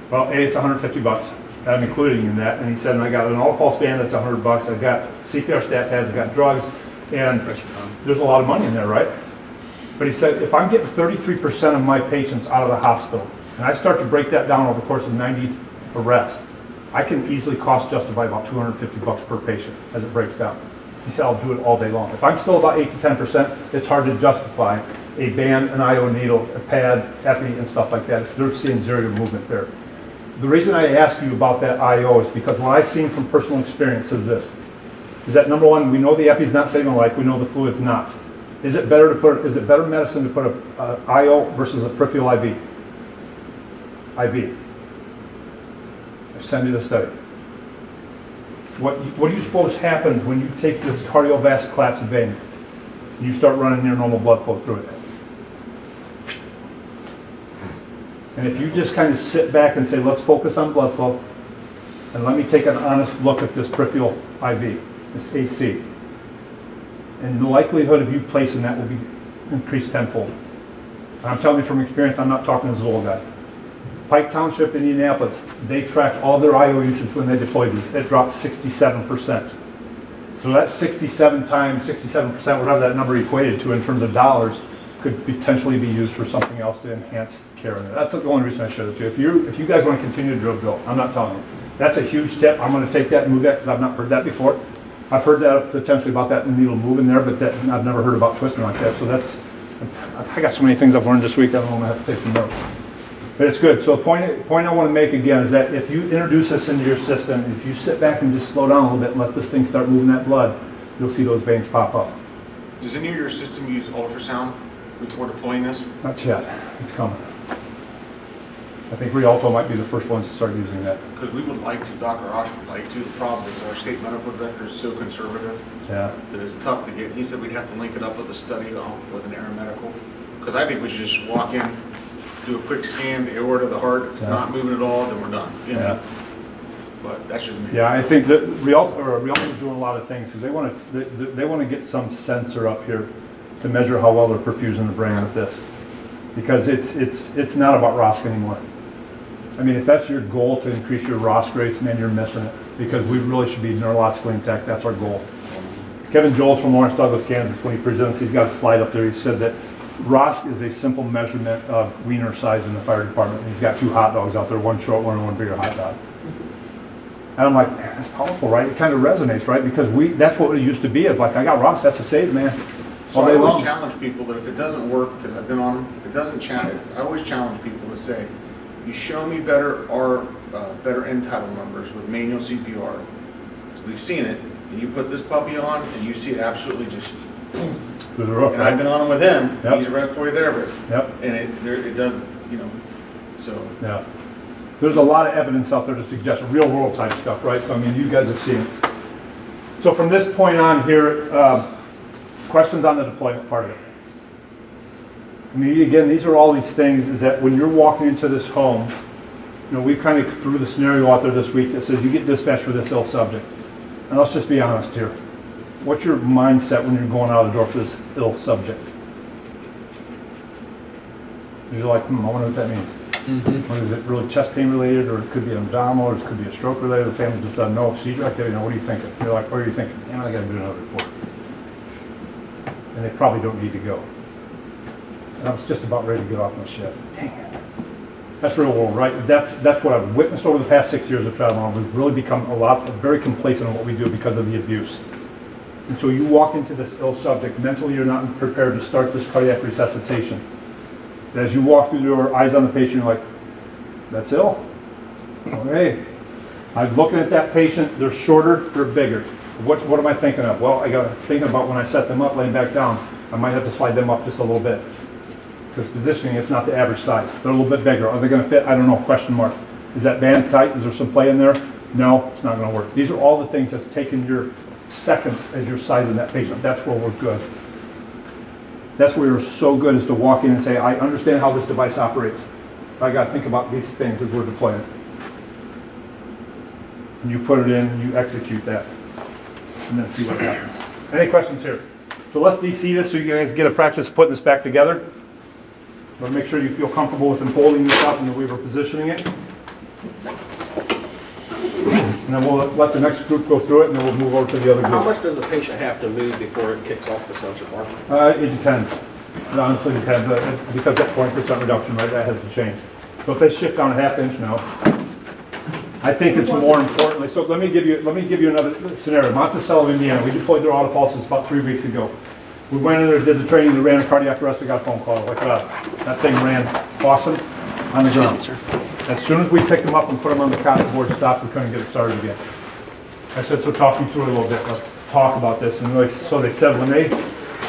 Well, A, it's 150 bucks. I'm including in that. And he said, and I got an all-pulse band that's 100 bucks. I've got CPR stat pads, I've got drugs, and there's a lot of money in there, right? But he said, if I'm getting 33% of my patients out of the hospital, and I start to break that down over the course of 90 arrests, I can easily cost justify about $250 per patient as it breaks down. He said, I'll do it all day long. If I'm still about 8 to 10%, it's hard to justify a band, an IO needle, a pad, epi, and stuff like that if they're seeing zero movement there. The reason I ask you about that IO is because what I've seen from personal experience is this, is that number one, we know the epi's not saving life, we know the fluid's not. Is it better medicine to put a IO versus a peripheral IV? IV. I send you the study. What do you suppose happens when you take this cardiovascular collapsed vein and you start running near normal blood flow through it? And if you just kind of sit back and say, let's focus on blood flow, and let me take an honest look at this peripheral IV, this AC, and the likelihood of you placing that will be increased tenfold. And I'm telling you from experience, I'm not talking to Zoll guy. Pike Township, Indianapolis, they tracked all their IO usage when they deployed these. It dropped 67%. So that's 67 times 67%, whatever that number equated to in terms of dollars, could potentially be used for something else to enhance care. That's the only reason I showed it to you. If you guys want to continue to drill, I'm not telling you. That's a huge tip. I'm going to take that and move that because I've not heard that before. I've heard that potentially about that needle moving there, but I've never heard about twisting like that. So I got so many things I've learned this week, I don't know, I'm going to have to take some notes. But it's good. So the point I want to make again is that if you introduce this into your system, if you sit back and just slow down a little bit and let this thing start moving that blood, you'll see those veins pop up. Does any of your system use ultrasound before deploying this? Not yet. It's coming. I think Rialto might be the first ones to start using that. Because we would like to, Dr. Osh would like to. The problem is our state medical director is so conservative Yeah. that it's tough to get. He said we'd have to link it up with a study with an aeromedical. Because I think we should just walk in, do a quick scan, the aorta, the heart. If it's not moving at all, then we're done. You know? Yeah. But that's just me. Yeah, I think that Rialto is doing a lot of things because they want to get some sensor up here to measure how well they're perfusing the brain with this, because it's not about ROSC anymore. I mean, if that's your goal to increase your ROSC rates, man, you're missing it, because we really should be neurologically intact. That's our goal. Kevin Jones from Lawrence Douglas, Kansas, when he presents, he's got a slide up there. He said that ROSC is a simple measurement of wiener size in the fire department. And he's got two hot dogs out there, one short one and one bigger hot dog. And I'm like, man, that's powerful, right? It kind of resonates, right? Because that's what it used to be. Of like, I got ROSC, that's a save, man. So I always challenge people that if it doesn't work, because I've been on them, if it doesn't challenge, I always challenge people to say, you show me better end tidal numbers with manual CPR. So we've seen it, and you put this puppy on, and you see it absolutely just. Through the roof, and I've been on with him. Yep. He's a respiratory therapist. Yep. And it does, so. Yeah. There's a lot of evidence out there to suggest real world type stuff, right? So I mean, you guys have seen it. So from this point on here, questions on the deployment part of it. I mean, again, these are all these things is that when you're walking into this home, we've kind of threw the scenario out there this week that says you get dispatched for this ill subject. And let's just be honest here. What's your mindset when you're going out the door for this ill subject? You're like, I wonder what that means. Or is it really chest pain related, or it could be an abdominal, or it could be a stroke related? The family just doesn't know. Seizure activity. What are you thinking? You're like, what are you thinking? I got to do another report. And they probably don't need to go. And I was just about ready to get off my ship. Dang it. That's real world, right? That's what I've witnessed over the past 6 years of traveling. We've really become very complacent in what we do because of the abuse. And so you walk into this ill subject, mentally you're not prepared to start this cardiac resuscitation. And as you walk through your eyes on the patient, you're like, that's ill. Okay. I'm looking at that patient, they're shorter, they're bigger. What am I thinking of? Well, I got thinking about when I set them up, laying back down, I might have to slide them up just a little bit. Because positioning, it's not the average size. They're a little bit bigger. Are they going to fit? I don't know, question mark. Is that band tight? Is there some play in there? No, it's not going to work. These are all the things that's taken your seconds as you're sizing that patient. That's where we're good. That's where we're so good, is to walk in and say, I understand how this device operates. But I got to think about these things as we're deploying it. And you put it in, and you execute that. And then see what happens. Any questions here? So let's DC this so you guys get a practice putting this back together. But make sure you feel comfortable with unfolding this up and the way we're positioning it. And then we'll let the next group go through it, and then we'll move over to the other group. How much does the patient have to move before it kicks off the sensor bar? It depends. It honestly depends. Because that 20% reduction, right, that has to change. So if they shift down a half inch now, I think it's more importantly, so let me give you another scenario. Monticello, Indiana, we deployed their auto pulses about 3 weeks ago. We went in there, did the training, they ran a cardiac arrest, I got a phone call, like that thing ran awesome on the ground. As soon as we picked them up and put them on the cot, the board stopped, we couldn't get it started again. I said, so talk me through it a little bit, let's talk about this. And so they said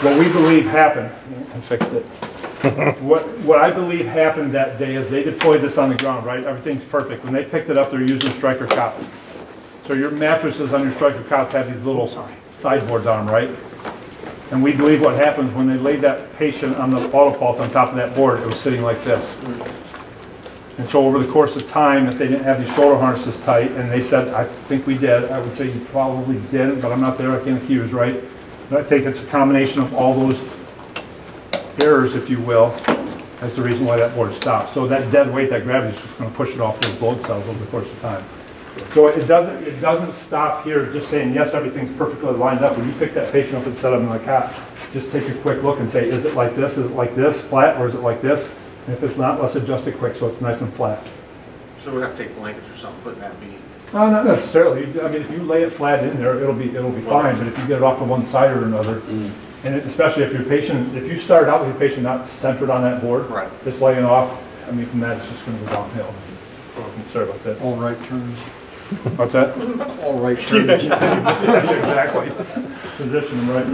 what we believe happened, I fixed it. What I believe happened that day is they deployed this on the ground, right? Everything's perfect. When they picked it up, they're using striker cots. So your mattresses on your striker cots have these little sideboards on them, right? And we believe what happens when they laid that patient on the auto pulse on top of that board, it was sitting like this. And so over the course of time, if they didn't have these shoulder harnesses tight, and they said, I think we did, I would say you probably didn't, but I'm not there, I can't accuse, right? But I think it's a combination of all those errors, if you will, as the reason why that board stopped. So that dead weight, that gravity is just going to push it off those blood cells over the course of time. So it doesn't stop here just saying, yes, everything's perfectly lined up. When you pick that patient up and set them in the cot, just take a quick look and say, is it like this, is it like this, flat, or is it like this? And if it's not, let's adjust it quick so it's nice and flat. So we have to take blankets or something, put that be. Not necessarily. I mean, if you lay it flat in there, it'll be fine. But if you get it off to one side or another, and especially if you start out with your patient not centered on that board, Right. just laying off, I mean, from that it's just going to go downhill. Sorry about that. All right turns. What's that? All right turns. Yeah, exactly. Position them right.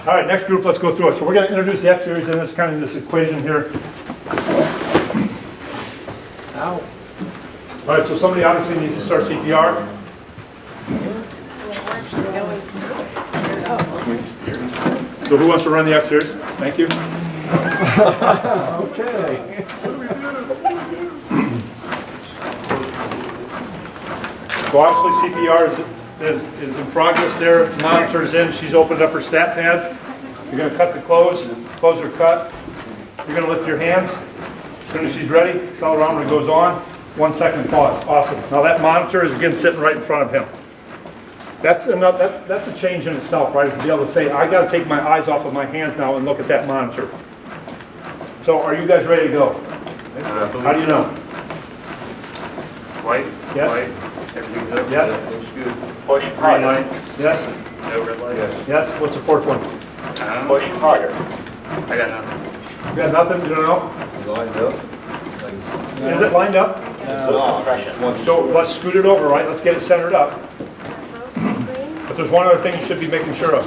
All right, next group, let's go through it. So we're going to introduce the X series in this kind of this equation here. Ow. All right, so somebody obviously needs to start CPR. So who wants to run the X series? Thank you. Okay. So obviously CPR is in progress there. Monitor's in. She's opened up her stat pads. You're going to cut the close are cut. You're going to lift your hands. As soon as she's ready, accelerometer goes on. 1 second pause. Awesome. Now that monitor is again sitting right in front of him. That's enough. That's a change in itself, right? Is to be able to say, I got to take my eyes off of my hands now and look at that monitor. So are you guys ready to go? How do you know? White? Yes. White. Everything's good? Yes. Looks good. Push Green lights. Yes. No red lights? Yes. What's the fourth one? Push harder. I got nothing. You got nothing? You don't know? Lined up. Is it lined up? So let's scoot it over, right? Let's get it centered up. But there's one other thing you should be making sure of.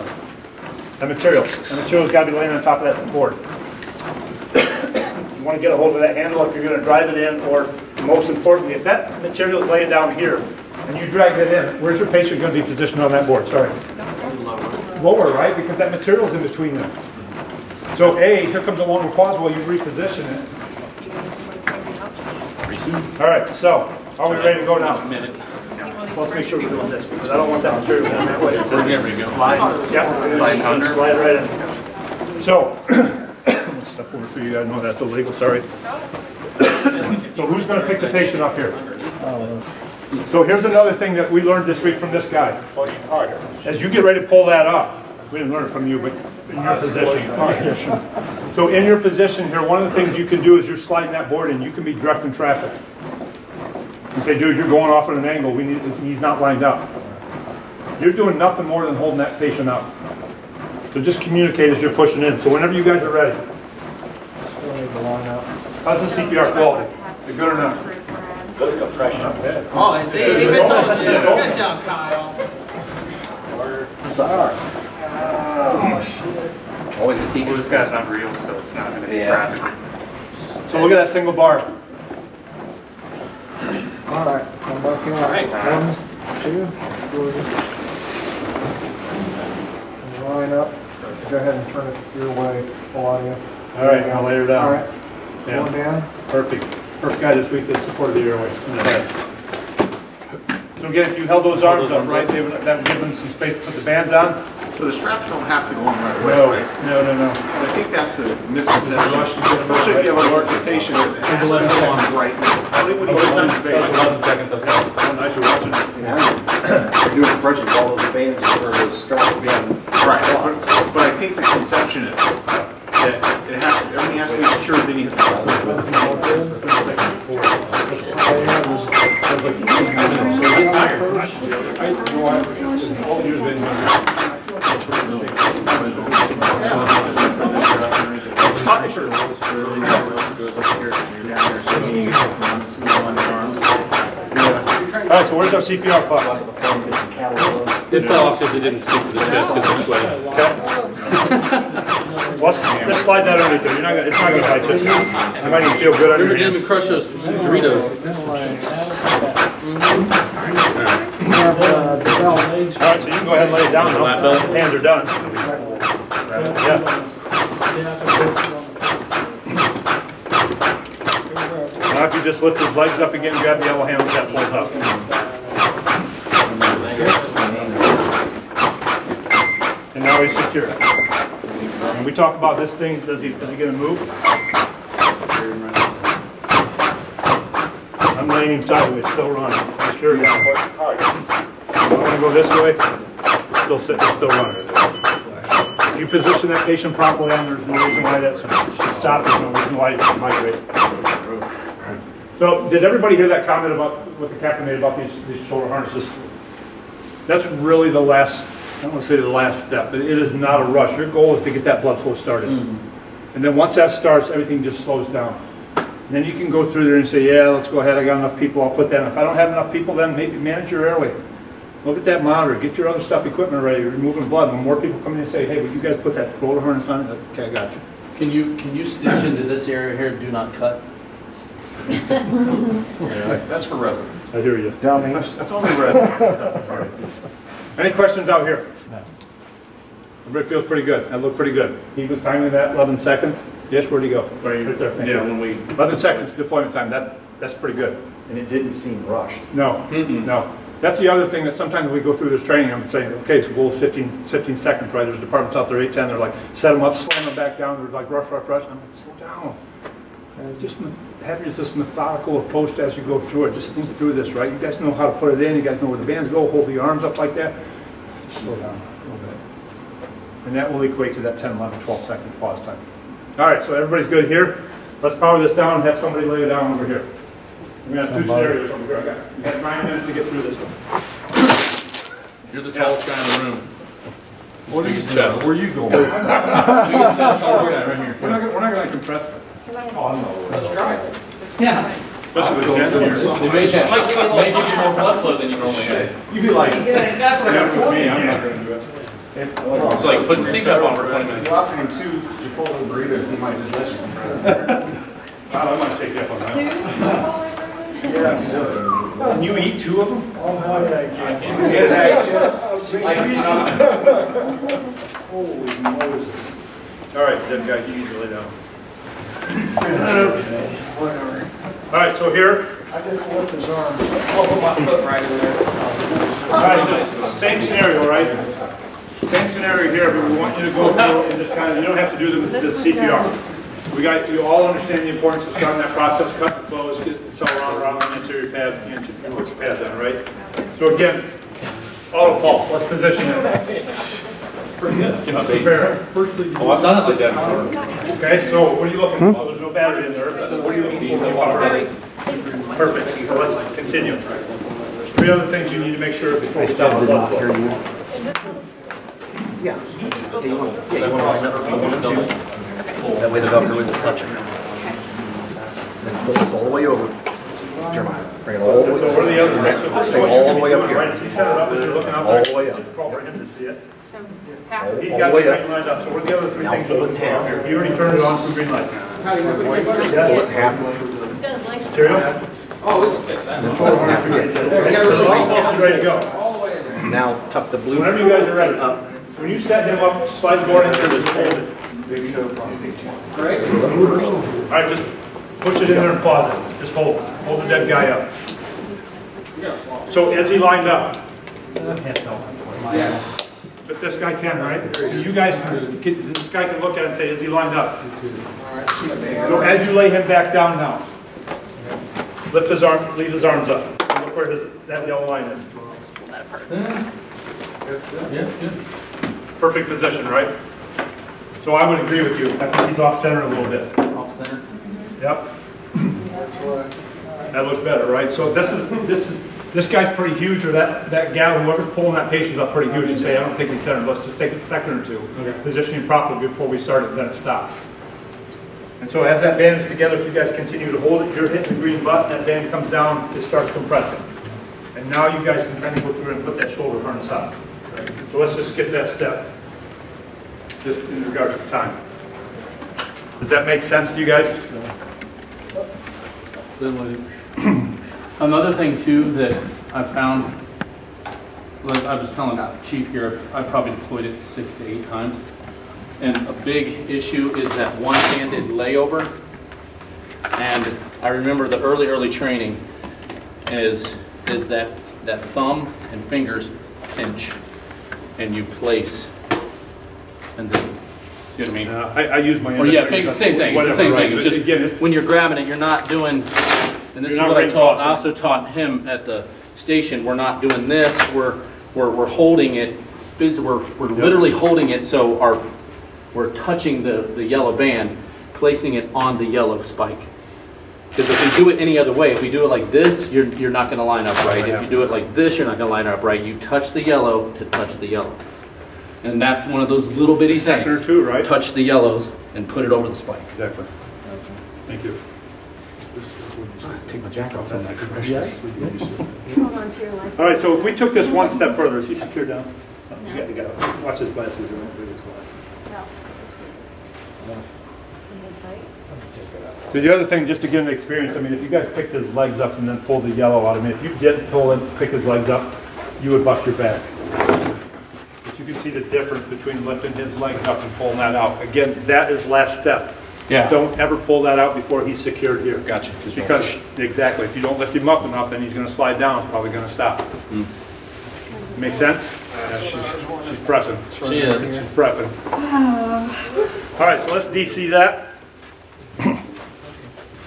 That material. That material's got to be laying on top of that board. You want to get a hold of that handle if you're going to drive it in, or most importantly, if that material is laying down here and you drag it in, where's your patient going to be positioned on that board? Sorry. Lower, right? Because that material's in between them. So A, here comes a long pause while you reposition it. All right, so are we ready to go now? Let's make sure we're doing this because I don't want that material down that way. Slide. Yeah. Slide under. Slide right in. So, let's step over so you guys know that's illegal, sorry. So who's going to pick the patient up here? So here's another thing that we learned this week from this guy. As you get ready to pull that up, we didn't learn it from you, but in your position. So in your position here, one of the things you can do is you're sliding that board in. You can be directing traffic. You say, dude, you're going off at an angle. He's not lined up. You're doing nothing more than holding that patient up. So just communicate as you're pushing in. So whenever you guys are ready. How's the CPR quality? Is it good or not? Good compression. Not bad. Oh, I see. He even told you. Good job, Kyle. Sorry. Always a teacher. Well, this guy's not real, so it's not going to be practical. So look at that single bar. All right, come back in. All right. 1, 2, 3. Line up. Go ahead and turn it your way, Claudia. All right, now lay her down. All right. Yeah. Going down. Perfect. First guy this week that supported the airway in the head. So again, if you held those arms up, right, that would give them some space to put the bands on. So the straps don't have to go on right away, No, right? no, no, no. Because I think that's the misconception. Especially if you have a larger patient that has to go on right now. Only when you get time space. 11 seconds, I said. Oh, nice, you're watching. You're doing approaches, all those bands or those straps being. Right, but I think the conception is, that everything has to be secure, then you have to. All right, so where's our CPR puck? It fell off because it didn't stick to the chest because I'm sweating. Let's slide that underneath there. You're not gonna, it's not gonna bite you. You might even feel good on your Remember, didn't hands. even crush those Doritos. All right, so you can go ahead and lay it down now. Lap belt. His hands are done. Yeah. Now if you just lift his legs up again, grab the yellow handle that pulls up. And now he's secure. And we talk about this thing, is he gonna move? I'm laying him sideways, still running. You sure? I wanna go this way, still sitting, still running. If you position that patient properly on, there's no reason why that should stop, there's no reason why it should migrate. So, did everybody hear that comment about what the captain made about these shoulder harnesses? That's really the last, I don't want to say the last step, but it is not a rush. Your goal is to get that blood flow started. And then once that starts, everything just slows down. And then you can go through there and say, yeah, let's go ahead, I got enough people, I'll put that in. If I don't have enough people, then maybe manage your airway. Look at that monitor, get your other stuff, equipment ready, you're removing blood. When more people come in and say, hey, will you guys put that shoulder harness on? Okay, I got you. Can you stitch into this area here, do not cut? That's for residents. I hear you. That's only residents. That's all right. Any questions out here? No. Everybody feels pretty good. That looked pretty good. He was timing that 11 seconds. Yes, where'd he go? Right there. Thank you. When we 11 seconds deployment time. That's pretty good. And it didn't seem rushed. No, no. That's the other thing that sometimes we go through this training, I'm saying, okay, so goal is 15 seconds, right? There's departments out there, 8, 10, they're like, set them up, slam them back down, they're like, rush. I'm like, slow down. Just have this methodical approach as you go through it. Just think through this, right? You guys know how to put it in, you guys know where the bands go, hold the arms up like that. Just slow down a little bit. And that will equate to that 10, 11, 12 seconds pause time. All right, so everybody's good here. Let's power this down and have somebody lay it down over here. We're going to have 2 scenarios over here. We got 9 minutes to get through this one. You're the tallest guy in the room. What are you Biggest chest. Where are you going? Biggest chest, tallest guy right here. We're not going to compress it. Let's try it. Yeah. Especially with Jen here. It may give you more blood flow than you normally get. You'd be like, That's what I'm for me. I'm not going to do it. It's like putting CPAP on for 20 minutes. You offer him 2 Chipotle burritos, he might just let you compress it. I might take you up on that. Yes. Can you eat 2 of them? Oh, no, I can't. Holy Moses. All right, then guys, you usually down. All right, so here. I didn't lift his arm. I'll put my foot right in there. All right, just same scenario, right? Same scenario here, but we want you to go through and just kind of, you don't have to do the CPR. You all understand the importance of starting that process, cut the close, get the Accelerometer on the anterior pad, the anterior pad then, right? So again, auto pulse, let's position it. Pretty good. Let's prepare it. Oh, I've done it like that before. Okay, so what are you looking for? There's no battery in there. So what are you looking for? Perfect, so let's continue. There's 3 other things you need to make sure before we start the blood flow. Yeah. You want to line up if you want to. That way the Velcro isn't touching. Then flip this all the way over. Jeremiah, bring it all the way So what are the other things? So this is Stay what all you're the way up doing, here. right? As he set it up, as you're looking up All there, the way up. it's difficult for him to see it. So half. He's All got the the way up. green lined up, so what are the other 3 Now things fold you're it in looking half. for? You already turned it on for green light. Fold it Yes. in half. He's got his legs. Material? Oh, we can fix that. So all pulse is ready to go. All the way in there. Now tuck the blue. Whenever you guys are ready. Up. When you set him up, slide the board into this, hold it. Big toe prostate tube. Great. All right, just push it in there and pause it. Just hold the dead guy up. So as he lined up, Yeah. but this guy can, right? So you guys, this guy can look at it and say, is he lined up? So as you lay him back down now, lift his arm, leave his arms up. Look where that yellow line is. Pull that apart. Yeah, good. Perfect position, right? So I would agree with you. I think he's off center a little bit. Off center. Yep. That looks better, right? So this guy's pretty huge, or that gal, whoever's pulling that patient up pretty huge, you say, I don't think he's centered. Let's just take a second or two. Okay. Position him properly before we start it, then it stops. And so as that band is together, if you guys continue to hold it, you're hitting the green button, that band comes down, it starts compressing. And now you guys can kind of go through and put that shoulder harness on. Right? So let's just skip that step, just in regards to time. Does that make sense to you guys? Another thing too that I found, like I was telling Chief here, I probably deployed it 6 to 8 times. And a big issue is that one-handed layover. And I remember the early training is that thumb and fingers pinch and you place. And then, see what I mean? I use my Or yeah, same thing. It's the same thing. It's just when you're grabbing it, you're not doing. And this is what I taught. I also taught him at the station. We're not doing this. We're holding it. We're literally holding it. So we're touching the yellow band, placing it on the yellow spike. Because if we do it any other way, if we do it like this, you're not going to line up right. If you do it like this, you're not going to line up right. You touch the yellow to touch the yellow. And that's one of those little bitty things. Second or two, right? Touch the yellows and put it over the spike. Exactly. Thank you. Take my jacket off on that. Hold on to your life. All right, so if we took this one step further, is he secured down? No. You gotta watch his glasses. You won't read his glasses. No. Is it tight? So the other thing, just to get an experience, I mean, if you guys picked his legs up and then pulled the yellow out, I mean, if you didn't pull and pick his legs up, you would bust your back. But you can see the difference between lifting his legs up and pulling that out. Again, that is last step. Yeah. Don't ever pull that out before he's secured here. Gotcha. Because, exactly, if you don't lift him up enough, then he's going to slide down, probably going to stop. Make sense? Yeah, she's pressing. She is. She's prepping. All right, so let's DC that.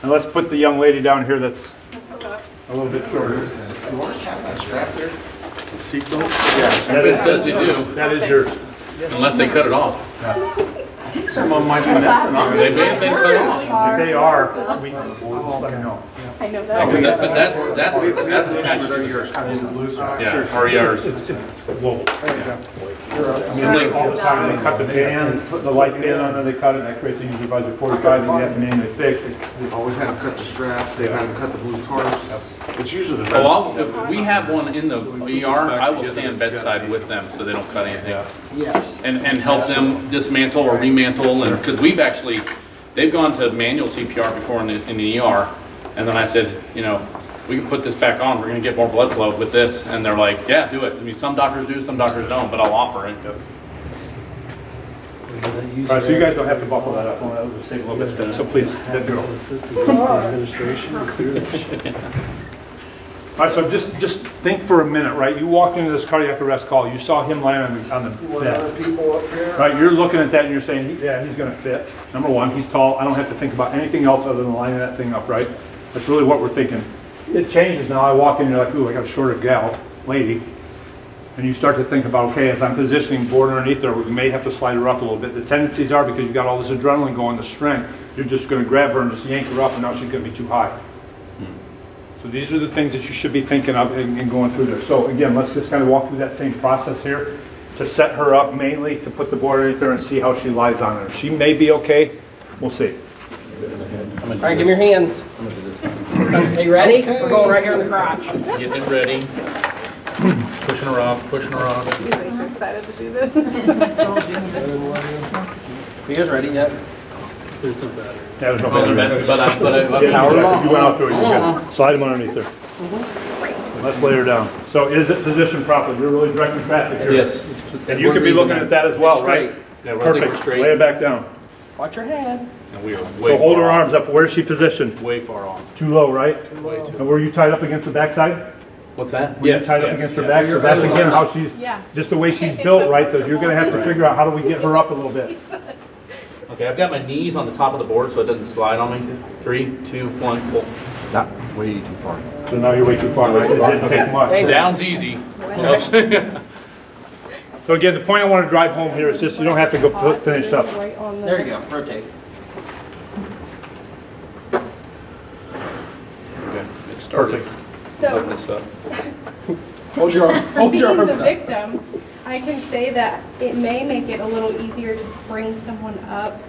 And let's put the young lady down here that's a little bit shorter. Strap there? Seatbelt? Yeah, it says they do. That is yours. Unless they cut it off. Someone might be missing on They may have been cut off. If they are, just let me know. I know that. But that's attached to yours. Yeah, or yours. It's global. I mean, like all the time, they cut the band, put the light band on, then they cut it, and that creates a user budget 45, and you have to manually fix it. They've always had them cut the straps, they've had them cut the blue tarps. It's usually the best. Well, if we have one in the ER, I will stand bedside with them so they don't cut anything. Yes. And help them dismantle or remantle, and because they've gone to manual CPR before in the ER, and then I said, we can put this back on, we're gonna get more blood flow with this, and they're like, yeah, do it. I mean, some doctors do, some doctors don't, but I'll offer it. All right, so you guys don't have to buckle that up, I'll just save a little bit, so please, let go. All right, so just think for a minute, right? You walked into this cardiac arrest call, you saw him lying on the bed. Right, you're looking at that and you're saying, yeah, he's gonna fit. Number one, he's tall, I don't have to think about anything else other than lining that thing up, right? That's really what we're thinking. It changes now, I walk in and you're like, ooh, I got a shorter lady. And you start to think about, okay, as I'm positioning board underneath her, we may have to slide her up a little bit. The tendencies are, because you got all this adrenaline going, the strength, you're just gonna grab her and just yank her up, and now she's gonna be too high. So these are the things that you should be thinking of and going through there. So again, let's just kind of walk through that same process here to set her up, mainly to put the board underneath her and see how she lies on her. She may be okay, we'll see. All right, give me your hands. Are you ready? We're going right here in the crotch. Getting it ready. Pushing her off, pushing her off. He's way too excited to do this. You guys ready yet? Yeah, there's no better. But You went out through it, you guys slide them underneath her. Let's lay her down. So is it positioned properly? You're really directing traffic here. Yes. And you could be looking at that as well, right? Yeah, we're Perfect. straight. Lay it back down. Watch your head. And we are way So hold her far arms up. Where's she positioned? off. Way far off. Too low, right? Way too. And were you tied up against the backside? What's that? Were you tied up against her back? So that's again how she's, Yeah. just the way she's built, right? So you're gonna have to figure out how do we get her up a little bit. Okay, I've got my knees on the top of the board so it doesn't slide on me. 3, 2, 1, pull. Not way too far. So now you're way too far, right? It didn't take much. Down's easy. Oops. So again, the point I want to drive home here is just you don't have to go finish up. Right on the- There you go, rotate. Okay, it started. Perfect. So, Open this up. Hold your arm, hold your being the arms up. victim, I can say that it may make it a little easier to bring someone up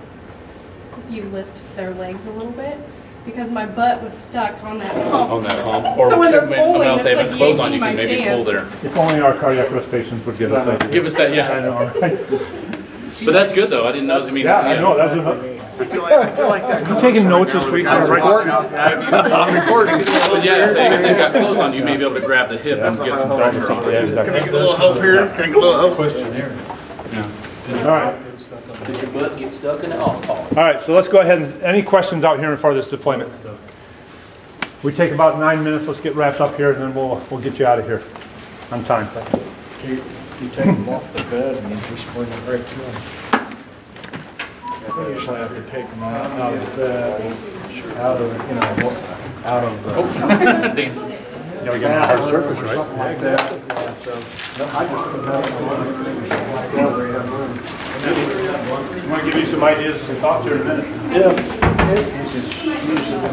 if you lift their legs a little bit, because my butt was stuck on that hump. On that hump. Or So when they're I mean, pulling, if they it's have like clothes on, you yanking can my maybe pull pants. there. If only our cardiac arrest patients would give us that. Give us that, I yeah. know, right? But that's good though, I didn't know, I mean. Yeah, I know, that's enough. I feel like that. You taking notes this week? Guys are walking out. I'm recording. But yeah, if they've got clothes on, you may be able to grab the hip and get some pressure on Yeah, it. exactly. Can I get a little help here? Can I get a little help? Questionnaire. All right. Did your butt get stuck in it? Oh, All right, so let's go ahead and, any questions out here in front of this deployment? We take about 9 minutes, let's get wrapped up here and then we'll get you out of here on time. You take them off the bed and you just bring them right to them. I usually have to take them out of the bed, out of the. Dancing. You gotta get on a hard surface, right? Like that. So, I just put that on. I want to give you some ideas, some thoughts here in a minute. If you could use it.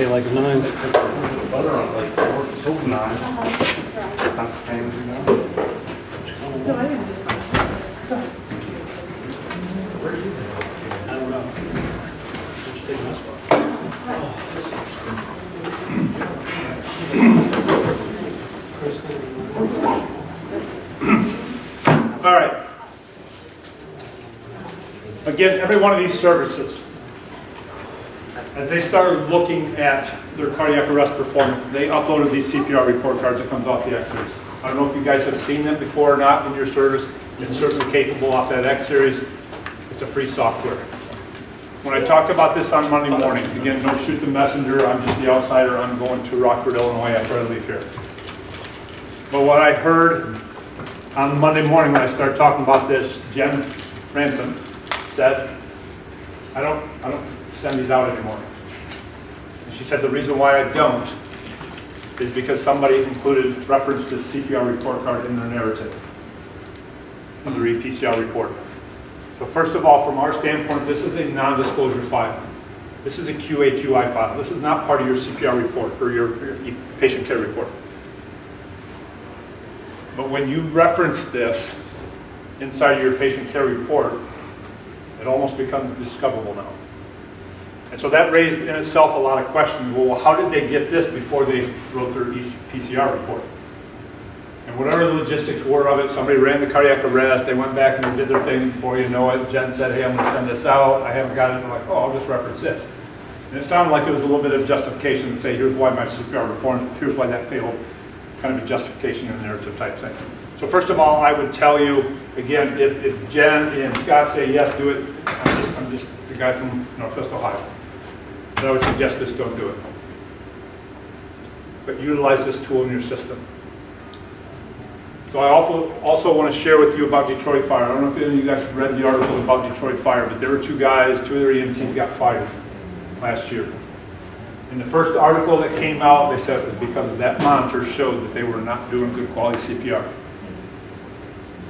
say like nines. All right. Again, every one of these services, as they started looking at their cardiac arrest performance, they uploaded these CPR report cards that comes off the X-Series. I don't know if you guys have seen them before or not in your service. It's certainly capable off that X-Series. It's a free software. When I talked about this on Monday morning, again, don't shoot the messenger, I'm just the outsider, I'm going to Rockford, Illinois after I leave here. But what I heard on Monday morning when I started talking about this, Jen Ransom said, I don't send these out anymore. And she said the reason why I don't is because somebody included reference to CPR report card in their narrative of the PCR report. So first of all, from our standpoint, this is a non-disclosure file. This is a QA/QI file. This is not part of your CPR report or your patient care report. But when you reference this inside of your patient care report, it almost becomes discoverable now. And so that raised in itself a lot of questions. Well, how did they get this before they wrote their PCR report? And whatever the logistics were of it, somebody ran the cardiac arrest, they went back and they did their thing. Before you know it, Jen said, hey, I'm going to send this out. I haven't got it. And I'm like, oh, I'll just reference this. And it sounded like it was a little bit of justification to say, here's why my CPR performed, here's why that failed. Kind of a justification and narrative type thing. So first of all, I would tell you, again, if Jen and Scott say, yes, do it, I'm just the guy from Northwest Ohio. But I would suggest just don't do it. But utilize this tool in your system. So I also want to share with you about Detroit Fire. I don't know if any of you guys read the article about Detroit Fire, but there were two guys, two of their EMTs got fired last year. In the first article that came out, they said it was because of that monitor showed that they were not doing good quality CPR.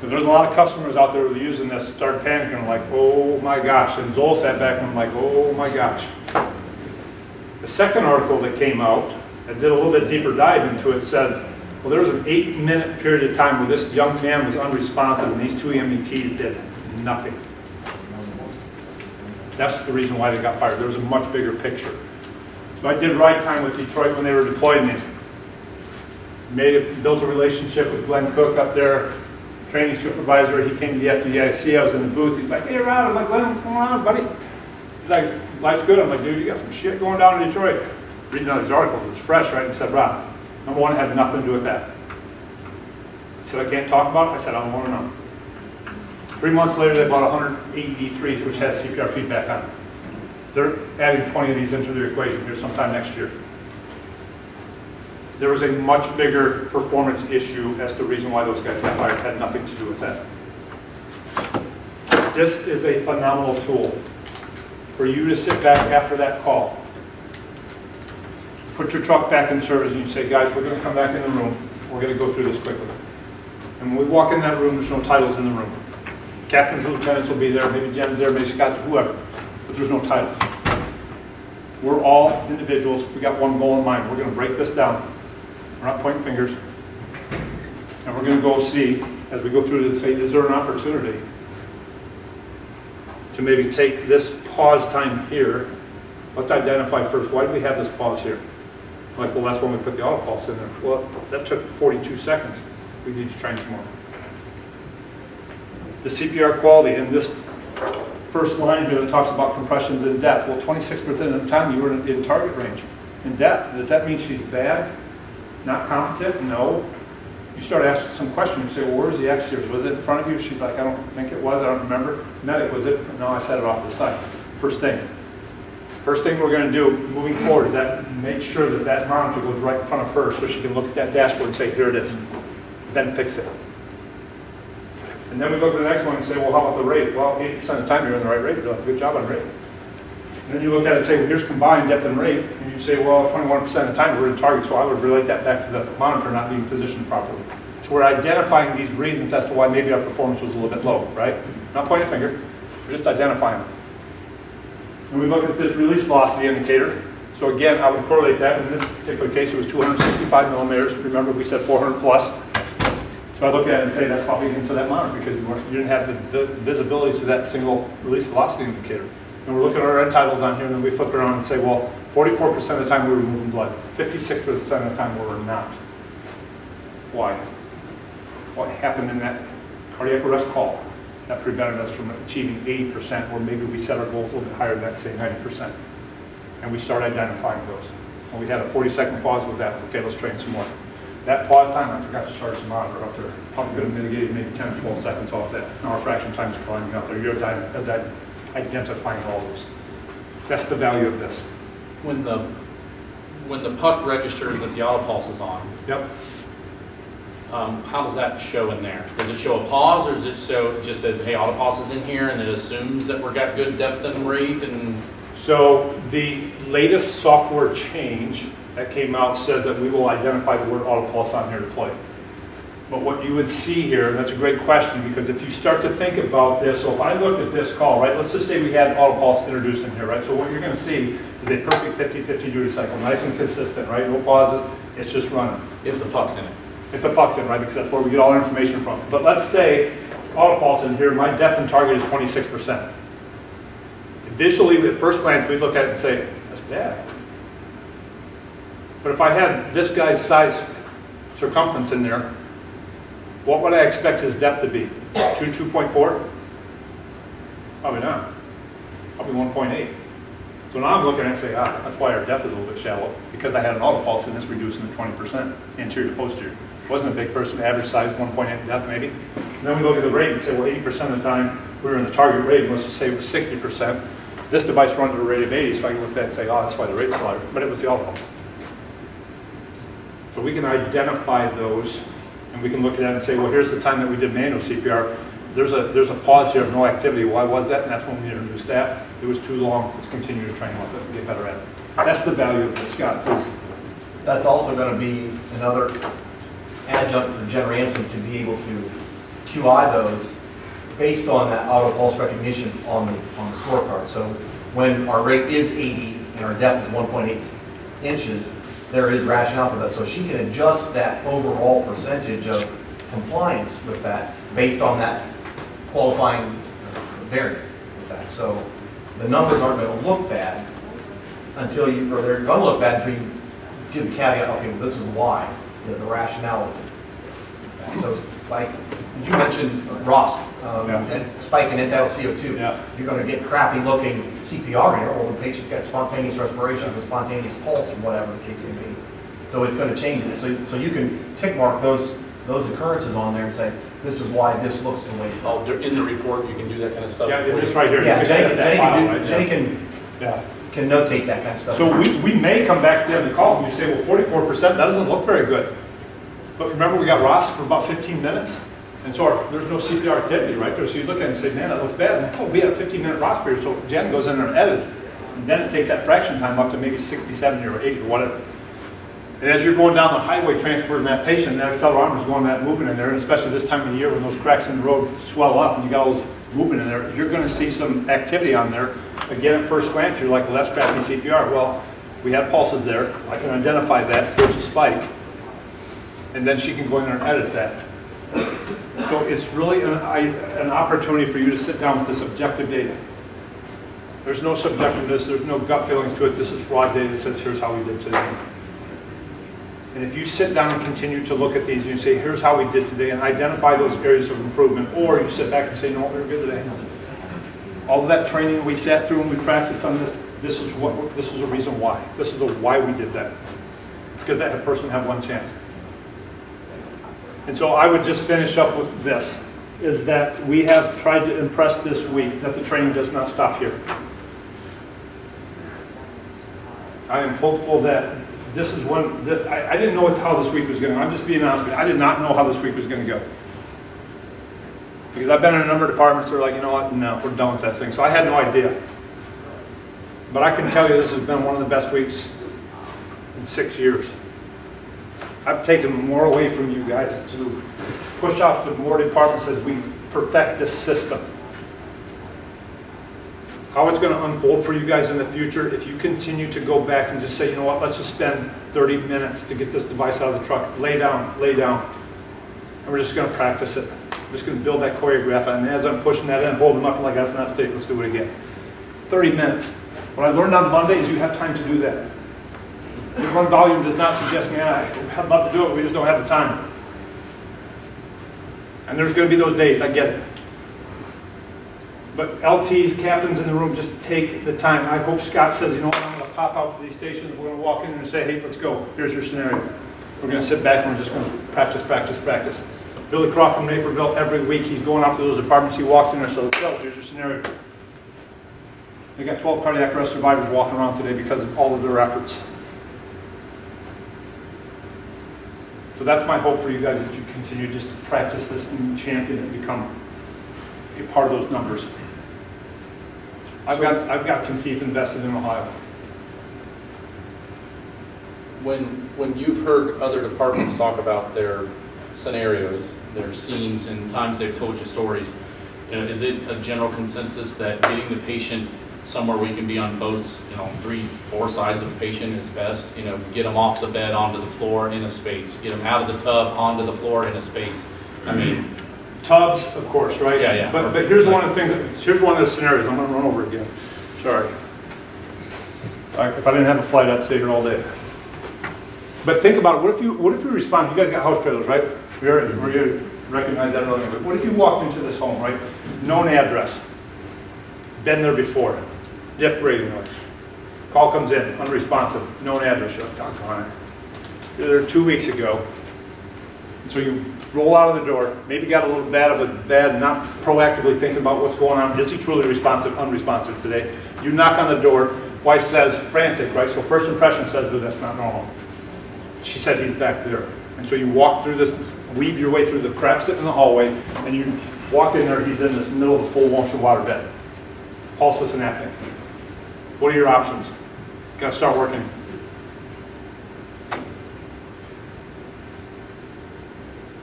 So there's a lot of customers out there who are using this, started panicking, like, oh my gosh. And Zoll sat back and I'm like, oh my gosh. The second article that came out, that did a little bit deeper dive into it, said, well, there was an 8-minute period of time where this young man was unresponsive and these two EMTs did nothing. That's the reason why they got fired. There was a much bigger picture. So I did ride time with Detroit when they were deploying these. Built a relationship with Glenn Cook up there, training supervisor. He came to the FDIC. I was in the booth. He's like, hey, Rod. I'm like, Glenn, what's going on, buddy? He's like, life's good. I'm like, dude, you got some shit going down in Detroit. Reading all these articles. It was fresh, right? And he said, Rod, number one, it had nothing to do with that. He said, I can't talk about it. I said, I don't want to know. 3 months later, they bought 180 D3s, which has CPR feedback on it. They're adding 20 of these into their equation here sometime next year. there was a much bigger performance issue as to the reason why those guys got fired. Had nothing to do with that. This is a phenomenal tool for you to sit back after that call, put your truck back in service, and you say, guys, we're going to come back in the room. We're going to go through this quickly. And when we walk in that room, there's no titles in the room. Captains and lieutenants will be there, maybe Jen's there, maybe Scott's, whoever, but there's no titles. We're all individuals. We got one goal in mind. We're going to break this down. We're not pointing fingers. And we're going to go see, as we go through this, say, is there an opportunity to maybe take this pause time here? Let's identify first, why do we have this pause here? Like, well, that's when we put the auto pulse in there. Well, that took 42 seconds. We need to train some more. The CPR quality in this first line here that talks about compressions in depth. Well, 26% of the time you were in target range in depth. Does that mean she's bad? Not competent? No. You start asking some questions. You say, well, where's the X series? Was it in front of you? She's like, I don't think it was. I don't remember. Medic, was it? No, I set it off to the side. First thing we're going to do moving forward is that make sure that that monitor goes right in front of her so she can look at that dashboard and say, here it is. Then fix it. And then we go to the next one and say, well, how about the rate? Well, 80% of the time you're in the right rate. You're doing a good job on rate. And then you look at it and say, well, here's combined depth and rate. And you say, well, 21% of the time we're in target, so I would relate that back to the monitor not being positioned properly. So we're identifying these reasons as to why maybe our performance was a little bit low, right? Not pointing a finger, we're just identifying them. And we look at this release velocity indicator. So again, I would correlate that. In this particular case, it was 265 millimeters. Remember, we said 400 plus. So I look at it and say that's probably into that monitor because you didn't have the visibility to that single release velocity indicator. And we're looking at our end titles on here, and then we flip around and say, well, 44% of the time we were moving blood, 56% of the time we were not. Why? What happened in that cardiac arrest call that prevented us from achieving 80%, or maybe we set our goal a little bit higher than that, say 90%. And we start identifying those. And we had a 40-second pause with that. Okay, let's train some more. That pause time, I forgot to charge the monitor up there. Probably could have mitigated maybe 10 or 12 seconds off that. Now our fraction time is climbing up there. You're identifying all those. That's the value of this. When the puck registers that the auto pulse is on, yep. How does that show in there? Does it show a pause, or does it show, it just says, hey, auto pulse is in here, and it assumes that we've got good depth and rate? And so the latest software change that came out says that we will identify the word auto pulse on here to play. But what you would see here, and that's a great question, because if you start to think about this, so if I looked at this call, right, let's just say we had auto pulse introduced in here, right? So what you're going to see is a perfect 50-50 duty cycle, nice and consistent, right? No pauses, it's just running. If the puck's in it. If the puck's in, right, because that's where we get all our information from. But let's say auto pulse in here, my depth and target is 26%. Visually, at first glance, we'd look at it and say, that's bad. But if I had this guy's size circumference in there, what would I expect his depth to be? 2.4? Probably not. Probably 1.8. So now I'm looking at it and say, that's why our depth is a little bit shallow, because I had an auto pulse in this reducing to 20% anterior to posterior. Wasn't a big person, average size, 1.8 depth maybe. And then we look at the rate and say, well, 80% of the time we were in the target rate, let's just say it was 60%. This device runs at a rate of 80, so I can look at that and say, that's why the rate's lower, but it was the auto pulse. So we can identify those, and we can look at that and say, well, here's the time that we did manual CPR. There's a pause here of no activity. Why was that? And that's when we introduced that. It was too long. Let's continue to train with it and get better at it. That's the value of this. Scott, please. That's also going to be another adjunct for Jen Ransom to be able to QI those based on that auto pulse recognition on the scorecard. So when our rate is 80 and our depth is 1.8 inches, there is rationale for that. So she can adjust that overall percentage of compliance with that based on that qualifying variant with that. So the numbers aren't going to look bad until you, or they're going to look bad until you give the caveat, okay, well, this is why, the rationality. So like you mentioned ROSC, spike in end-tidal CO2. Yeah. You're going to get crappy looking CPR here, or the patient got spontaneous respirations, a spontaneous pulse, or whatever the case may be. So it's going to change it. So you can tick mark those occurrences on there and say, this is why this looks the way it does. In the report, you can do that kind of stuff. Yeah, this right here. Yeah, Jenny can. Yeah. can notate that kind of stuff. So we may come back to the end of the call and you say, well, 44%, that doesn't look very good. But remember, we got Ross for about 15 minutes, and so there's no CPR activity right there. So you look at it and say, man, that looks bad. And, oh, we had a 15-minute Ross period, so Jen goes in there and edits. And then it takes that fraction time up to maybe 60, 70, or 80, or whatever. And as you're going down the highway transporting that patient, that accelerometer is going that movement in there, and especially this time of the year when those cracks in the road swell up and you got all this movement in there, you're going to see some activity on there. Again, at first glance, you're like, well, that's crappy CPR. Well, we have pulses there. I can identify that. Here's a spike. And then she can go in there and edit that. So it's really an opportunity for you to sit down with this objective data. There's no subjectiveness, there's no gut feelings to it. This is raw data that says, here's how we did today. And if you sit down and continue to look at these, you say, here's how we did today, and identify those areas of improvement, or you sit back and say, no, we're good today. All of that training we sat through and we practiced on this, this is a reason why. This is the why we did that. Because that person had one chance. And so I would just finish up with this, is that we have tried to impress this week that the training does not stop here. I am hopeful that this is one, that I didn't know how this week was going to go. I'm just being honest with you. I did not know how this week was going to go. Because I've been in a number of departments that are like, you know what, no, we're done with that thing. So I had no idea. But I can tell you this has been one of the best weeks in 6 years. I've taken more away from you guys to push off to more departments as we perfect this system. How it's going to unfold for you guys in the future, if you continue to go back and just say, you know what, let's just spend 30 minutes to get this device out of the truck, lay down, and we're just going to practice it. I'm just going to build that choreograph, and as I'm pushing that in, hold them up, and like, that's not straight, let's do it again. 30 minutes. What I learned on Monday is you have time to do that. The run volume does not suggest, man, I'd love to do it, we just don't have the time. And there's going to be those days, I get it. But LTs, captains in the room, just take the time. I hope Scott says, you know what, I'm going to pop out to these stations, we're going to walk in and say, hey, let's go, here's your scenario. We're going to sit back and we're just going to practice, practice, practice. Billy Croft from Naperville, every week he's going out to those departments, he walks in there, so let's go, here's your scenario. They got 12 cardiac arrest survivors walking around today because of all of their efforts. So that's my hope for you guys, that you continue just to practice this and champion and get part of those numbers. I've got some teeth invested in Ohio. When you've heard other departments talk about their scenarios, their scenes, and times they've told you stories, you know, is it a general consensus that getting the patient somewhere we can be on both, 3, 4 sides of the patient is best? Get them off the bed onto the floor in a space, get them out of the tub onto the floor in a space. I mean, tubs, of course, right? Yeah. But here's one of the things. Here's one of the scenarios. I'm going to run over again. Sorry. If I didn't have a flight, I'd stay here all day. But think about it. What if you respond? You guys got house trailers, right? You recognize that earlier. But what if you walked into this home, right? Known address. Been there before. Diff rating. Call comes in, unresponsive. Known address. You're like, doggone it. You're there 2 weeks ago. So you roll out of the door, maybe got a little bad, not proactively thinking about what's going on. Is he truly responsive, unresponsive today? You knock on the door, wife says, frantic, right? So first impression says that that's not normal. She said he's back there. And so you walk through this, weave your way through the crap sitting in the hallway, and you walk in there, he's in the middle of the full motion water bed. Pulseless and apnea. What are your options? Gotta start working.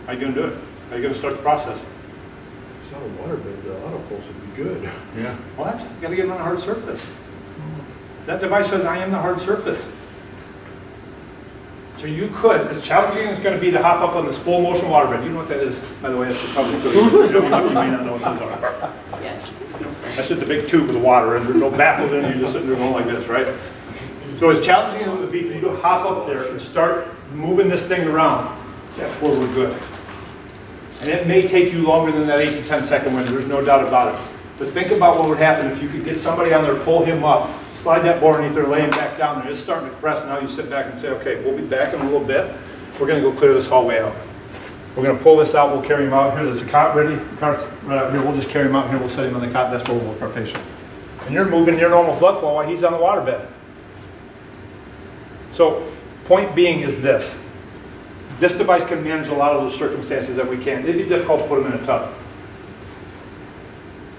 How are you going to do it? How are you going to start the process? It's not a water bed, the auto pulse would be good. Yeah. What? You got to get them on a hard surface. That device says, I am the hard surface. So you could, as challenging as it's going to be to hop up on this full motion water bed. You know what that is? By the way, that's probably good. You may not know what those are. Yes. That's just a big tube with water, and there's no baffles in it. You're just sitting there going like this, right? So as challenging as it would be for you to hop up there and start moving this thing around, that's where we're good. And it may take you longer than that 8 to 10 second window, there's no doubt about it. But think about what would happen if you could get somebody on there, pull him up, slide that board underneath there, lay him back down there, just starting to compress. Now you sit back and say, okay, we'll be back in a little bit. We're going to go clear this hallway out. We're going to pull this out, we'll carry him out. Here, there's a cot ready. The cart's right out here, we'll just carry him out here, we'll set him on the cot. That's where we'll work our patient. And you're moving your normal blood flow while he's on the waterbed. So, point being is this. This device can manage a lot of those circumstances that we can't. It'd be difficult to put him in a tub.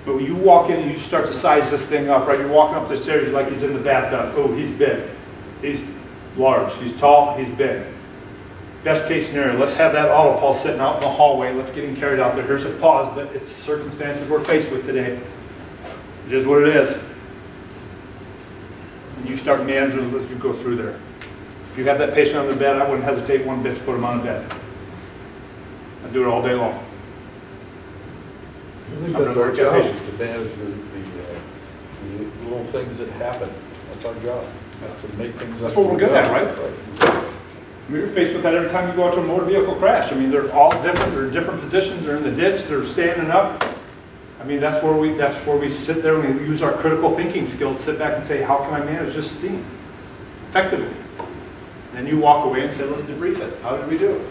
But when you walk in and you start to size this thing up, right? You're walking up the stairs, you're like he's in the bathtub. Oh, he's big. He's large. He's tall. He's big. Best case scenario, let's have that auto pulse sitting out in the hallway. Let's get him carried out there. Here's a pause, but it's the circumstances we're faced with today. It is what it is. And you start managing as you go through there. If you have that patient on the bed, I wouldn't hesitate one bit to put him on the bed. I'd do it all day long. I think that's our job, is to manage the little things that happen. That's our job, to make things. That's what we're good at, right? I mean, you're faced with that every time you go out to a motor vehicle crash. I mean, they're all different. They're in different positions. They're in the ditch. They're standing up. I mean, that's where we sit there and we use our critical thinking skills to sit back and say, how can I manage this scene effectively? And then you walk away and say, let's debrief it. How did we do it?